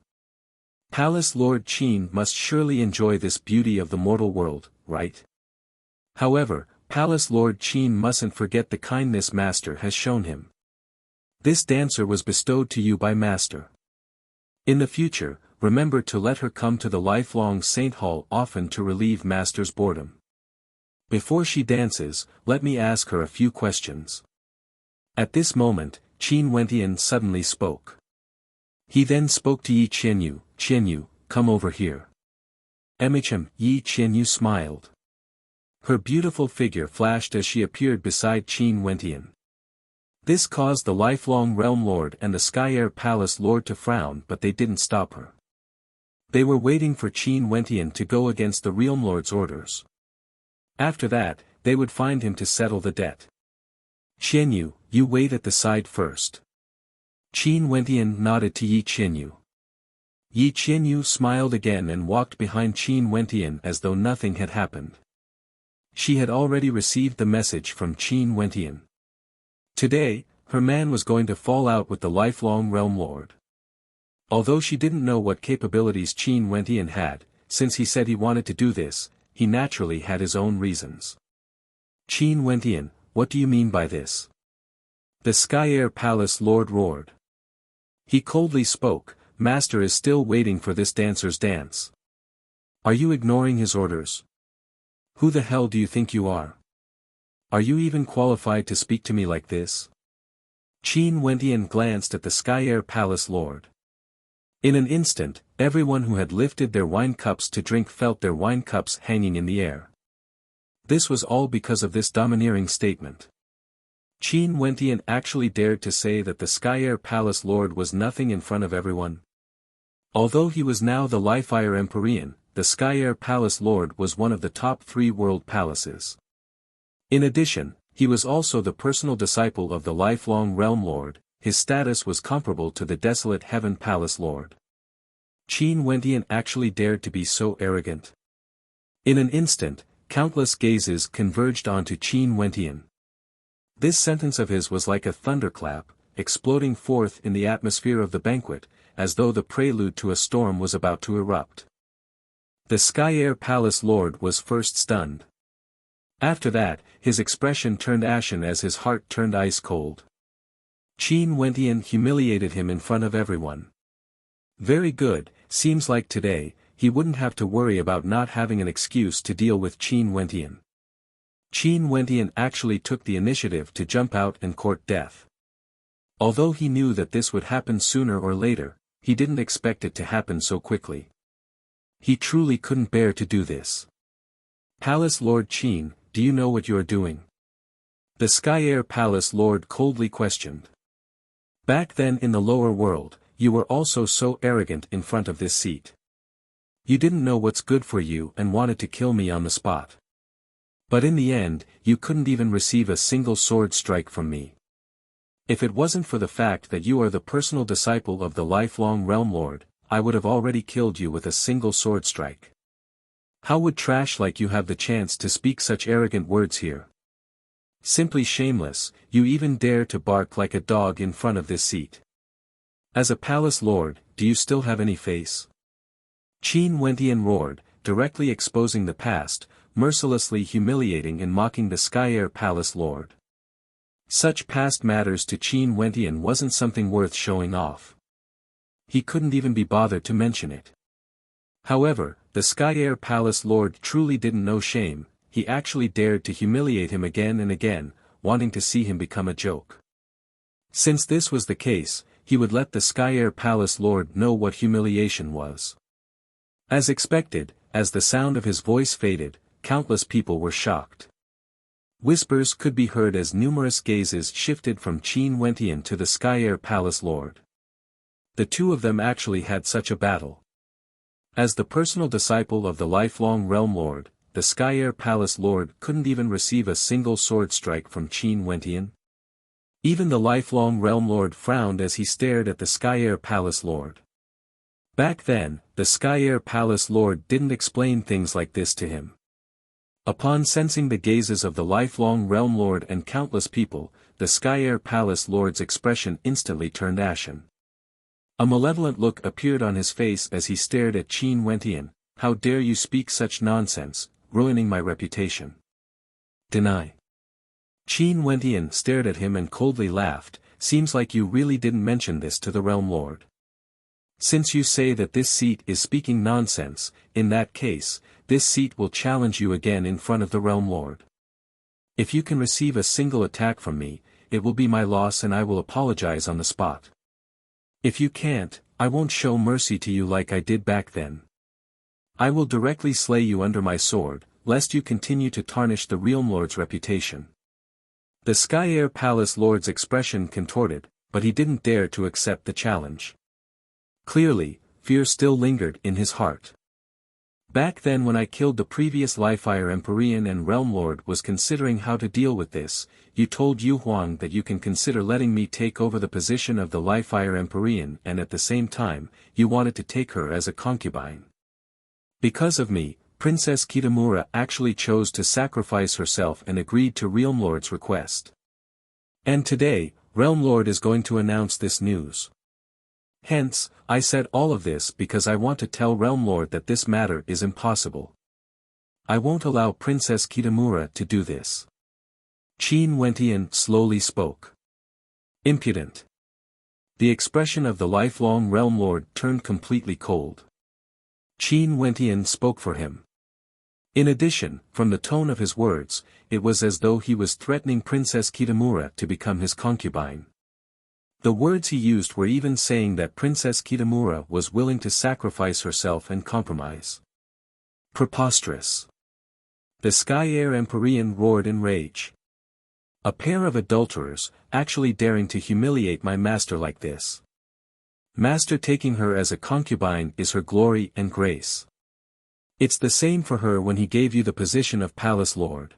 Palace Lord Qin must surely enjoy this beauty of the mortal world, right? However, Palace Lord Qin mustn't forget the kindness Master has shown him. This dancer was bestowed to you by Master. In the future, remember to let her come to the lifelong Saint Hall often to relieve Master's boredom. Before she dances, let me ask her a few questions. At this moment, Qin Wentian suddenly spoke. He then spoke to Yi Qianyu. Qianyu, come over here. Yi Qianyu smiled. Her beautiful figure flashed as she appeared beside Qin Wentian. This caused the lifelong Realm Lord and the Skyair Palace Lord to frown, but they didn't stop her. They were waiting for Qin Wentian to go against the Realm Lord's orders. After that, they would find him to settle the debt. Qianyu, you wait at the side first. Qin Wentian nodded to Yi Qianyu. Yi Qianyu smiled again and walked behind Qin Wentian as though nothing had happened. She had already received the message from Qin Wentian. Today, her man was going to fall out with the lifelong Realm Lord. Although she didn't know what capabilities Qin Wentian had, since he said he wanted to do this, he naturally had his own reasons. Qin Wentian, what do you mean by this? The Skyair Palace Lord roared. He coldly spoke, Master is still waiting for this dancer's dance. Are you ignoring his orders? Who the hell do you think you are? Are you even qualified to speak to me like this? Qin Wentian glanced at the Skyair Palace Lord. In an instant, everyone who had lifted their wine cups to drink felt their wine cups hanging in the air. This was all because of this domineering statement. Qin Wentian actually dared to say that the Skyair Palace Lord was nothing in front of everyone. Although he was now the Lifire Empyrean, the Skyair Palace Lord was one of the top 3 world palaces. In addition, he was also the personal disciple of the lifelong Realm Lord. His status was comparable to the desolate Heaven Palace Lord. Qin Wentian actually dared to be so arrogant. In an instant, countless gazes converged onto Qin Wentian. This sentence of his was like a thunderclap, exploding forth in the atmosphere of the banquet, as though the prelude to a storm was about to erupt. The Sky Air Palace Lord was first stunned. After that, his expression turned ashen as his heart turned ice cold. Qin Wentian humiliated him in front of everyone. Very good, seems like today, he wouldn't have to worry about not having an excuse to deal with Qin Wentian. Qin Wentian actually took the initiative to jump out and court death. Although he knew that this would happen sooner or later, he didn't expect it to happen so quickly. He truly couldn't bear to do this. Palace Lord Qin, do you know what you are doing? The Sky Air Palace Lord coldly questioned. Back then in the lower world, you were also so arrogant in front of this seat. You didn't know what's good for you and wanted to kill me on the spot. But in the end, you couldn't even receive a single sword strike from me. If it wasn't for the fact that you are the personal disciple of the lifelong Realm Lord, I would have already killed you with a single sword strike. How would trash like you have the chance to speak such arrogant words here? Simply shameless, you even dare to bark like a dog in front of this seat. As a palace lord, do you still have any face? Qin Wentian roared, directly exposing the past, mercilessly humiliating and mocking the Sky Air Palace Lord. Such past matters to Qin Wentian wasn't something worth showing off. He couldn't even be bothered to mention it. However, the Sky Air Palace Lord truly didn't know shame, he actually dared to humiliate him again and again, wanting to see him become a joke. Since this was the case, he would let the Sky Air Palace Lord know what humiliation was. As expected, as the sound of his voice faded, countless people were shocked. Whispers could be heard as numerous gazes shifted from Qin Wentian to the Sky Air Palace Lord. The two of them actually had such a battle. As the personal disciple of the lifelong Realm Lord, the Sky Air Palace Lord couldn't even receive a single sword strike from Qin Wentian. Even the lifelong Realm Lord frowned as he stared at the Sky Air Palace Lord. Back then, the Sky Air Palace Lord didn't explain things like this to him. Upon sensing the gazes of the lifelong Realm Lord and countless people, the Sky Air Palace Lord's expression instantly turned ashen. A malevolent look appeared on his face as he stared at Qin Wentian. How dare you speak such nonsense, ruining my reputation. Deny. Qin Wentian stared at him and coldly laughed, seems like you really didn't mention this to the Realm Lord. Since you say that this seat is speaking nonsense, in that case, this seat will challenge you again in front of the Realm Lord. If you can receive a single attack from me, it will be my loss and I will apologize on the spot. If you can't, I won't show mercy to you like I did back then. I will directly slay you under my sword, lest you continue to tarnish the Realm Lord's reputation. The Sky Air Palace Lord's expression contorted, but he didn't dare to accept the challenge. Clearly, fear still lingered in his heart. Back then when I killed the previous Lifefire Empyrean and Realm Lord was considering how to deal with this, you told Yu Huang that you can consider letting me take over the position of the Lifefire Empyrean and at the same time, you wanted to take her as a concubine. Because of me, Princess Kitamura actually chose to sacrifice herself and agreed to Realm Lord's request. And today, Realm Lord is going to announce this news. Hence, I said all of this because I want to tell Realm Lord that this matter is impossible. I won't allow Princess Kitamura to do this. Qin Wentian slowly spoke. Impudent. The expression of the lifelong Realm Lord turned completely cold. Qin Wentian spoke for him. In addition, from the tone of his words, it was as though he was threatening Princess Kitamura to become his concubine. The words he used were even saying that Princess Kitamura was willing to sacrifice herself and compromise. Preposterous. The Sky Air Empyrean roared in rage. A pair of adulterers, actually daring to humiliate my master like this. Master taking her as a concubine is her glory and grace. It's the same for her when he gave you the position of Palace Lord.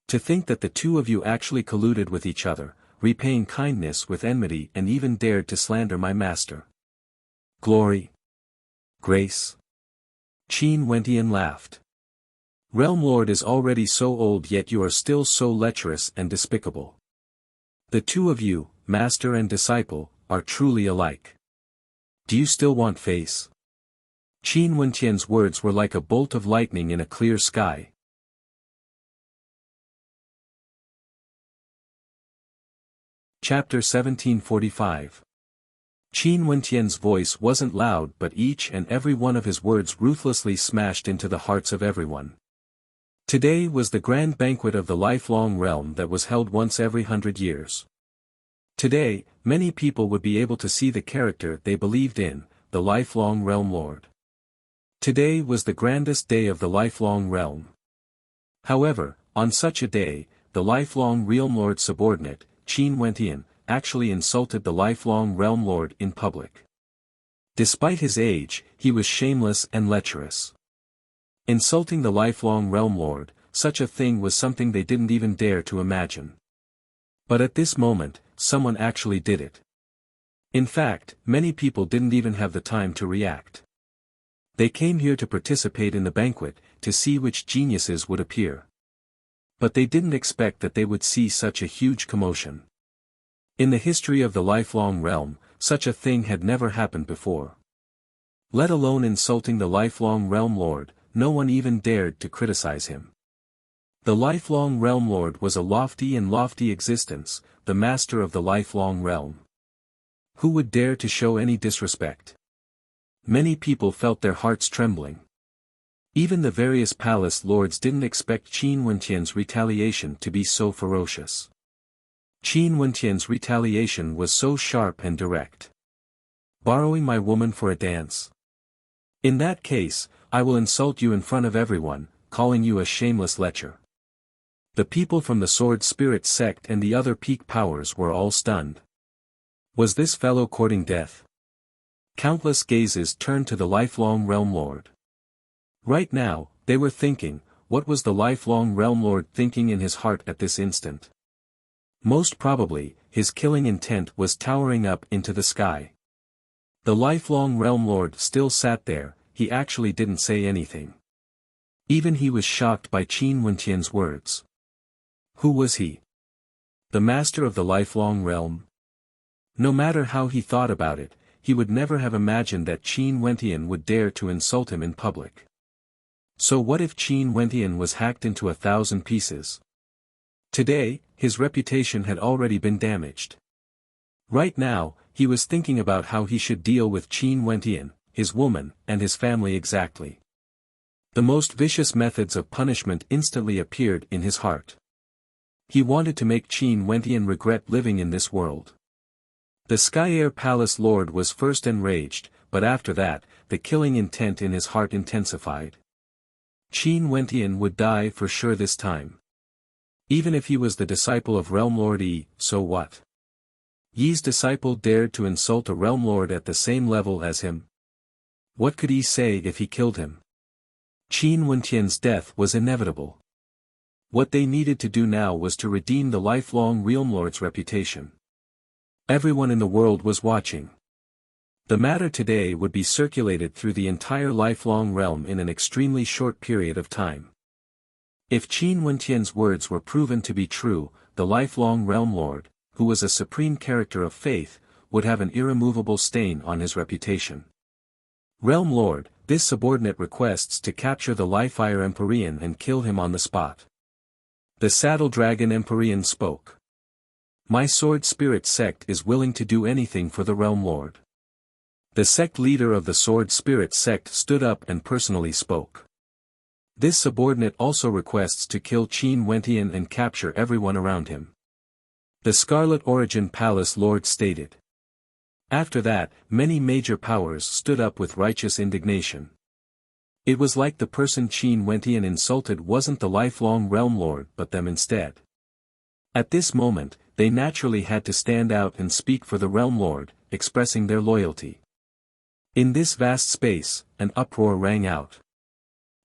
To think that the two of you actually colluded with each other, repaying kindness with enmity and even dared to slander my master. Glory. Grace. Qin Wentian laughed. Realm Lord is already so old yet you are still so lecherous and despicable. The two of you, master and disciple, are truly alike. Do you still want face? Qin Wenqian's words were like a bolt of lightning in a clear sky. Chapter 1745. Qin Wenqian's voice wasn't loud, but each and every one of his words ruthlessly smashed into the hearts of everyone. Today was the grand banquet of the lifelong realm that was held once every 100 years. Today, many people would be able to see the character they believed in, the lifelong realm lord. Today was the grandest day of the lifelong realm. However, on such a day, the lifelong realm lord subordinate, Qin Wenqian, actually insulted the lifelong realm lord in public. Despite his age, he was shameless and lecherous. Insulting the lifelong realm lord, such a thing was something they didn't even dare to imagine. But at this moment, someone actually did it. In fact, many people didn't even have the time to react. They came here to participate in the banquet, to see which geniuses would appear. But they didn't expect that they would see such a huge commotion. In the history of the lifelong realm, such a thing had never happened before. Let alone insulting the lifelong realm lord, no one even dared to criticize him. The lifelong realm lord was a lofty existence, the master of the lifelong realm. Who would dare to show any disrespect? Many people felt their hearts trembling. Even the various palace lords didn't expect Qin Wenqian's retaliation to be so ferocious. Qin Wenqian's retaliation was so sharp and direct. Borrowing my woman for a dance? In that case, I will insult you in front of everyone, calling you a shameless lecher. The people from the Sword Spirit sect and the other peak powers were all stunned. Was this fellow courting death? Countless gazes turned to the lifelong realm lord. Right now, they were thinking, what was the lifelong realm lord thinking in his heart at this instant? Most probably, his killing intent was towering up into the sky. The lifelong realm lord still sat there, he actually didn't say anything. Even he was shocked by Qin Wenqian's words. Who was he? The master of the lifelong realm? No matter how he thought about it, he would never have imagined that Qin Wenqian would dare to insult him in public. So what if Qin Wenqian was hacked into 1,000 pieces? Today, his reputation had already been damaged. Right now, he was thinking about how he should deal with Qin Wenqian, his woman, and his family exactly. The most vicious methods of punishment instantly appeared in his heart. He wanted to make Qin Wenqian regret living in this world. The Sky Air Palace Lord was first enraged, but after that, the killing intent in his heart intensified. Qin Wenqian would die for sure this time. Even if he was the disciple of Realm Lord Yi, so what? Yi's disciple dared to insult a Realm Lord at the same level as him. What could Yi say if he killed him? Qin Wenqian's death was inevitable. What they needed to do now was to redeem the lifelong Realm Lord's reputation. Everyone in the world was watching. The matter today would be circulated through the entire lifelong realm in an extremely short period of time. If Qin Wenqian's words were proven to be true, the lifelong realm lord, who was a supreme character of faith, would have an irremovable stain on his reputation. Realm Lord, this subordinate requests to capture the Life-Fire Empyrean and kill him on the spot. The Saddle Dragon Empyrean spoke. My Sword Spirit sect is willing to do anything for the Realm Lord. The sect leader of the Sword Spirit sect stood up and personally spoke. This subordinate also requests to kill Qin Wenqian and capture everyone around him. The Scarlet Origin Palace Lord stated. After that, many major powers stood up with righteous indignation. It was like the person Qin Wenqian insulted wasn't the lifelong Realm Lord but them instead. At this moment, they naturally had to stand out and speak for the Realm Lord, expressing their loyalty. In this vast space, an uproar rang out.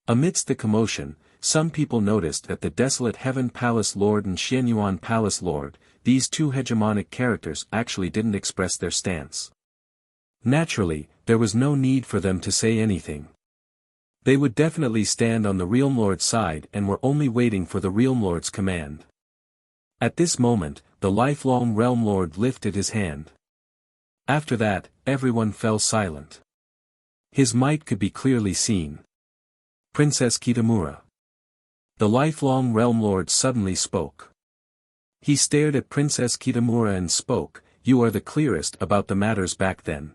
Amidst the commotion, some people noticed that the Desolate Heaven Palace Lord and Xianyuan Palace Lord, these two hegemonic characters actually didn't express their stance. Naturally, there was no need for them to say anything. They would definitely stand on the Realm Lord's side and were only waiting for the Realm Lord's command. At this moment, the lifelong Realm Lord lifted his hand. After that, everyone fell silent. His might could be clearly seen. Princess Kitamura. The lifelong Realm Lord suddenly spoke. He stared at Princess Kitamura and spoke, "You are the clearest about the matters back then.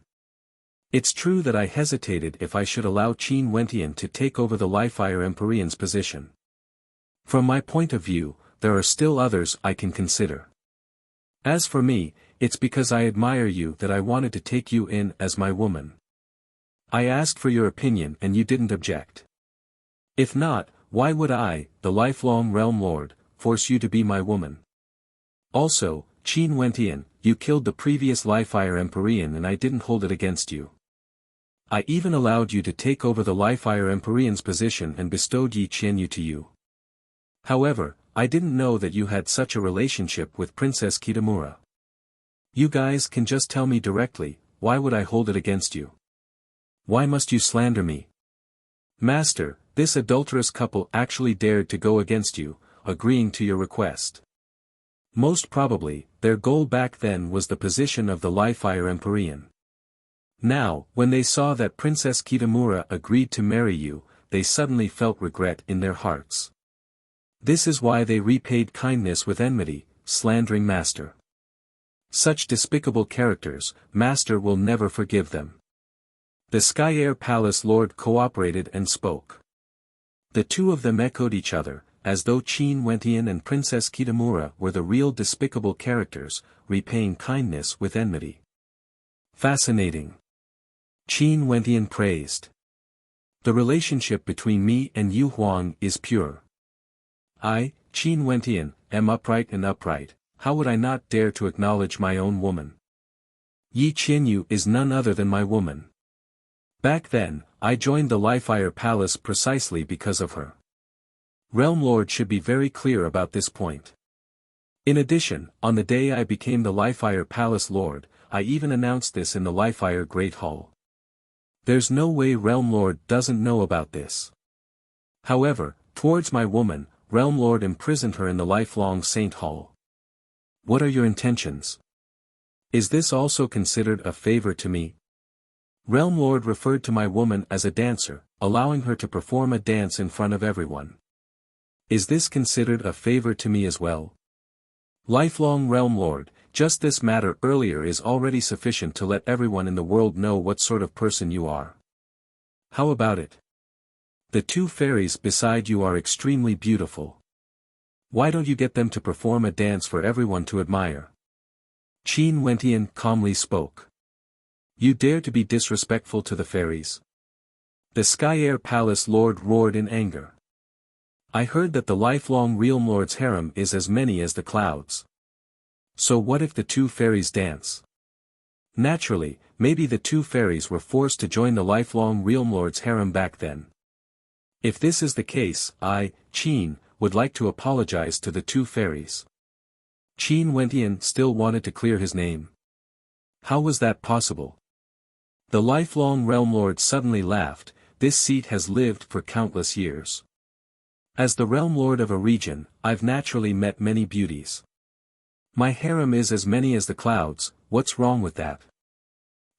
It's true that I hesitated if I should allow Qin Wentian to take over the Lifeire Empyrean's position. From my point of view, there are still others I can consider. As for me, it's because I admire you that I wanted to take you in as my woman. I asked for your opinion and you didn't object. If not, why would I, the lifelong Realm Lord, force you to be my woman? Also, Qin Wentian, you killed the previous Lifeire Empyrean and I didn't hold it against you. I even allowed you to take over the Lifeire Empyrean's position and bestowed Yi Qianyu to you. However, I didn't know that you had such a relationship with Princess Kitamura. You guys can just tell me directly, why would I hold it against you? Why must you slander me? Master, this adulterous couple actually dared to go against you, agreeing to your request. Most probably, their goal back then was the position of the Lifeire Empyrean. Now, when they saw that Princess Kitamura agreed to marry you, they suddenly felt regret in their hearts. This is why they repaid kindness with enmity, slandering Master. Such despicable characters, Master will never forgive them. The Sky Air Palace Lord cooperated and spoke. The two of them echoed each other, as though Qin Wentian and Princess Kitamura were the real despicable characters, repaying kindness with enmity. Fascinating. Qin Wentian praised. The relationship between me and Yu Huang is pure. I, Qin Wentian, am upright and upright, how would I not dare to acknowledge my own woman? Yi Qianyu is none other than my woman. Back then, I joined the Lifeire Palace precisely because of her. Realm Lord should be very clear about this point. In addition, on the day I became the Lifeire Palace Lord, I even announced this in the Lifeire Great Hall. There's no way Realm Lord doesn't know about this. However, towards my woman, Realm Lord imprisoned her in the lifelong Saint Hall. What are your intentions? Is this also considered a favor to me? Realm Lord referred to my woman as a dancer, allowing her to perform a dance in front of everyone. Is this considered a favor to me as well? Lifelong Realm Lord, just this matter earlier is already sufficient to let everyone in the world know what sort of person you are. How about it? The two fairies beside you are extremely beautiful. Why don't you get them to perform a dance for everyone to admire? Qin Wentian calmly spoke. You dare to be disrespectful to the fairies? The Sky Air Palace Lord roared in anger. I heard that the lifelong Realm Lord's harem is as many as the clouds. So what if the two fairies dance? Naturally, maybe the two fairies were forced to join the lifelong Realm Lord's harem back then. If this is the case, I, Qin, would like to apologize to the two fairies. Qin Wentian still wanted to clear his name. How was that possible? The lifelong Realm Lord suddenly laughed. This seat has lived for countless years. As the Realm Lord of a region, I've naturally met many beauties. My harem is as many as the clouds, what's wrong with that?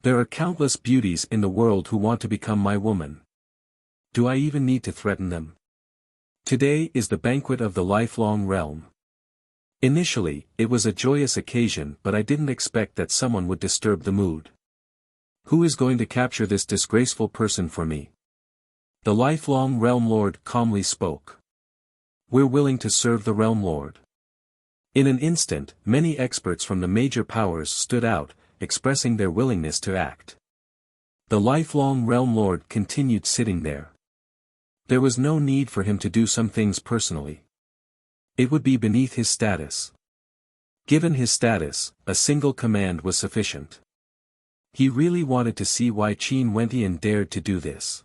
There are countless beauties in the world who want to become my woman. Do I even need to threaten them? Today is the banquet of the lifelong realm. Initially, it was a joyous occasion, but I didn't expect that someone would disturb the mood. Who is going to capture this disgraceful person for me? The lifelong Realm Lord calmly spoke. We're willing to serve the Realm Lord. In an instant, many experts from the major powers stood out, expressing their willingness to act. The lifelong Realm Lord continued sitting there. There was no need for him to do some things personally. It would be beneath his status. Given his status, a single command was sufficient. He really wanted to see why Qin Wentian dared to do this.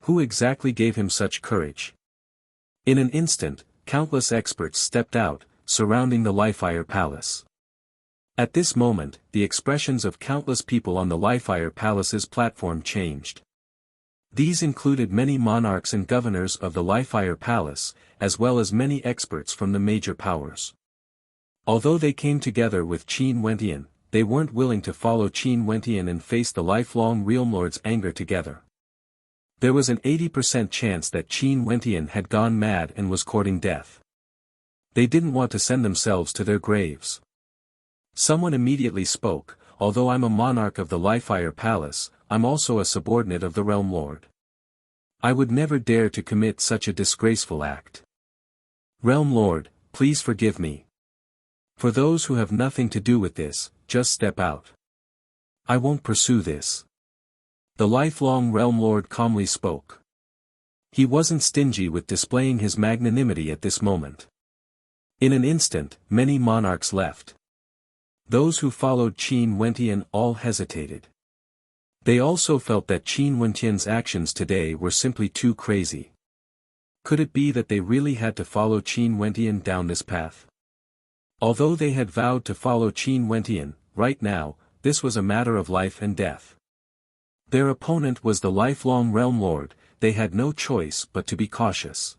Who exactly gave him such courage? In an instant, countless experts stepped out, surrounding the Lifeire Palace. At this moment, the expressions of countless people on the Lifeire Palace's platform changed. These included many monarchs and governors of the Lifeire Palace, as well as many experts from the major powers. Although they came together with Qin Wentian, they weren't willing to follow Qin Wentian and face the lifelong Realm Lord's anger together. There was an 80% chance that Qin Wentian had gone mad and was courting death. They didn't want to send themselves to their graves. Someone immediately spoke, although I'm a monarch of the Lifefire Palace, I'm also a subordinate of the Realm Lord. I would never dare to commit such a disgraceful act. Realm Lord, please forgive me. For those who have nothing to do with this, just step out. I won't pursue this. The lifelong Realm Lord calmly spoke. He wasn't stingy with displaying his magnanimity at this moment. In an instant, many monarchs left. Those who followed Qin Wentian all hesitated. They also felt that Qin Wentian's actions today were simply too crazy. Could it be that they really had to follow Qin Wentian down this path? Although they had vowed to follow Qin Wentian, right now, this was a matter of life and death. Their opponent was the lifelong Realm Lord, they had no choice but to be cautious.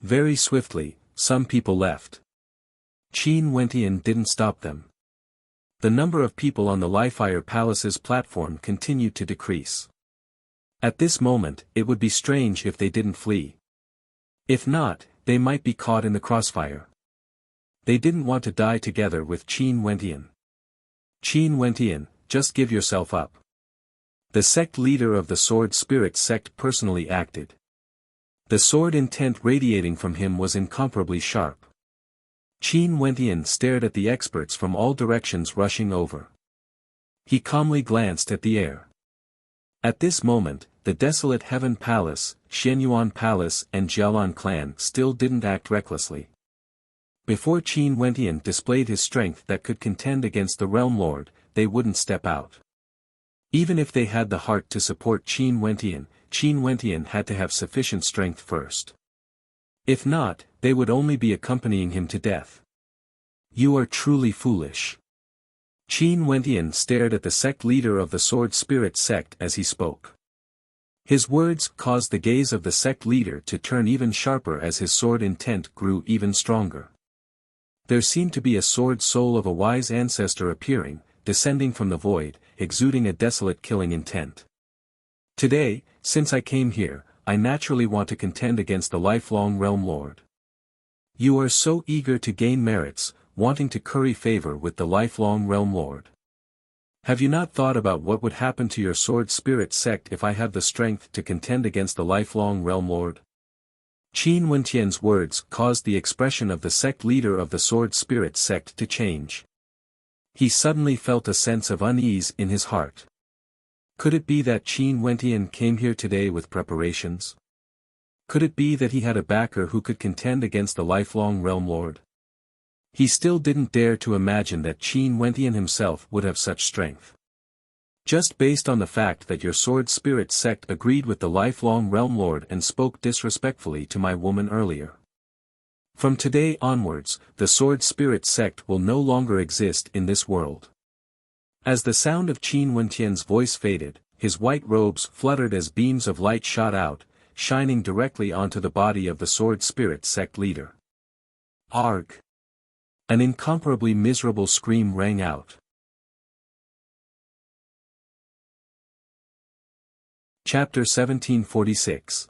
Very swiftly, some people left. Qin Wentian didn't stop them. The number of people on the Lifefire Palace's platform continued to decrease. At this moment, it would be strange if they didn't flee. If not, they might be caught in the crossfire. They didn't want to die together with Qin Wentian. Qin Wentian, just give yourself up. The sect leader of the Sword Spirit sect personally acted. The sword intent radiating from him was incomparably sharp. Qin Wentian stared at the experts from all directions rushing over. He calmly glanced at the air. At this moment, the desolate Heaven Palace, Xianyuan Palace and Jialan clan still didn't act recklessly. Before Qin Wentian displayed his strength that could contend against the Realm Lord, they wouldn't step out. Even if they had the heart to support Qin Wentian had to have sufficient strength first. If not, they would only be accompanying him to death. You are truly foolish. Qin Wentian stared at the sect leader of the Sword Spirit sect as he spoke. His words caused the gaze of the sect leader to turn even sharper as his sword intent grew even stronger. There seemed to be a sword soul of a wise ancestor appearing, descending from the void, exuding a desolate killing intent. Today, since I came here, I naturally want to contend against the lifelong Realm Lord. You are so eager to gain merits, wanting to curry favor with the lifelong Realm Lord. Have you not thought about what would happen to your Sword Spirit sect if I have the strength to contend against the lifelong Realm Lord? Qin Wentian's words caused the expression of the sect leader of the Sword Spirit sect to change. He suddenly felt a sense of unease in his heart. Could it be that Qin Wentian came here today with preparations? Could it be that he had a backer who could contend against the lifelong Realm Lord? He still didn't dare to imagine that Qin Wentian himself would have such strength. Just based on the fact that your Sword Spirit sect agreed with the lifelong Realm Lord and spoke disrespectfully to my woman earlier. From today onwards, the Sword Spirit sect will no longer exist in this world. As the sound of Qin Wentian's voice faded, his white robes fluttered as beams of light shot out, shining directly onto the body of the Sword Spirit sect leader. Arg! An incomparably miserable scream rang out. Chapter 1746.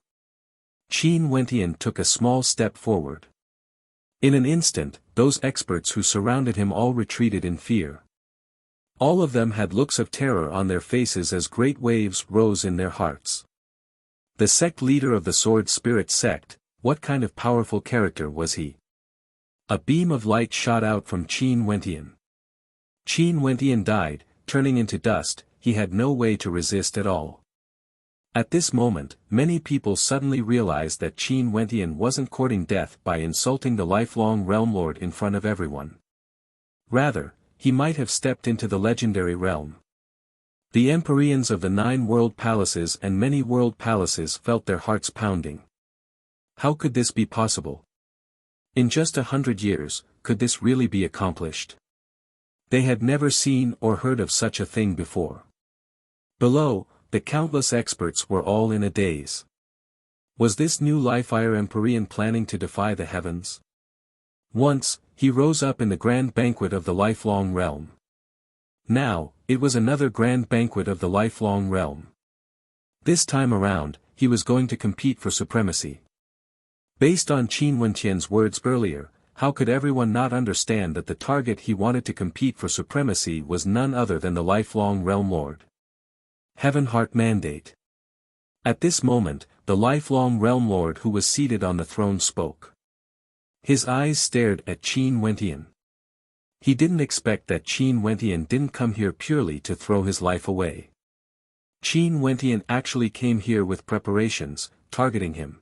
Qin Wentian took a small step forward. In an instant, those experts who surrounded him all retreated in fear. All of them had looks of terror on their faces as great waves rose in their hearts. The sect leader of the Sword Spirit sect, what kind of powerful character was he? A beam of light shot out from Qin Wentian. Qin Wentian died, turning into dust, he had no way to resist at all. At this moment, many people suddenly realized that Qin Wentian wasn't courting death by insulting the lifelong Realm Lord in front of everyone. Rather, he might have stepped into the legendary realm. The Empyreans of the 9 world palaces and many world palaces felt their hearts pounding. How could this be possible? In just 100 years, could this really be accomplished? They had never seen or heard of such a thing before. Below, the countless experts were all in a daze. Was this new Lifefire Empyrean planning to defy the heavens? Once, he rose up in the grand banquet of the lifelong realm. Now, it was another grand banquet of the lifelong realm. This time around, he was going to compete for supremacy. Based on Qin Wentian's words earlier, how could everyone not understand that the target he wanted to compete for supremacy was none other than the lifelong realm lord? Heaven Heart Mandate. At this moment, the lifelong realm lord who was seated on the throne spoke. His eyes stared at Qin Wentian. He didn't expect that Qin Wentian didn't come here purely to throw his life away. Qin Wentian actually came here with preparations, targeting him.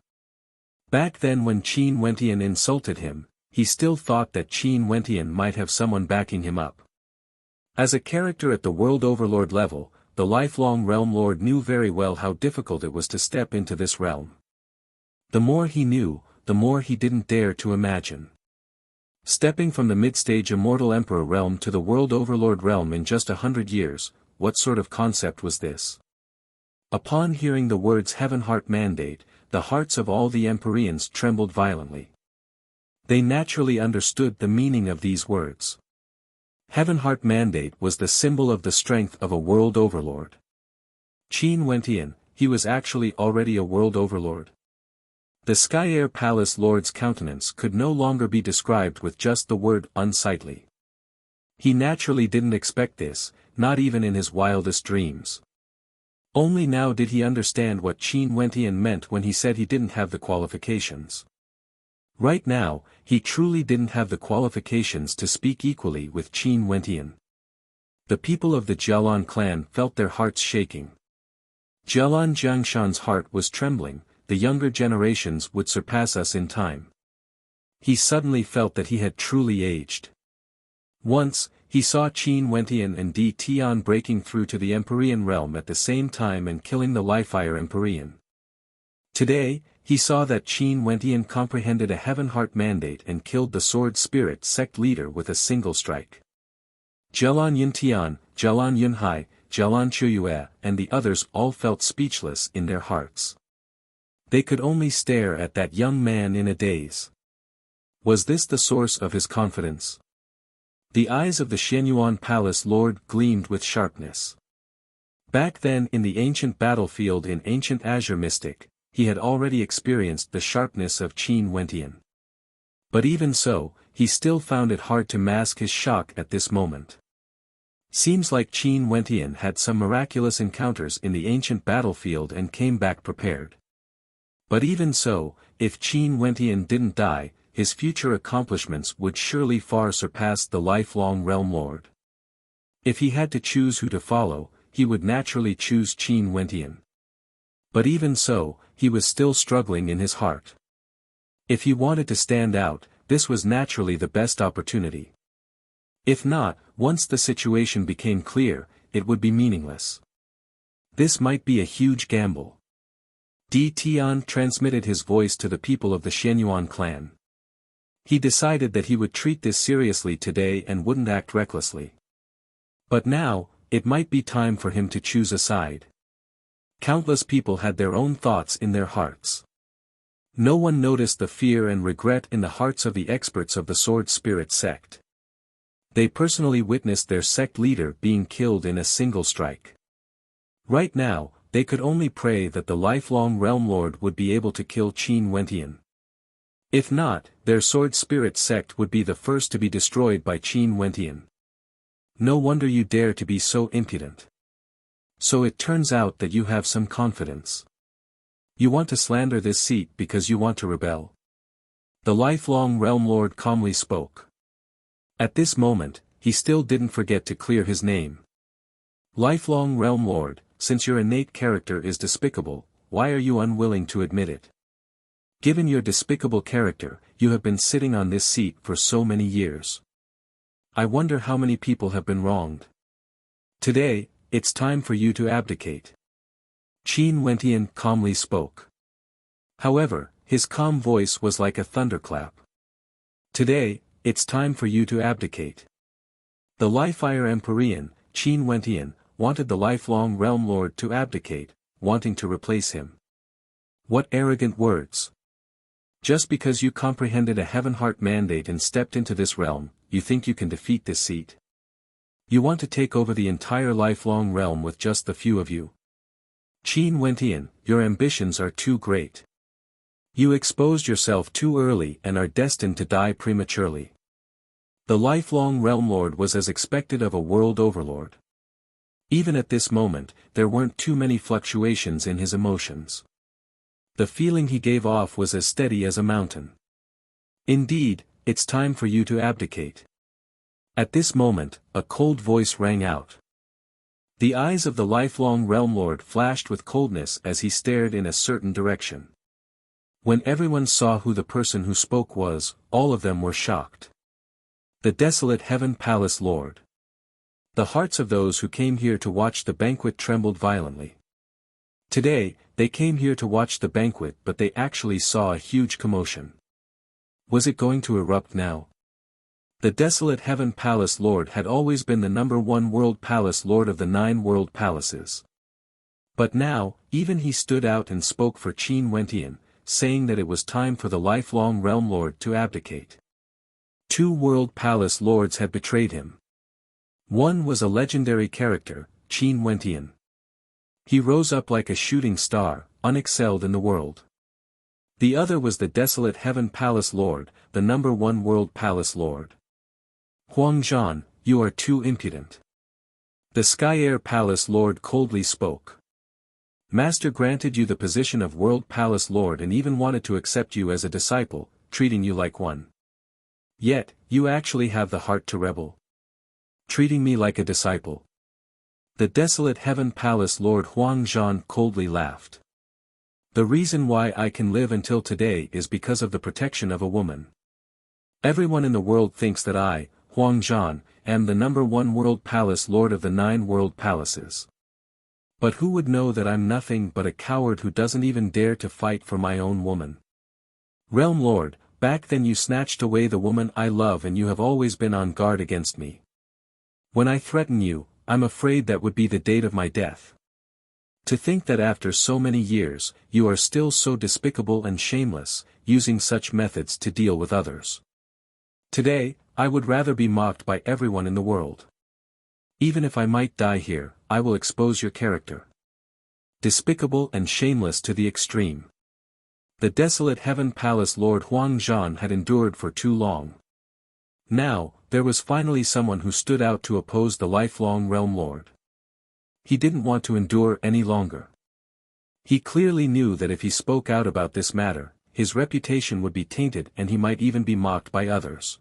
Back then when Qin Wentian insulted him, he still thought that Qin Wentian might have someone backing him up. As a character at the World Overlord level, the lifelong realm lord knew very well how difficult it was to step into this realm. The more he knew, the more he didn't dare to imagine. Stepping from the mid-stage Immortal Emperor realm to the World Overlord realm in just 100 years, what sort of concept was this? Upon hearing the words Heaven Heart Mandate, the hearts of all the Empyreans trembled violently. They naturally understood the meaning of these words. Heaven Heart Mandate was the symbol of the strength of a World Overlord. Qin Wentian, he was actually already a World Overlord. The Sky Air Palace Lord's countenance could no longer be described with just the word unsightly. He naturally didn't expect this, not even in his wildest dreams. Only now did he understand what Qin Wentian meant when he said he didn't have the qualifications. Right now, he truly didn't have the qualifications to speak equally with Qin Wentian. The people of the Jialan clan felt their hearts shaking. Jialan Jiangshan's heart was trembling. The younger generations would surpass us in time. He suddenly felt that he had truly aged. Once, he saw Qin Wentian and Di Tian breaking through to the Empyrean realm at the same time and killing the Lifire Empyrean. Today, he saw that Qin Wentian comprehended a Heaven Heart Mandate and killed the Sword Spirit sect leader with a single strike. Jialan Yuntian, Jialan Yunhai, Jialan Chuyue, and the others all felt speechless in their hearts. They could only stare at that young man in a daze. Was this the source of his confidence? The eyes of the Shenyuan Palace Lord gleamed with sharpness. Back then in the ancient battlefield in ancient Azure Mystic, he had already experienced the sharpness of Qin Wentian. But even so, he still found it hard to mask his shock at this moment. Seems like Qin Wentian had some miraculous encounters in the ancient battlefield and came back prepared. But even so, if Qin Wentian didn't die, his future accomplishments would surely far surpass the lifelong realm lord. If he had to choose who to follow, he would naturally choose Qin Wentian. But even so, he was still struggling in his heart. If he wanted to stand out, this was naturally the best opportunity. If not, once the situation became clear, it would be meaningless. This might be a huge gamble. Di Tian transmitted his voice to the people of the Shenyuan clan. He decided that he would treat this seriously today and wouldn't act recklessly. But now, it might be time for him to choose a side. Countless people had their own thoughts in their hearts. No one noticed the fear and regret in the hearts of the experts of the Sword Spirit sect. They personally witnessed their sect leader being killed in a single strike. Right now, they could only pray that the lifelong realm lord would be able to kill Qin Wentian. If not, their Sword Spirit sect would be the first to be destroyed by Qin Wentian. No wonder you dare to be so impudent. So it turns out that you have some confidence. You want to slander this seat because you want to rebel. The lifelong realm lord calmly spoke. At this moment, he still didn't forget to clear his name. Lifelong realm lord, since your innate character is despicable, why are you unwilling to admit it? Given your despicable character, you have been sitting on this seat for so many years. I wonder how many people have been wronged. Today, it's time for you to abdicate. Qin Wentian calmly spoke. However, his calm voice was like a thunderclap. Today, it's time for you to abdicate. The Lifire Empyrean, Qin Wentian, wanted the lifelong realm lord to abdicate, wanting to replace him. What arrogant words! Just because you comprehended a heaven-heart mandate and stepped into this realm, you think you can defeat this seat? You want to take over the entire lifelong realm with just the few of you? Qin Wentian, your ambitions are too great. You exposed yourself too early and are destined to die prematurely. The lifelong realm lord was as expected of a world overlord. Even at this moment, there weren't too many fluctuations in his emotions. The feeling he gave off was as steady as a mountain. Indeed, it's time for you to abdicate. At this moment, a cold voice rang out. The eyes of the lifelong realm lord flashed with coldness as he stared in a certain direction. When everyone saw who the person who spoke was, all of them were shocked. The desolate heaven palace lord. The hearts of those who came here to watch the banquet trembled violently. Today, they came here to watch the banquet, but they actually saw a huge commotion. Was it going to erupt now? The desolate heaven palace lord had always been the #1 world palace lord of the 9 world palaces. But now, even he stood out and spoke for Qin Wentian, saying that it was time for the lifelong realm lord to abdicate. 2 world palace lords had betrayed him. One was a legendary character, Qin Wentian. He rose up like a shooting star, unexcelled in the world. The other was the desolate heaven palace lord, the #1 world palace lord. Huang Zhan, you are too impudent. The Sky Air Palace Lord coldly spoke. Master granted you the position of World Palace Lord and even wanted to accept you as a disciple, treating you like one. Yet, you actually have the heart to rebel. Treating me like a disciple. The desolate heaven palace Lord Huang Zhan coldly laughed. The reason why I can live until today is because of the protection of a woman. Everyone in the world thinks that I, Huang Zhan, am the #1 world palace lord of the 9 world palaces. But who would know that I'm nothing but a coward who doesn't even dare to fight for my own woman? Realm Lord, back then you snatched away the woman I love and you have always been on guard against me. When I threaten you, I'm afraid that would be the date of my death. To think that after so many years, you are still so despicable and shameless, using such methods to deal with others. Today, I would rather be mocked by everyone in the world. Even if I might die here, I will expose your character. Despicable and shameless to the extreme. The desolate heaven palace Lord Huang Zhan had endured for too long. Now, there was finally someone who stood out to oppose the lifelong realm lord. He didn't want to endure any longer. He clearly knew that if he spoke out about this matter, his reputation would be tainted and he might even be mocked by others.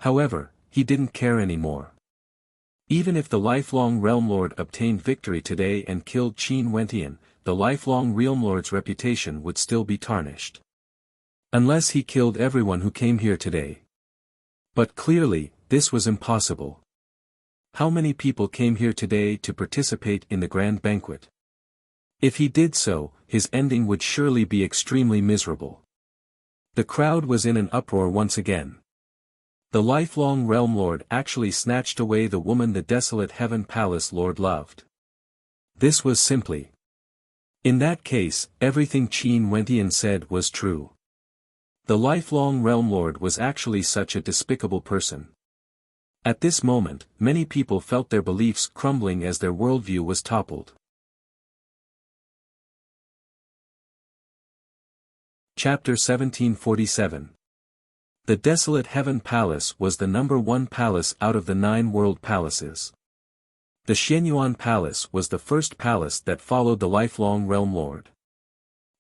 However, he didn't care anymore. Even if the lifelong realm lord obtained victory today and killed Qin Wentian, the lifelong realm lord's reputation would still be tarnished. Unless he killed everyone who came here today. But clearly, this was impossible. How many people came here today to participate in the grand banquet? If he did so, his ending would surely be extremely miserable. The crowd was in an uproar once again. The lifelong realm lord actually snatched away the woman the desolate heaven palace lord loved. This was simply. In that case, everything Qin Wentian said was true. The lifelong realm lord was actually such a despicable person. At this moment, many people felt their beliefs crumbling as their worldview was toppled. Chapter 1747. The desolate heaven palace was the #1 palace out of the 9 world palaces. The Xianyuan Palace was the first palace that followed the lifelong realm lord.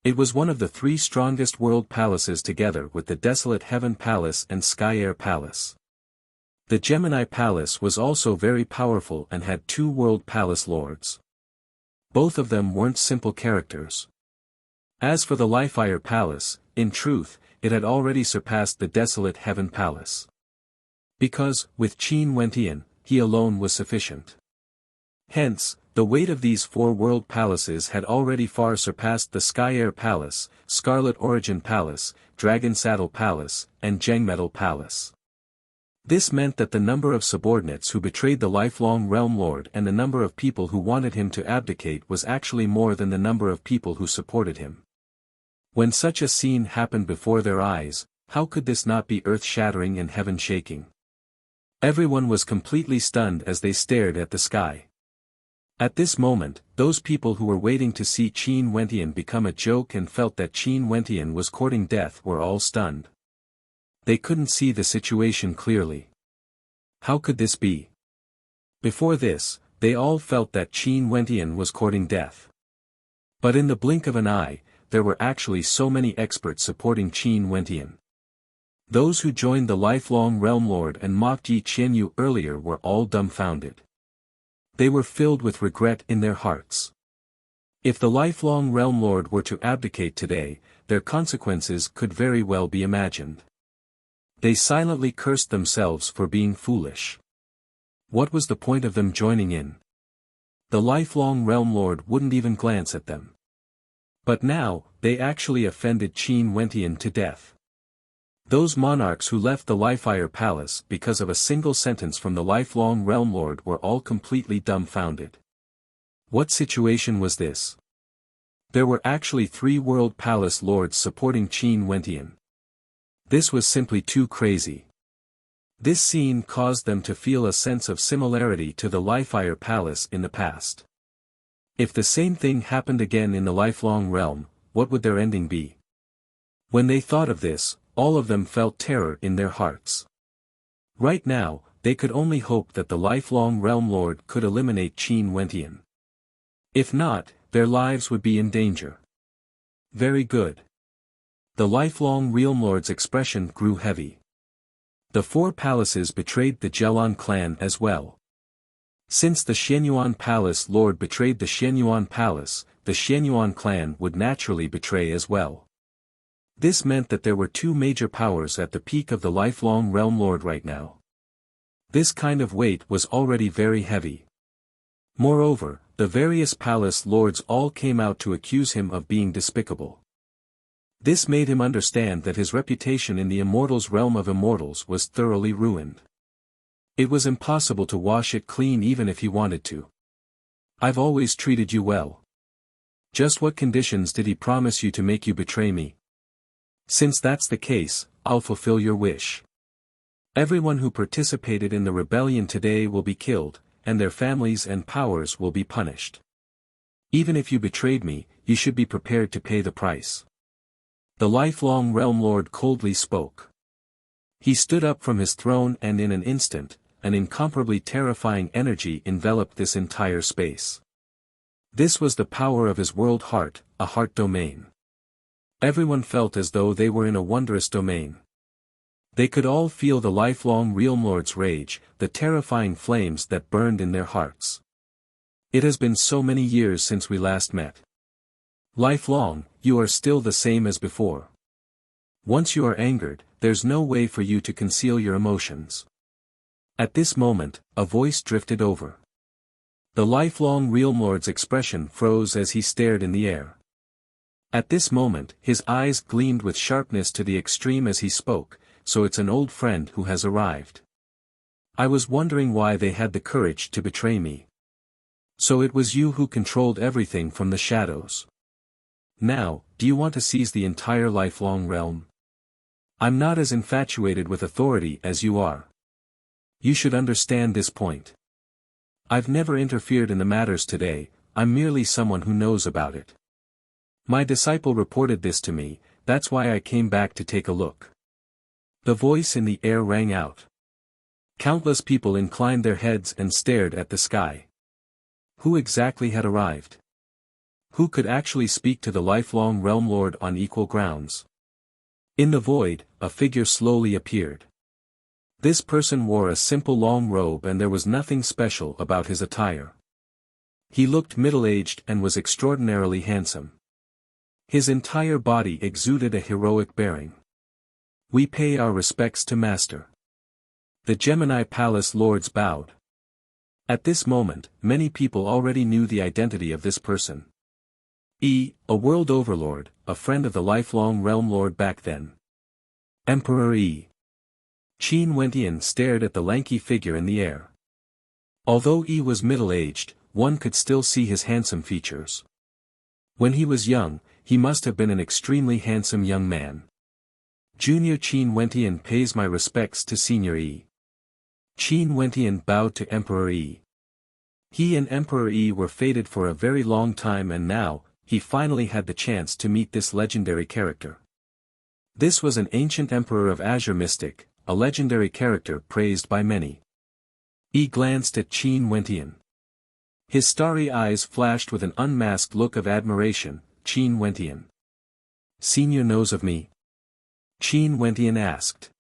It was one of the 3 strongest world palaces together with the desolate heaven palace and Sky Air Palace. The Gemini Palace was also very powerful and had 2 world palace lords. Both of them weren't simple characters. As for the Lifire Palace, in truth, it had already surpassed the desolate heaven palace. Because, with Qin Wentian, he alone was sufficient. Hence, the weight of these 4 world palaces had already far surpassed the Sky Air Palace, Scarlet Origin Palace, Dragon Saddle Palace, and Jangmetal Palace. This meant that the number of subordinates who betrayed the lifelong realm lord and the number of people who wanted him to abdicate was actually more than the number of people who supported him. When such a scene happened before their eyes, how could this not be earth-shattering and heaven-shaking? Everyone was completely stunned as they stared at the sky. At this moment, those people who were waiting to see Qin Wentian become a joke and felt that Qin Wentian was courting death were all stunned. They couldn't see the situation clearly. How could this be? Before this, they all felt that Qin Wentian was courting death. But in the blink of an eye, there were actually so many experts supporting Qin Wentian. Those who joined the lifelong Realm Lord and mocked Yi Qianyu earlier were all dumbfounded. They were filled with regret in their hearts. If the lifelong Realm Lord were to abdicate today, their consequences could very well be imagined. They silently cursed themselves for being foolish. What was the point of them joining in? The lifelong Realm Lord wouldn't even glance at them. But now, they actually offended Qin Wentian to death. Those monarchs who left the Lifefire Palace because of a single sentence from the lifelong Realm Lord were all completely dumbfounded. What situation was this? There were actually 3 World Palace Lords supporting Qin Wentian. This was simply too crazy. This scene caused them to feel a sense of similarity to the Lifefire Palace in the past. If the same thing happened again in the lifelong realm, what would their ending be? When they thought of this, all of them felt terror in their hearts. Right now, they could only hope that the lifelong Realm Lord could eliminate Qin Wentian. If not, their lives would be in danger. Very good. The lifelong Realm Lord's expression grew heavy. The 4 palaces betrayed the Jialan clan as well. Since the Xianyuan Palace Lord betrayed the Xianyuan Palace, the Xianyuan clan would naturally betray as well. This meant that there were 2 major powers at the peak of the lifelong Realm Lord right now. This kind of weight was already very heavy. Moreover, the various palace lords all came out to accuse him of being despicable. This made him understand that his reputation in the Immortals' realm of immortals was thoroughly ruined. It was impossible to wash it clean even if he wanted to. I've always treated you well. Just what conditions did he promise you to make you betray me? Since that's the case, I'll fulfill your wish. Everyone who participated in the rebellion today will be killed, and their families and powers will be punished. Even if you betrayed me, you should be prepared to pay the price. The lifelong Realm Lord coldly spoke. He stood up from his throne and in an instant, an incomparably terrifying energy enveloped this entire space. This was the power of his world heart, a heart domain. Everyone felt as though they were in a wondrous domain. They could all feel the lifelong Realm Lord's rage, the terrifying flames that burned in their hearts. It has been so many years since we last met. Lifelong, you are still the same as before. Once you are angered, there's no way for you to conceal your emotions. At this moment, a voice drifted over. The lifelong Realm Lord's expression froze as he stared in the air. At this moment, his eyes gleamed with sharpness to the extreme as he spoke, so it's an old friend who has arrived. I was wondering why they had the courage to betray me. So it was you who controlled everything from the shadows. Now, do you want to seize the entire lifelong realm? I'm not as infatuated with authority as you are. You should understand this point. I've never interfered in the matters today, I'm merely someone who knows about it. My disciple reported this to me, that's why I came back to take a look. The voice in the air rang out. Countless people inclined their heads and stared at the sky. Who exactly had arrived? Who could actually speak to the lifelong Realm Lord on equal grounds? In the void, a figure slowly appeared. This person wore a simple long robe and there was nothing special about his attire. He looked middle-aged and was extraordinarily handsome. His entire body exuded a heroic bearing. We pay our respects to Master. The Gemini Palace Lords bowed. At this moment, many people already knew the identity of this person. A world overlord, a friend of the lifelong Realm Lord back then. Emperor Qin Wentian stared at the lanky figure in the air. Although Yi was middle-aged, one could still see his handsome features. When he was young, he must have been an extremely handsome young man. Junior Qin Wentian pays my respects to Senior Yi. Qin Wentian bowed to Emperor Yi. He and Emperor Yi were fated for a very long time, and now, he finally had the chance to meet this legendary character. This was an ancient emperor of Azure Mystic, a legendary character praised by many. Yi glanced at Qin Wentian. His starry eyes flashed with an unmasked look of admiration. Qin Wentian. Senior knows of me? Qin Wentian asked.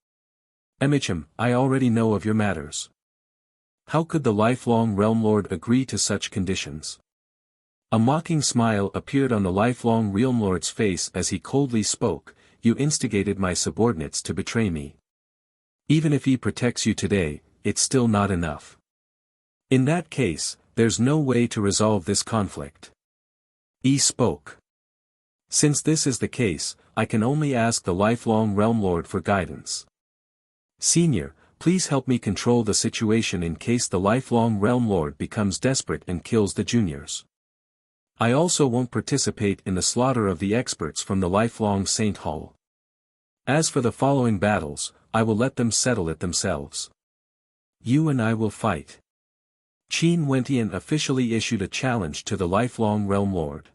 Emicham, I already know of your matters. How could the lifelong Realm Lord agree to such conditions? A mocking smile appeared on the lifelong Realm Lord's face as he coldly spoke. You instigated my subordinates to betray me. Even if he protects you today, it's still not enough. In that case, there's no way to resolve this conflict. Yi spoke. Since this is the case, I can only ask the lifelong Realm Lord for guidance. Senior, please help me control the situation in case the lifelong Realm Lord becomes desperate and kills the juniors. I also won't participate in the slaughter of the experts from the lifelong Saint Hall. As for the following battles, I will let them settle it themselves. You and I will fight. Qin Wentian officially issued a challenge to the lifelong Realm Lord.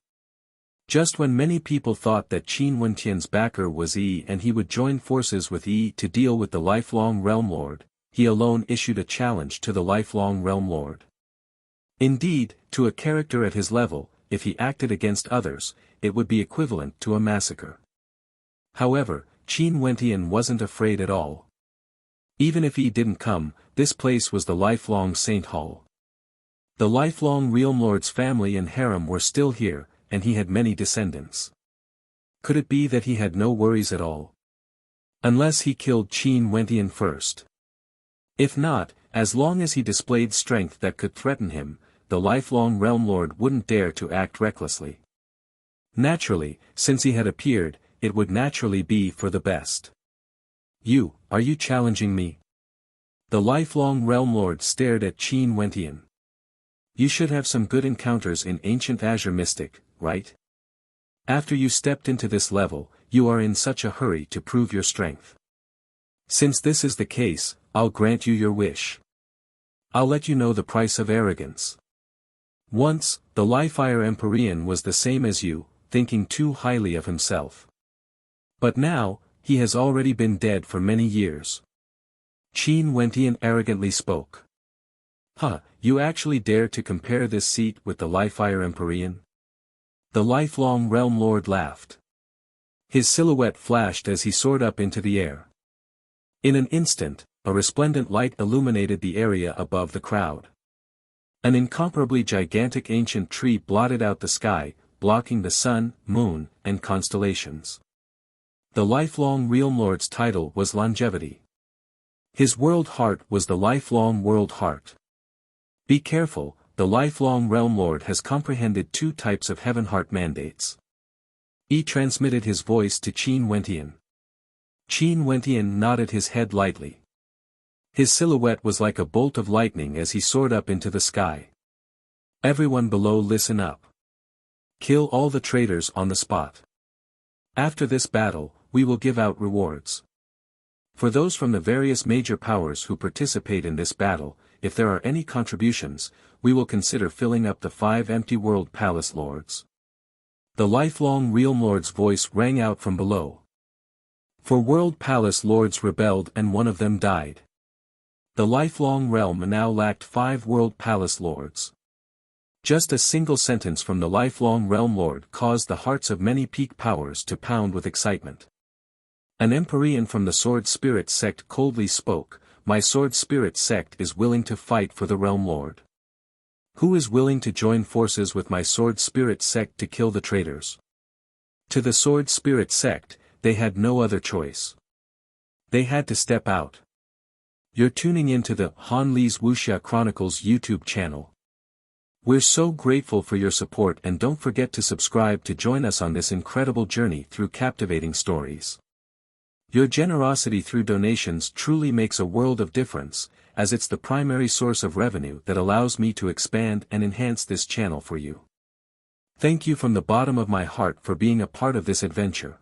Just when many people thought that Qin Wentian's backer was Yi and he would join forces with Yi to deal with the lifelong Realm Lord, he alone issued a challenge to the lifelong Realm Lord. Indeed, to a character at his level, if he acted against others, it would be equivalent to a massacre. However, Qin Wentian wasn't afraid at all. Even if he didn't come, this place was the lifelong Saint Hall. The lifelong Realm Lord's family and harem were still here, and he had many descendants. Could it be that he had no worries at all? Unless he killed Qin Wentian first. If not, as long as he displayed strength that could threaten him, the lifelong Realm Lord wouldn't dare to act recklessly. Naturally, since he had appeared, it would naturally be for the best. Are you challenging me? The lifelong Realm Lord stared at Qin Wentian. You should have some good encounters in ancient Azure Mystic, right? After you stepped into this level, you are in such a hurry to prove your strength. Since this is the case, I'll grant you your wish. I'll let you know the price of arrogance. Once, the Lifire Empyrean was the same as you, thinking too highly of himself. But now, he has already been dead for many years. Qin Wentian arrogantly spoke. You actually dare to compare this seat with the Lifire Empyrean? The lifelong Realm Lord laughed. His silhouette flashed as he soared up into the air. In an instant, a resplendent light illuminated the area above the crowd. An incomparably gigantic ancient tree blotted out the sky, blocking the sun, moon, and constellations. The lifelong Realm Lord's title was Longevity. His world heart was the lifelong world heart. Be careful, the lifelong Realm Lord has comprehended two types of heaven heart mandates. He transmitted his voice to Qin Wentian. Qin Wentian nodded his head lightly. His silhouette was like a bolt of lightning as he soared up into the sky. Everyone below, listen up. Kill all the traitors on the spot. After this battle, we will give out rewards. For those from the various major powers who participate in this battle, if there are any contributions, we will consider filling up the 5 empty World Palace Lords. The lifelong Realm Lord's voice rang out from below. 4 World Palace Lords rebelled and one of them died. The lifelong realm now lacked 5 World Palace Lords. Just a single sentence from the lifelong Realm Lord caused the hearts of many peak powers to pound with excitement. An Empyrean from the Sword Spirit sect coldly spoke, My Sword Spirit sect is willing to fight for the Realm Lord. Who is willing to join forces with my Sword Spirit sect to kill the traitors? To the Sword Spirit sect, they had no other choice. They had to step out. You're tuning into the Han Li's Wuxia Chronicles YouTube channel. We're so grateful for your support, and don't forget to subscribe to join us on this incredible journey through captivating stories. Your generosity through donations truly makes a world of difference, as it's the primary source of revenue that allows me to expand and enhance this channel for you. Thank you from the bottom of my heart for being a part of this adventure.